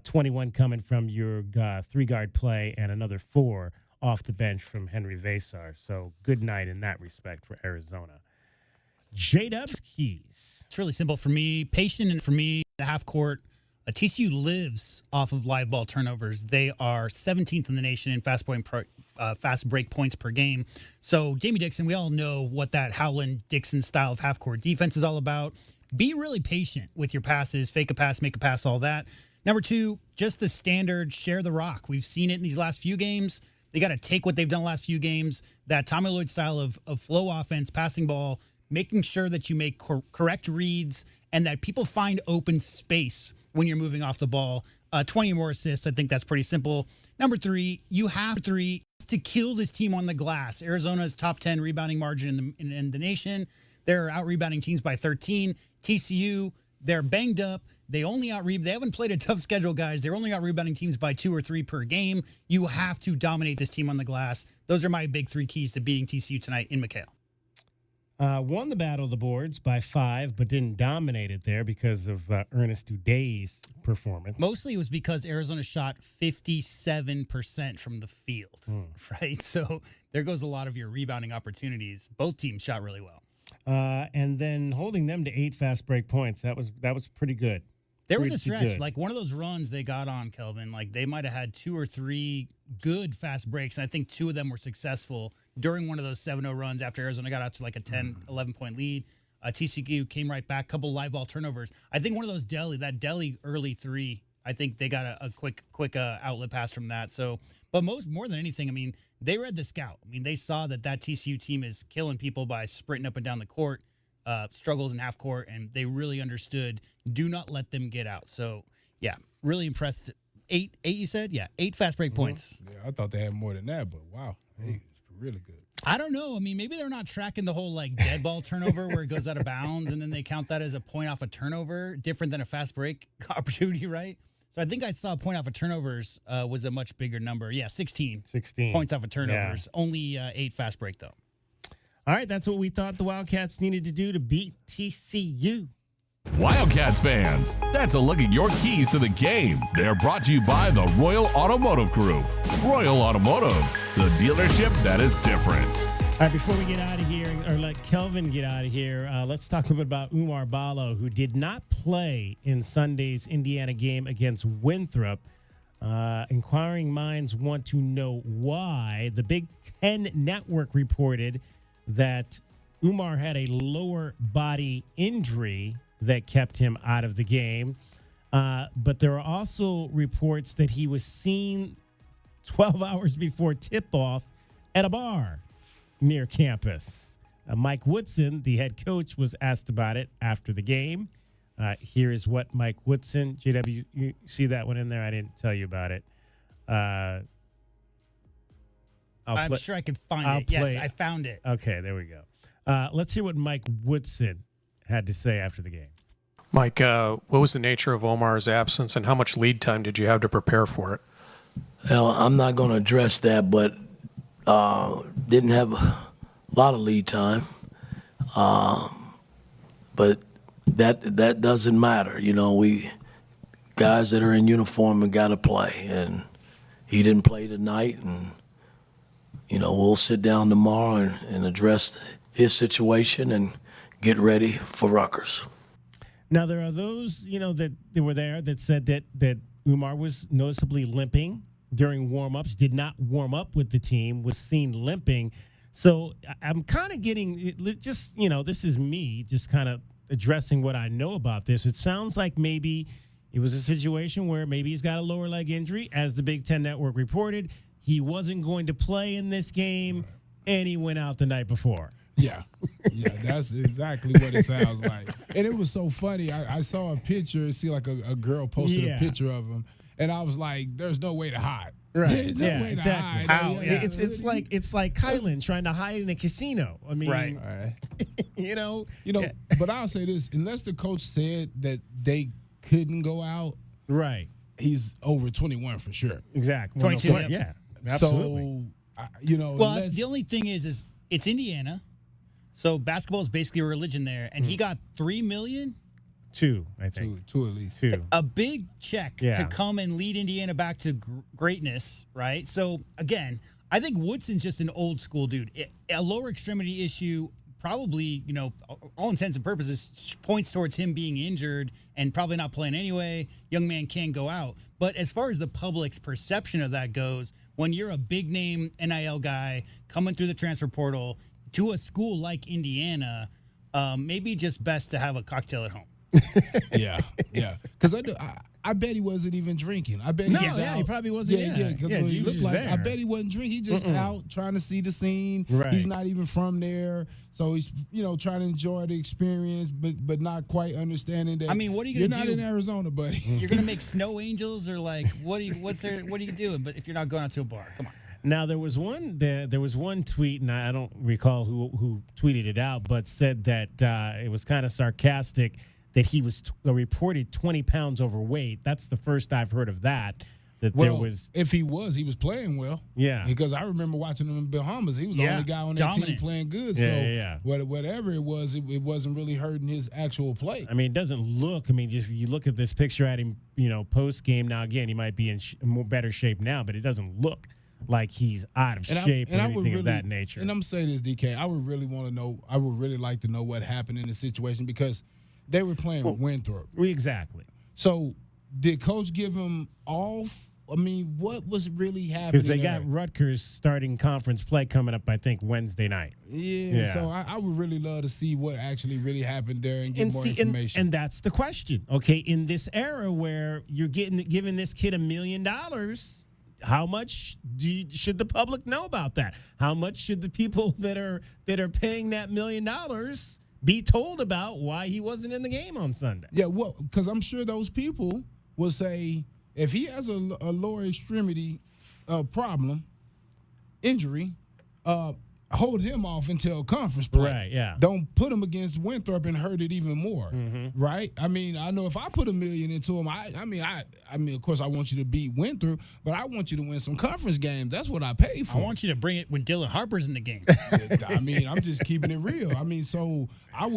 21 coming from your 3-guard play, and another 4 off the bench from Henry Vasar. So good night in that respect for Arizona. J-Dub's keys. It's really simple for me. Patient, and for me, the half court. TCU lives off of live ball turnovers. They are 17th in the nation in fast break points per game. So Jamie Dixon, we all know what that Howland-Dixon style of half court defense is all about. Be really patient with your passes, fake a pass, make a pass, all that. Number 2, just the standard share the rock. We've seen it in these last few games. They got to take what they've done the last few games, that Tommy Lloyd style of flow offense, passing ball, making sure that you make correct reads and that people find open space when you're moving off the ball. 20 more assists, I think that's pretty simple. Number 3, you have to kill this team on the glass. Arizona's top 10 rebounding margin in the nation. They're out-rebounding teams by 13. TCU, they're banged up. They haven't played a tough schedule, guys. They're only out-rebounding teams by 2 or 3 per game. You have to dominate this team on the glass. Those are my big 3 keys to beating TCU tonight in McHale. Won the battle of the boards by 5, but didn't dominate it there because of Ernest Uday's performance. Mostly it was because Arizona shot 57% from the field, right? So there goes a lot of your rebounding opportunities. Both teams shot really well. And then holding them to 8 fast break points, that was pretty good. There was a stretch, like one of those runs they got on, Kelvin, like they might have had 2 or 3 good fast breaks, and I think 2 of them were successful during one of those 7-0 runs after Arizona got out to like a 10, 11-point lead. TCU came right back, couple live ball turnovers. I think one of those Delhi early 3 I think they got a quick outlet pass from that. So, but more than anything, I mean, they read the scout. I mean, they saw that TCU team is killing people by sprinting up and down the court, struggles in half court, and they really understood, do not let them get out. So, yeah, really impressed. Eight, you said? Yeah, 8 fast break points. Yeah, I thought they had more than that, but wow, hey, it's really good. I don't know. I mean, maybe they're not tracking the whole dead ball turnover where it goes out of bounds and then they count that as a point off a turnover, different than a fast break opportunity, right? So I think I saw point off of turnovers was a much bigger number. Yeah, 16. 16 points off of turnovers. Yeah. Only 8 fast break, though. All right, that's what we thought the Wildcats needed to do to beat TCU. Wildcats fans, that's a look at your keys to the game. They're brought to you by the Royal Automotive Group. Royal Automotive, the dealership that is different. All right, before we get out of here, or let Kelvin get out of here, let's talk a little bit about Umar Ballo, who did not play in Sunday's Indiana game against Winthrop. Inquiring minds want to know why. The Big Ten Network reported that Umar had a lower body injury that kept him out of the game. But there are also reports that he was seen 12 hours before tip-off at a bar near campus. Mike Woodson, the head coach, was asked about it after the game. Here is what Mike Woodson, JW, you see that one in there? I didn't tell you about it. I'm sure I could find it. Yes, I found it. Okay, there we go. Let's hear what Mike Woodson had to say after the game. Mike, what was the nature of Omar's absence and how much lead time did you have to prepare for it? Well, I'm not going to address that, but didn't have a lot of lead time. But that doesn't matter. You know, we guys that are in uniform and got to play. And he didn't play tonight. And, you know, we'll sit down tomorrow and address his situation and get ready for Rutgers. Now, there are those, that they were there that said that Umar was noticeably limping during warm-ups, did not warm up with the team, was seen limping. So I'm kind of getting just, this is me just kind of addressing what I know about this. It sounds like maybe it was a situation where maybe he's got a lower leg injury. As the Big Ten Network reported, he wasn't going to play in this game, and he went out the night before. Yeah, that's exactly what it sounds like. And it was so funny. I saw a picture, like a girl posted a picture of him, and I was like, "There's no way to hide. Right? There's no way to hide." How? Yeah. It's like Kylan trying to hide in a casino. I mean, right. Yeah. But I'll say this: unless the coach said that they couldn't go out, right? He's over 21 for sure. Exactly. 22. Yeah, absolutely. So, well, the only thing is it's Indiana. So basketball is basically a religion there, and he got $3 million. 2, I think. Two at least. 2. A big check to come and lead Indiana back to greatness, right? So again, I think Woodson's just an old school dude. A lower extremity issue, probably, all intents and purposes, points towards him being injured and probably not playing anyway. Young man can go out. But as far as the public's perception of that goes, when you're a big name NIL guy coming through the transfer portal to a school like Indiana, maybe just best to have a cocktail at home. Yeah. Because I bet he wasn't even drinking. I bet he was out. He probably wasn't. Because when he looked like, I bet he wasn't drinking. He's just out trying to see the scene. Right. He's not even from there, so he's trying to enjoy the experience, but not quite understanding that. I mean, what are you gonna do? You're not in Arizona, buddy. You're gonna make snow angels, or what are you doing? But if you're not going out to a bar, come on. Now there was one tweet, and I don't recall who tweeted it out, but said that it was kind of sarcastic that he was reported 20 pounds overweight. That's the first I've heard of that. If he was playing well. Yeah. Because I remember watching him in Bahamas. He was the only guy on that team playing good. Whatever it was, it wasn't really hurting his actual play. I mean, it doesn't look. I mean, just you look at this picture at him, post game. Now again, he might be in better shape now, but it doesn't look like he's out of shape or anything of that nature. And I'm gonna say this, DK. I would really like to know what happened in the situation because they were playing Winthrop. Exactly. So did coach give him off I mean, what was really happening? Because they there? got Rutgers starting conference play coming up, I think, Wednesday night. Yeah. So I would really love to see what actually really happened there and get And more see, information. and that's the question. Okay, in this era where you're giving this kid $1 million, how much should the public know about that? How much should the people that are paying that $1 million be told about why he wasn't in the game on Sunday? Yeah, well, because I'm sure those people will say if he has a lower extremity problem, injury, hold him off until conference play. Right, yeah. Don't put him against Winthrop and hurt it even more, right? I mean, I know if I put $1 million into him, I mean, of course, I want you to beat Winthrop, but I want you to win some conference games. That's what I pay for. I want you to bring it when Dylan Harper's in the game. I mean, I'm just keeping it real. I mean, so I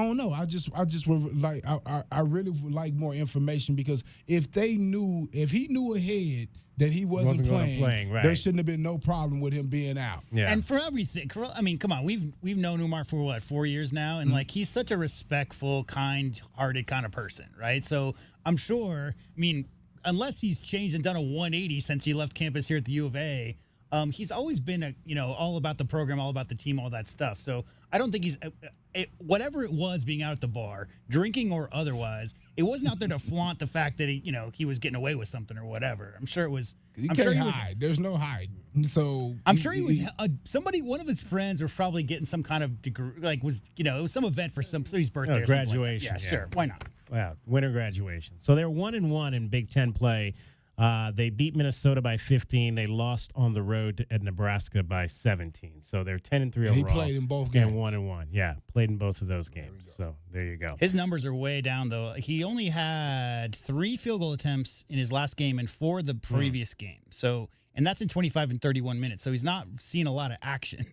don't know. I just would like. I really would like more information because if he knew ahead that he wasn't playing, right. there shouldn't have been no problem with him being out. Yeah. And for everything, I mean, come on, we've known Umar for what, 4 years now, and like he's such a respectful, kind-hearted kind of person, right? So I'm sure. I mean, unless he's changed and done a 180 since he left campus here at the U of A. He's always been all about the program, all about the team, all that stuff. So I don't think he's whatever it was being out at the bar, drinking or otherwise. It wasn't out there to flaunt the fact that he was getting away with something or whatever. I'm sure it was. I'm sure he hide. There's no hide. So I'm sure he was somebody. One of his friends was probably getting some kind of degree, like it was some event for somebody's birthday, or graduation. Like yeah, sure, why not? Wow, winter graduation. So they're 1-1 in Big Ten play. They beat Minnesota by 15. They lost on the road at Nebraska by 17. So they're 10-3 overall. He played in both games. And 1-1. Yeah, played in both of those games. So there you go. His numbers are way down, though. He only had 3 field goal attempts in his last game and 4 the previous game. So, and that's in 25 and 31 minutes. So he's not seeing a lot of action,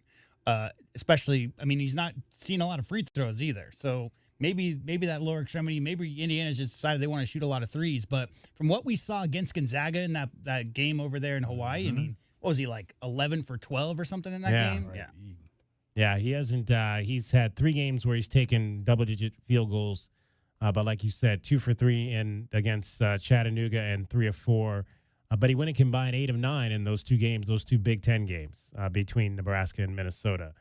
especially, I mean, he's not seeing a lot of free throws either. So maybe that lower extremity, maybe Indiana's just decided they want to shoot a lot of threes. But from what we saw against Gonzaga in that game over there in Hawaii, I mean, what was he, like 11 for 12 or something in that game? Right. Yeah, he hasn't. He's had 3 games where he's taken double-digit field goals. But like you said, 2 for 3 against Chattanooga and 3 of 4. But he went and combined 8 of 9 in those 2 games, those 2 Big Ten games between Nebraska and Minnesota,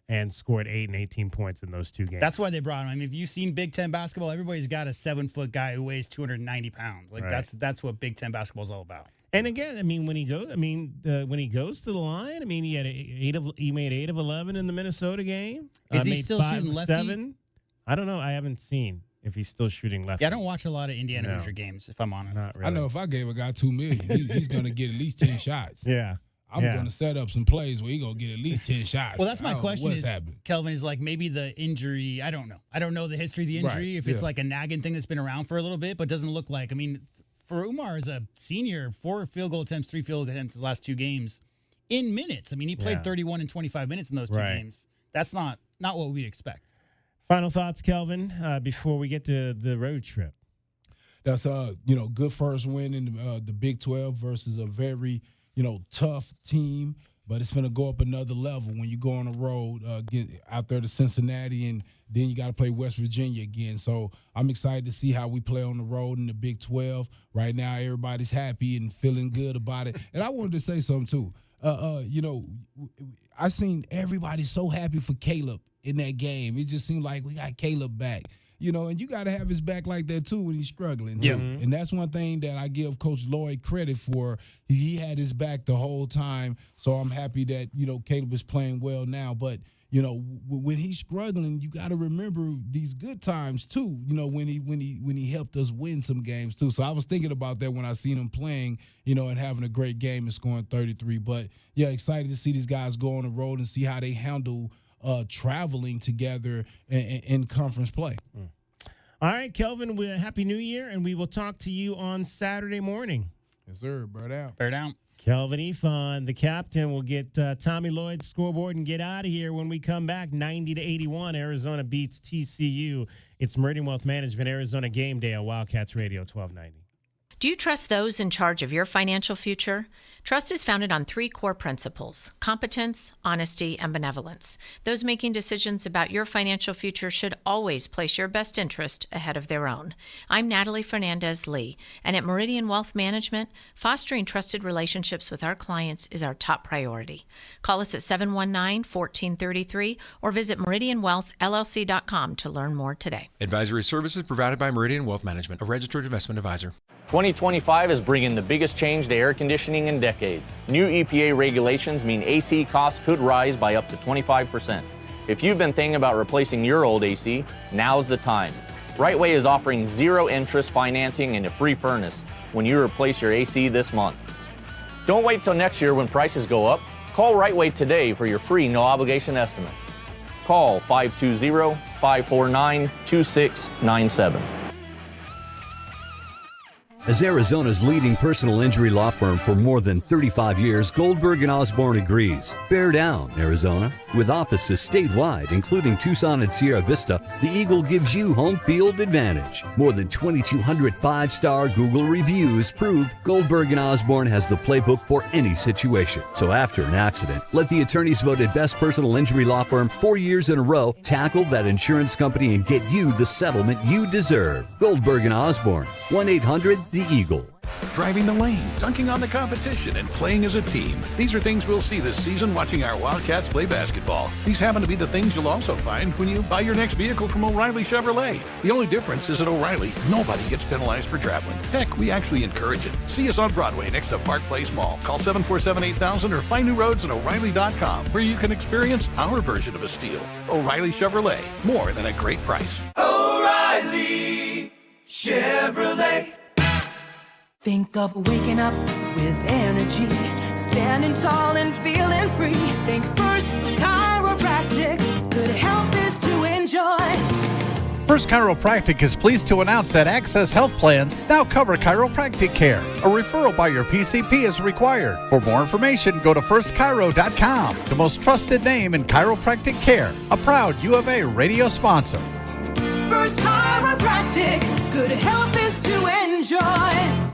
and scored 8 and 18 points in those 2 games. That's why they brought him. I mean, if you've seen Big Ten basketball, everybody's got a 7-foot guy who weighs 290 pounds. Like Right. that's what Big Ten basketball is all about. And again, I mean, when he goes to the line, I mean, he made 8 of 11 in the Minnesota game. Is he made still 5 shooting of lefty? 7. I don't know. I haven't seen if he's still shooting lefty. Yeah, I don't watch a lot of Indiana Hoosier games, if I'm honest. Not really. I know if I gave a guy $2 million, he's going to get at least 10 shots. Yeah. I'm going to set up some plays where he's going to get at least 10 shots. Well, that's my I don't know question what's is, happening. Kelvin, is like maybe the injury, I don't know. I don't know the history of the injury, Right, if it's yeah. like a nagging thing that's been around for a little bit, but doesn't look like, I mean, for Umar as a senior, 4 field goal attempts, 3 field goal attempts his last 2 games in minutes. I mean, he played 31 and 25 minutes in those 2 Right. games. That's not what we'd expect. Final thoughts, Kelvin, before we get to the road trip. That's good first win in the Big 12 versus a very tough team, but it's going to go up another level when you go on the road, get out there to Cincinnati, and then you got to play West Virginia again. So I'm excited to see how we play on the road in the Big 12. Right now, everybody's happy and feeling good about it. And I wanted to say something too. I seen everybody so happy for Caleb in that game. It just seemed like we got Caleb back. And you got to have his back like that, too, when he's struggling, too. Yeah. And that's one thing that I give Coach Lloyd credit for. He had his back the whole time, so I'm happy that, Caleb is playing well now. But, when he's struggling, you got to remember these good times, too, when he helped us win some games, too. So I was thinking about that when I seen him playing, and having a great game and scoring 33. But, yeah, excited to see these guys go on the road and see how they handle traveling together in conference play. All right, Kelvin, Happy New Year, and we will talk to you on Saturday morning. Yes, sir. Bear down. Bear down. Kelvin Efon, the captain, will get Tommy Lloyd's scoreboard and get out of here when we come back. 90-81, Arizona beats TCU. It's Meridian Wealth Management, Arizona Game Day on Wildcats Radio 1290. Do you trust those in charge of your financial future? Trust is founded on 3 core principles: competence, honesty, and benevolence. Those making decisions about your financial future should always place your best interest ahead of their own. I'm Natalie Fernandez-Lee, and at Meridian Wealth Management, fostering trusted relationships with our clients is our top priority. Call us at 719-1433 or visit meridianwealthllc.com to learn more today. Advisory services provided by Meridian Wealth Management, a registered investment advisor. 2025 is bringing the biggest change to air conditioning in decades. New EPA regulations mean AC costs could rise by up to 25%. If you've been thinking about replacing your old AC, now's the time. Rightway is offering 0 interest financing and a free furnace when you replace your AC this month. Don't wait till next year when prices go up. Call Rightway today for your free no obligation estimate. Call 520-549-2697. As Arizona's leading personal injury law firm for more than 35 years, Goldberg & Osborne agrees. Bear down, Arizona. With offices statewide, including Tucson and Sierra Vista, the Eagle gives you home field advantage. More than 2,200 5-star Google reviews prove Goldberg & Osborne has the playbook for any situation. So after an accident, let the attorneys voted best personal injury law firm 4 years in a row tackle that insurance company and get you the settlement you deserve. Goldberg & Osborne, 1-800-THE EAGLE. Driving the lane, dunking on the competition, and playing as a team. These are things we'll see this season watching our Wildcats play basketball. These happen to be the things you'll also find when you buy your next vehicle from O'Reilly Chevrolet. The only difference is at O'Reilly, nobody gets penalized for traveling. Heck, we actually encourage it. See us on Broadway next to Park Place Mall. Call 747-8000 or find new roads at O'Reilly.com where you can experience our version of a steal. O'Reilly Chevrolet, more than a great price. O'Reilly Chevrolet. Think of waking up with energy, standing tall and feeling free. Think First Chiropractic, good health is to enjoy. First Chiropractic is pleased to announce that Access Health Plans now cover chiropractic care. A referral by your PCP is required. For more information, go to firstchiro.com, the most trusted name in chiropractic care. A proud U of A radio sponsor. First Chiropractic, good health is to enjoy.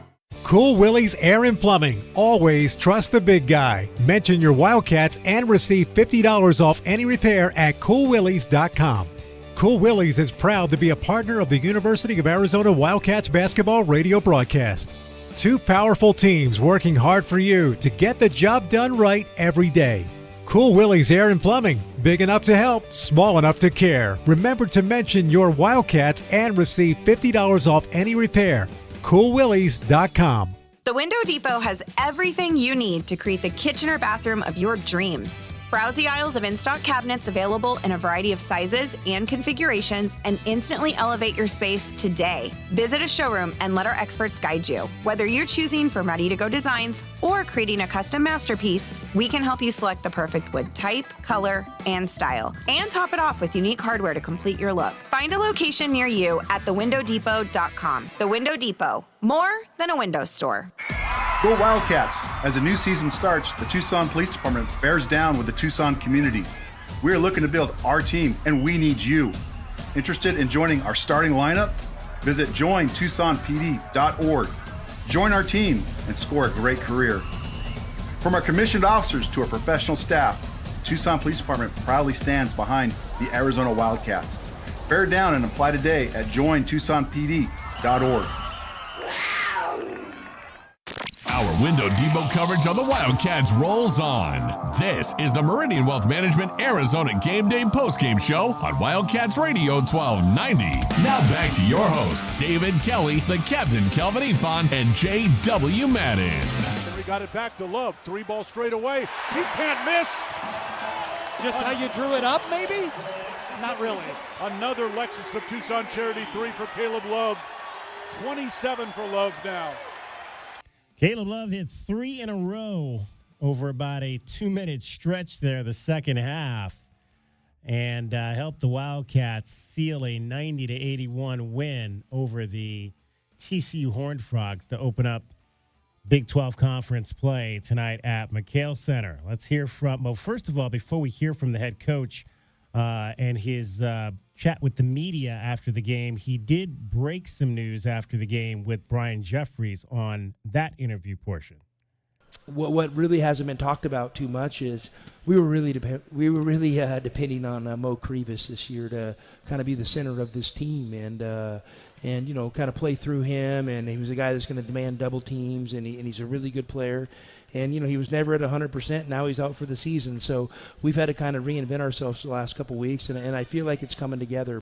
Cool Willie's Air and Plumbing. Always trust the big guy. Mention your Wildcats and receive $50 off any repair at coolwillies.com. Cool Willie's is proud to be a partner of the University of Arizona Wildcats basketball radio broadcast. 2 powerful teams working hard for you to get the job done right every day. Cool Willie's Air and Plumbing. Big enough to help, small enough to care. Remember to mention your Wildcats and receive $50 off any repair. coolwillies.com. The Window Depot has everything you need to create the kitchen or bathroom of your dreams. Browse the aisles of in-stock cabinets available in a variety of sizes and configurations and instantly elevate your space today. Visit a showroom and let our experts guide you. Whether you're choosing from ready-to-go designs or creating a custom masterpiece, we can help you select the perfect wood type, color, and style, and top it off with unique hardware to complete your look. Find a location near you at thewindowdepot.com. The Window Depot, more than a window store. Go Wildcats! As a new season starts, the Tucson Police Department bears down with the Tucson community. We are looking to build our team, and we need you. Interested in joining our starting lineup? Visit jointucsonpd.org. Join our team and score a great career. From our commissioned officers to our professional staff, the Tucson Police Department proudly stands behind the Arizona Wildcats. Bear down and apply today at jointucsonpd.org. Our Window Depot coverage on the Wildcats rolls on. This is the Meridian Wealth Management Arizona Gameday postgame show on Wildcats Radio 1290. Now back to your hosts, David Kelly, the Captain Kelvin Ifan, and J.W. Madden. And we got it back to Love. 3-ball straight away. He can't miss. Just how you drew it up, maybe? Not really. Another Lexus of Tucson Charity 3 for Caleb Love. 27 for Love now. Caleb Love hit 3 in a row over about a 2-minute stretch there, the second half, and helped the Wildcats seal a 90-81 win over the TCU Horned Frogs to open up Big 12 Conference play tonight at McHale Center. Let's hear from, well, first of all, before we hear from the head coach and his chat with the media after the game, he did break some news after the game with Brian Jeffries on that interview portion. What really hasn't been talked about too much is we were really depending on Mo Krievis this year to kind of be the center of this team and kind of play through him. And he was a guy that's going to demand double teams, and he's a really good player. And he was never at 100%. Now he's out for the season, so we've had to kind of reinvent ourselves the last couple of weeks, and I feel like it's coming together.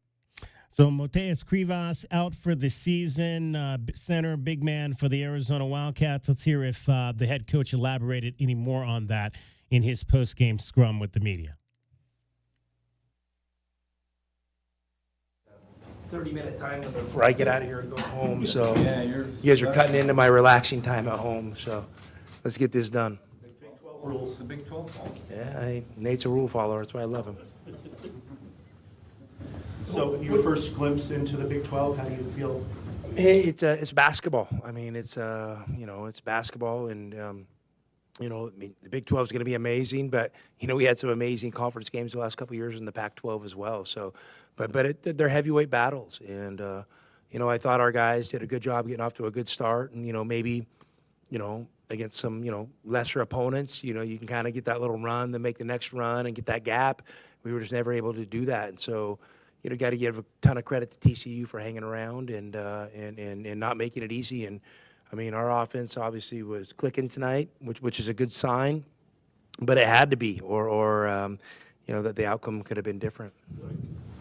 So Moteas Krivas out for the season, center, big man for the Arizona Wildcats. Let's hear if the head coach elaborated any more on that in his post-game scrum with the media. 30-minute time limit before I get out of here and go home, so you guys are cutting into my relaxing time at home, so let's get this done. Big 12 rules. The Big 12? Yeah, Nate's a rule follower. That's why I love him. So your first glimpse into the Big 12, how do you feel? Hey, it's basketball. I mean, it's basketball, and the Big 12 is going to be amazing. But we had some amazing conference games the last couple of years in the Pac-12 as well. So, they're heavyweight battles, and I thought our guys did a good job getting off to a good start, and maybe against some lesser opponents, you can kind of get that little run, then make the next run and get that gap. We were just never able to do that, and so. Got to give a ton of credit to TCU for hanging around and not making it easy. And I mean, our offense obviously was clicking tonight, which is a good sign, but it had to be, or that the outcome could have been different.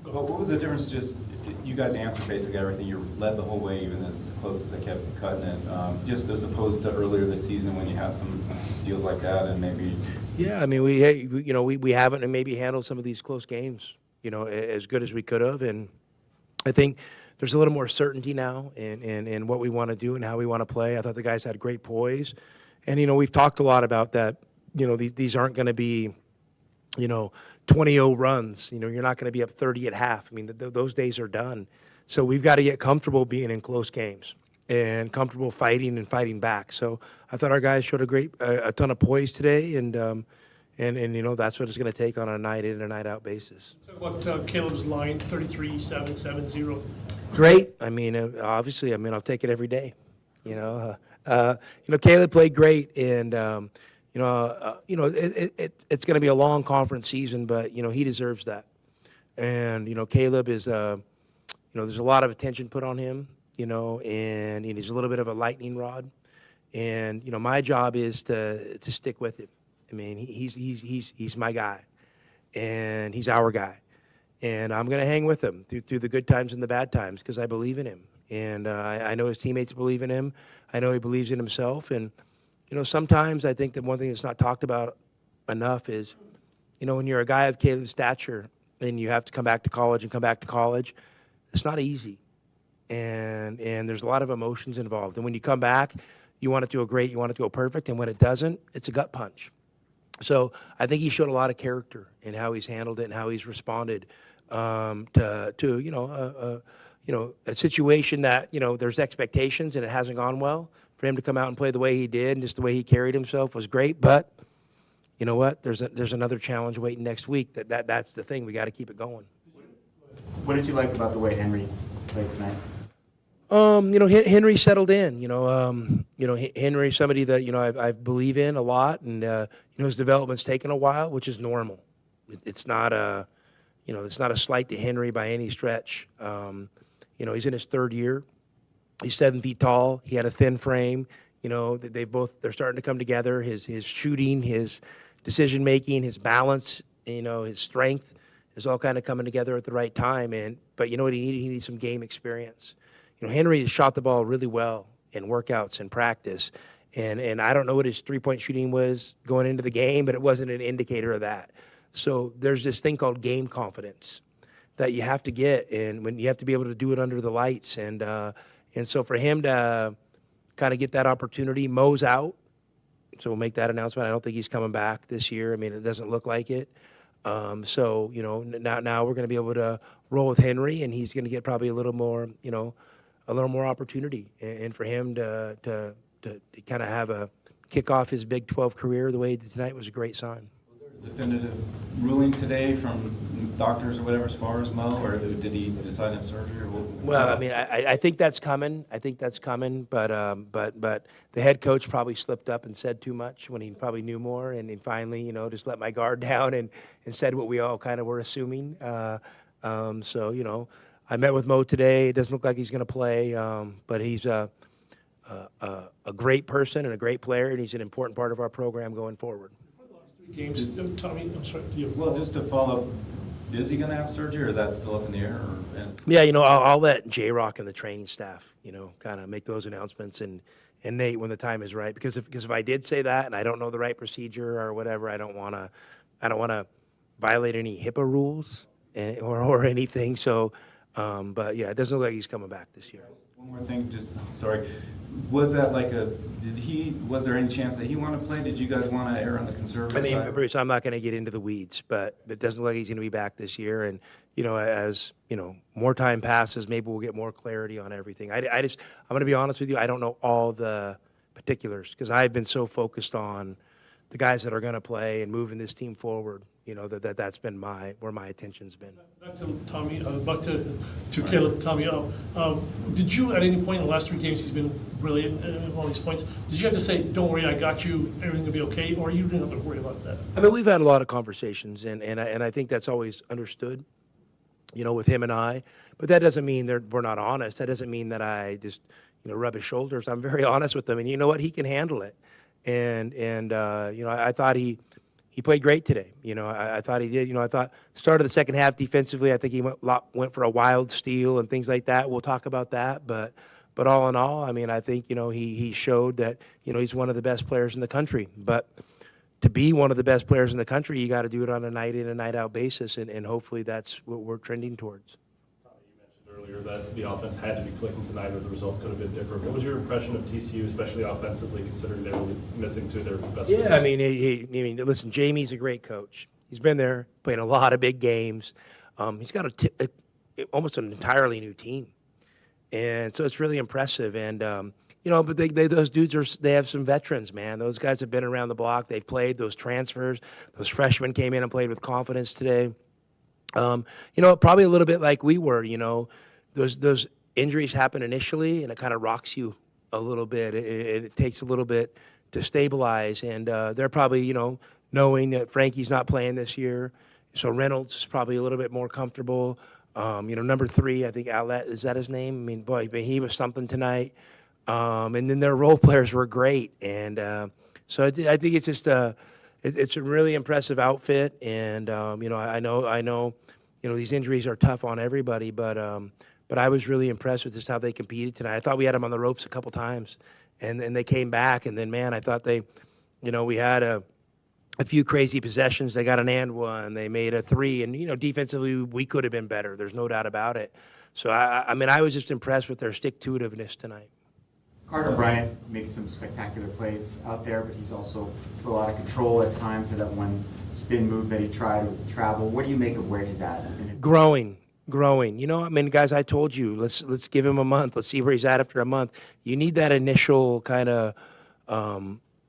Well, what was the difference? Just you guys answered basically everything. You led the whole way, even as close as they kept cutting it. Just as opposed to earlier this season when you had some deals like that, and maybe. Yeah, I mean, we haven't maybe handled some of these close games. As good as we could have. And I think there's a little more certainty now in what we want to do and how we want to play. I thought the guys had great poise. And, we've talked a lot about that. These aren't going to be, 20-0 runs. You're not going to be up 30 at half. I mean, those days are done. So we've got to get comfortable being in close games and comfortable fighting and fighting back. So I thought our guys showed a ton of poise today, and that's what it's going to take on a night in and a night out basis. Talk about Caleb's line, 33-7-7-0. Great. I mean, obviously, I'll take it every day. Caleb played great, and it's going to be a long conference season, but he deserves that. And Caleb is, there's a lot of attention put on him, and he's a little bit of a lightning rod, and my job is to stick with him. I mean, he's my guy, and he's our guy, and I'm going to hang with him through the good times and the bad times because I believe in him, and I know his teammates believe in him. I know he believes in himself, and sometimes I think that one thing that's not talked about enough is, when you're a guy of Caleb's stature and you have to come back to college, it's not easy, and there's a lot of emotions involved, and when you come back, you want it to go great, you want it to go perfect, and when it doesn't, it's a gut punch. So I think he showed a lot of character in how he's handled it and how he's responded to a situation that there's expectations and it hasn't gone well. For him to come out and play the way he did and just the way he carried himself was great. But you know what? There's another challenge waiting next week. That's the thing. We got to keep it going. What did you like about the way Henry played tonight? Henry settled in. Henry's somebody that I believe in a lot, and his development's taken a while, which is normal. It's not a slight to Henry by any stretch. He's in his third year. He's 7 feet tall. He had a thin frame. They're starting to come together. His shooting, his decision making, his balance, his strength is all kind of coming together at the right time. But you know what he needed? He needed some game experience. Henry has shot the ball really well in workouts and practice, and I don't know what his three-point shooting was going into the game, but it wasn't an indicator of that. So there's this thing called game confidence that you have to get, and when you have to be able to do it under the lights, and so for him to kind of get that opportunity, Mo's out, so we'll make that announcement. I don't think he's coming back this year. I mean, it doesn't look like it. So now we're going to be able to roll with Henry, and he's going to get probably a little more opportunity, and for him to kind of have a kick off his Big 12 career the way he did tonight was a great sign. Was there a definitive ruling today from doctors or whatever as far as Mo, or did he decide to have surgery? Or what? Well, I mean, I think that's coming. I think that's coming. But the head coach probably slipped up and said too much when he probably knew more, and he finally, just let my guard down and said what we all kind of were assuming. So, I met with Mo today. It doesn't look like he's going to play, but he's a great person and a great player, and he's an important part of our program going forward. Games, Tommy, I'm sorry. Well, just to follow up, is he going to have surgery, or that's still up in the air? Yeah, I'll let J-Rock and the training staff, kind of make those announcements, and Nate when the time is right. Because if I did say that and I don't know the right procedure or whatever, I don't want to violate any HIPAA rules or anything. So, but yeah, it doesn't look like he's coming back this year. One more thing, sorry. Was that was there any chance that he wanted to play? Did you guys want to err on the conservative side? Bruce, I'm not going to get into the weeds, but it doesn't look like he's going to be back this year. And, as, more time passes, maybe we'll get more clarity on everything. I'm going to be honest with you, I don't know all the particulars because I've been so focused on the guys that are going to play and moving this team forward. That's been where my attention's been. Back to Tommy, back to Caleb, Tommy. Did you, at any point in the last 3 games, he's been brilliant in all these points, did you have to say, don't worry, I got you, everything will be okay, or you didn't have to worry about that? I mean, we've had a lot of conversations, and I think that's always understood, with him and I. But that doesn't mean we're not honest. That doesn't mean that I just, rub his shoulders. I'm very honest with him, and you know what? He can handle it. And I thought he played great today. I thought he did. I thought start of the second half defensively, I think he went for a wild steal and things like that. We'll talk about that. But all in all, I mean, I think, he showed that, he's one of the best players in the country. But to be one of the best players in the country, you got to do it on a night in and night out basis. And hopefully that's what we're trending towards. Earlier that the offense had to be clicking tonight or the result could have been different. What was your impression of TCU, especially offensively, considering they were missing 2 of their best players? Yeah, I mean, listen, Jamie's a great coach. He's been there, playing a lot of big games. He's got almost an entirely new team. And so it's really impressive. And, but those dudes they have some veterans, man. Those guys have been around the block. They've played those transfers. Those freshmen came in and played with confidence today. Probably a little bit like we were, those injuries happen initially and it kind of rocks you a little bit. It takes a little bit to stabilize. And they're probably, knowing that Frankie's not playing this year. So Reynolds is probably a little bit more comfortable. Number 3, I think Outlet, is that his name? I mean, boy, he was something tonight. And then their role players were great. And so I think it's just it's a really impressive outfit. And, I know, these injuries are tough on everybody, but I was really impressed with just how they competed tonight. I thought we had them on the ropes a couple times, and they came back. And then, man, I thought we had a few crazy possessions. They got an and one. They made a 3, and defensively we could have been better. There's no doubt about it. So I was just impressed with their stick-to-itiveness tonight. Carter Bryant makes some spectacular plays out there, but he's also put a lot of control at times. Had that one spin move that he tried with the travel. What do you make of where he's at? Growing. Guys, I told you, let's give him a month. Let's see where he's at after a month. You need that initial kind of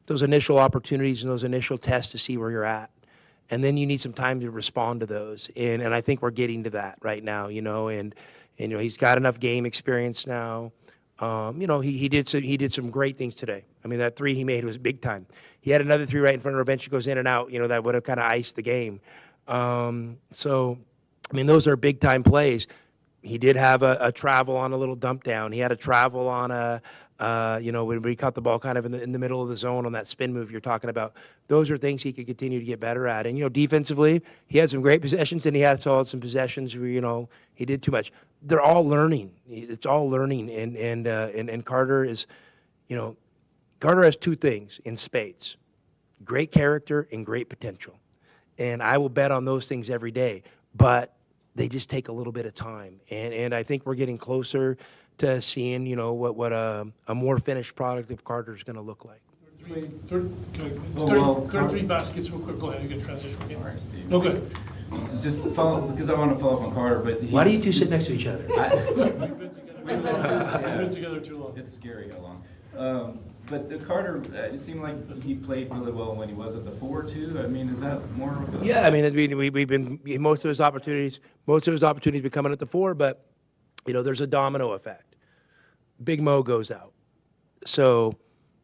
those initial opportunities and those initial tests to see where you're at. And then you need some time to respond to those. And I think we're getting to that right now, and he's got enough game experience now. He did some great things today. I mean, that 3 he made was big time. He had another 3 right in front of our bench that goes in and out, that would have kind of iced the game. So, I mean, those are big time plays. He did have a travel on a little dump down. He had a travel on when we caught the ball kind of in the middle of the zone on that spin move you're talking about. Those are things he could continue to get better at. And, defensively, he had some great possessions, and he had some possessions where, he did too much. They're all learning. It's all learning. And Carter is, Carter has 2 things in spades: great character and great potential. And I will bet on those things every day. But they just take a little bit of time. And I think we're getting closer to seeing, what a more finished product of Carter is going to look like. 33 baskets real quick. Go ahead, you can transition. Sorry, Steve. No, go ahead. Just because I want to follow up on Carter, but why do you 2 sit next to each other? We've been together too long. It's scary how long. But the Carter, it seemed like he played really well when he was at the 4 too. I mean, is that more of a... Yeah, I mean, we've been most of his opportunities been coming at the 4, but there's a domino effect. Big Mo goes out, so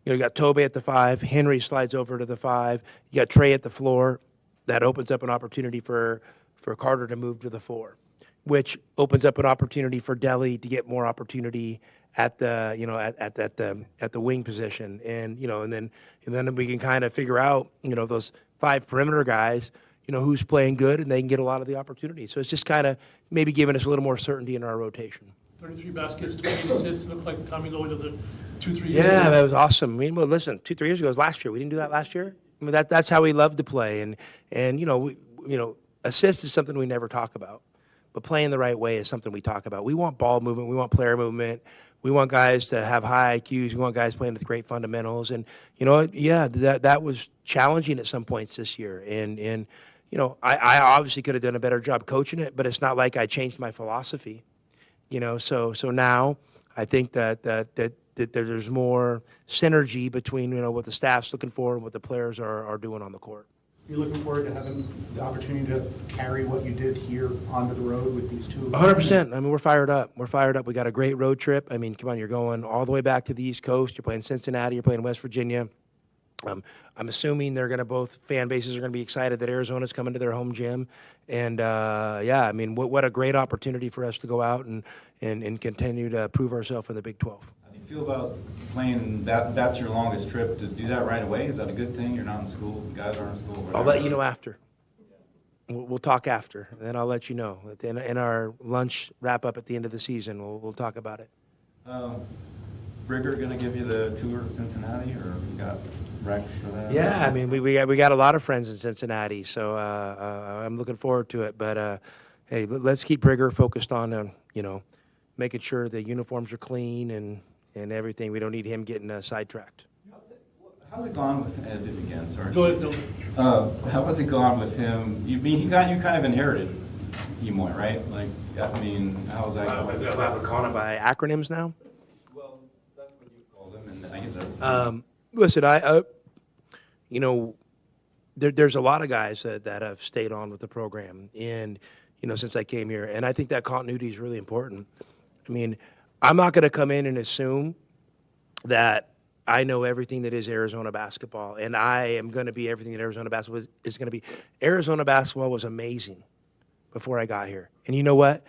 you got Tobey at the 5, Henry slides over to the 5, you got Trey at the floor. That opens up an opportunity for Carter to move to the 4, which opens up an opportunity for Delly to get more opportunity at the at the wing position, and then we can kind of figure out those 5 perimeter guys, who's playing good, and they can get a lot of the opportunities. So it's just kind of maybe giving us a little more certainty in our rotation. 33 baskets, 28 assists. Looked like the time you go into the 2-3 years. Yeah, that was awesome. I mean, well, listen, 2-3 years ago was last year. We didn't do that last year. I mean, that's how we love to play, and assist is something we never talk about, but playing the right way is something we talk about. We want ball movement. We want player movement. We want guys to have high IQs. We want guys playing with great fundamentals. And that was challenging at some points this year. And I obviously could have done a better job coaching it, but it's not like I changed my philosophy. So now I think that there's more synergy between what the staff's looking for and what the players are doing on the court. You're looking forward to having the opportunity to carry what you did here onto the road with these two? 100%. I mean, we're fired up. We got a great road trip. I mean, come on, you're going all the way back to the East Coast. You're playing Cincinnati. You're playing West Virginia. I'm assuming both fan bases are going to be excited that Arizona's coming to their home gym. And, I mean, what a great opportunity for us to go out and continue to prove ourselves in the Big 12. How do you feel about playing that's your longest trip? To do that right away, is that a good thing? You're not in school, guys aren't in school. Whatever. I'll let you know after. We'll talk after, and then I'll let you know. In our lunch wrap-up at the end of the season, we'll talk about it. Brigger going to give you the tour of Cincinnati, or you got Rex for that? Yeah, I mean, we got a lot of friends in Cincinnati, so I'm looking forward to it. But, hey, let's keep Brigger focused on, making sure the uniforms are clean and everything. We don't need him getting sidetracked. How's it gone with Ed again? Sorry. Go ahead, Bill. How has it gone with him? You kind of inherited Emoy, right? Like, I mean, how was that going? We're calling him by acronyms now. Well, that's what you called him, and I guess. Listen, there's a lot of guys that have stayed on with the program, and since I came here, and I think that continuity is really important. I mean, I'm not going to come in and assume that I know everything that is Arizona basketball, and I am going to be everything that Arizona basketball is going to be. Arizona basketball was amazing before I got here, and you know what?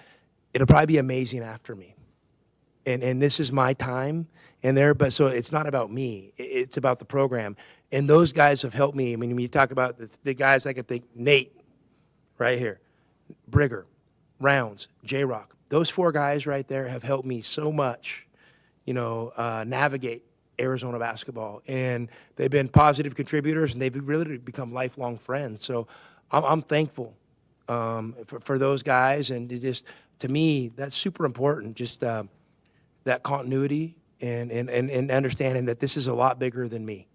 It'll probably be amazing after me. And this is my time in there, but so it's not about me. It's about the program. And those guys have helped me. I mean, when you talk about the guys, I could think Nate, right here, Brigger, Rounds, J-Rock. Those 4 guys right there have helped me so much, navigate Arizona basketball. And they've been positive contributors, and they've really become lifelong friends. So I'm thankful for those guys. And to me, that's super important, just that continuity and understanding that this is a lot bigger than me.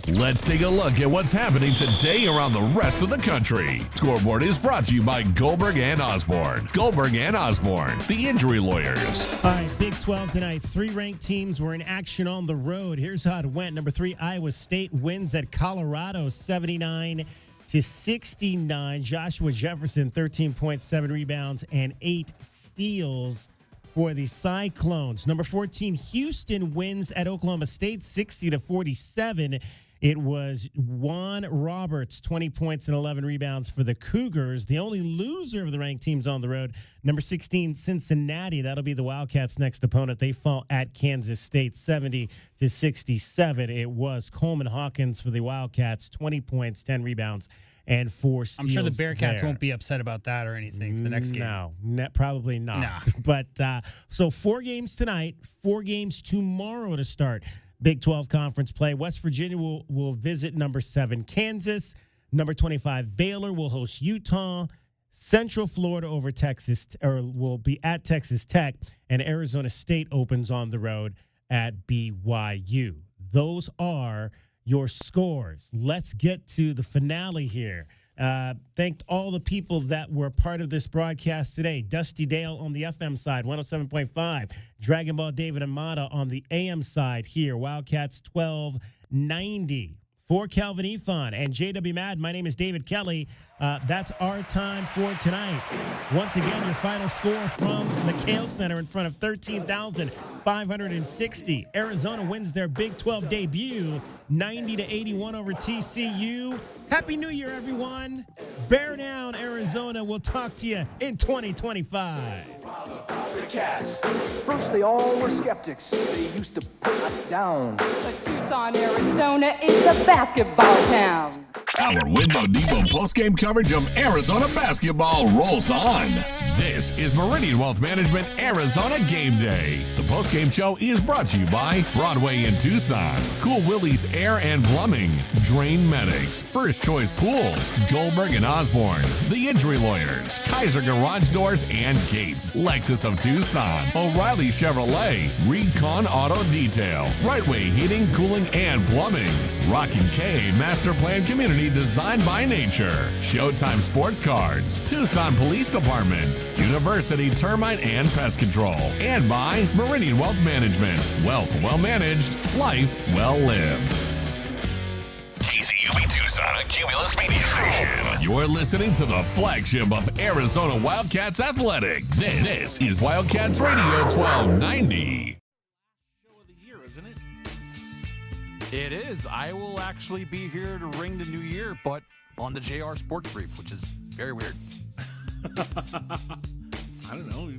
Let's take a look at what's happening today around the rest of the country. Scoreboard is brought to you by Goldberg and Osborne. Goldberg and Osborne, the injury lawyers. All right, Big 12 tonight. 3 ranked teams were in action on the road. Here's how it went. Number 3, Iowa State wins at Colorado 79-69. Joshua Jefferson, 13 points, 7 rebounds, and 8 steals for the Cyclones. Number 14, Houston wins at Oklahoma State 60-47. It was Juan Roberts, 20 points and 11 rebounds for the Cougars. The only loser of the ranked teams on the road, number 16, Cincinnati. That'll be the Wildcats' next opponent. They fall at Kansas State 70-67. It was Coleman Hawkins for the Wildcats, 20 points, 10 rebounds, and 4 steals. I'm sure the Bearcats won't be upset about that or anything for the next game. No, probably not. Nah. But so 4 games tonight, 4 games tomorrow to start Big 12 conference play. West Virginia will visit number 7 Kansas. Number 25 Baylor will host Utah. Central Florida will be at Texas Tech, and Arizona State opens on the road at BYU. Those are your scores. Let's get to the finale here. Thanked all the people that were part of this broadcast today. Dusty Dale on the FM side, 107.5. Dragon Ball David Amata on the AM side here, Wildcats 1290. For Calvin Efon and JW Madden, my name is David Kelly. That's our time for tonight. Once again, your final score from McHale Center in front of 13,560. Arizona wins their Big 12 debut, 90-81 over TCU. Happy New Year, everyone. Bear down, Arizona. We'll talk to you in 2025. First, they all were skeptics. They used to put us down. But Tucson, Arizona is a basketball town. Our Window Depot postgame coverage of Arizona basketball rolls on. This is Meridian Wealth Management Arizona Game Day. The postgame show is brought to you by Broadway in Tucson, Cool Willie's Air and Plumbing, Drain Medics, First Choice Pools, Goldberg and Osborne, The Injury Lawyers, Kaiser Garage Doors and Gates, Lexus of Tucson, O'Reilly Chevrolet, Recon Auto Detail, Right Way Heating, Cooling and Plumbing, Rockin' K Master Plan Community Designed by Nature, Showtime Sports Cards, Tucson Police Department, University Termite and Pest Control, and by Meridian Wealth Management. Wealth well managed, life well lived. TCU Tucson, a Cumulus media station. You're listening to the flagship of Arizona Wildcats Athletics. This is Wildcats Radio 1290. It is. I will actually be here to ring the new year, but on the JR Sports Brief, which is very weird. I don't know.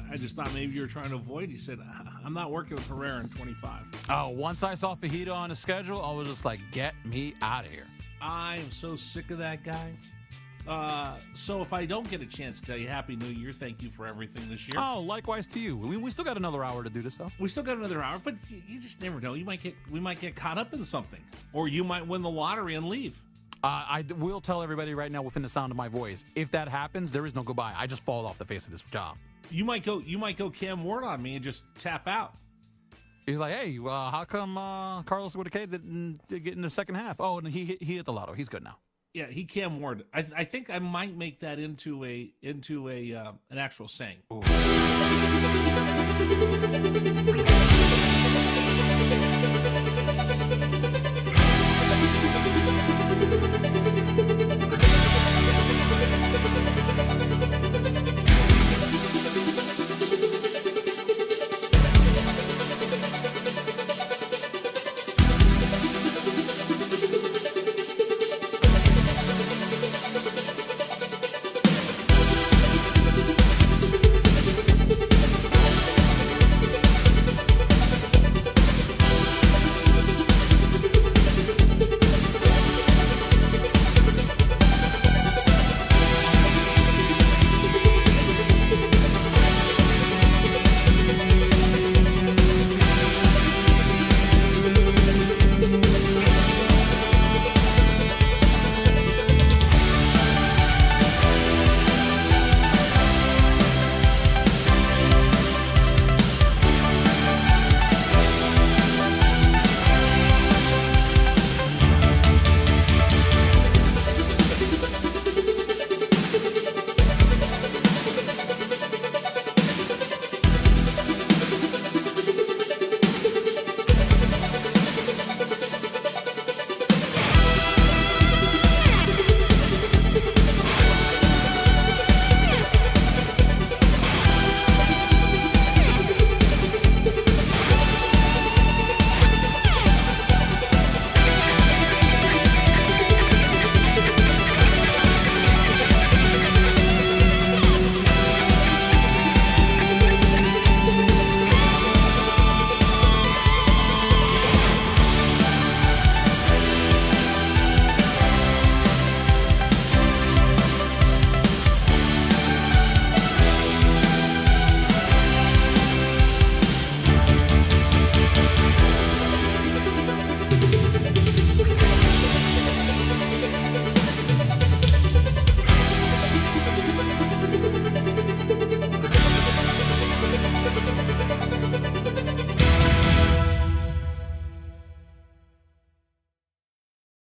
I just thought maybe you were trying to avoid. He said, I'm not working with Herrera in 25. Oh, once I saw Fajita on the schedule, I was just like, get me out of here. I am so sick of that guy. So if I don't get a chance to tell you Happy New Year, thank you for everything this year. Oh, likewise to you. We still got another hour to do this, though. We still got another hour, but you just never know. We might get caught up in something, or you might win the lottery and leave. I will tell everybody right now within the sound of my voice, if that happens, there is no goodbye. I just fall off the face of this job. You might go Cam Ward on me and just tap out. He's like, hey, how come Carlos Whitaker didn't get in the second half? Oh, and he hit the lotto. He's good now. Yeah, he Cam Ward. I think I might make that into an actual saying. Ooh.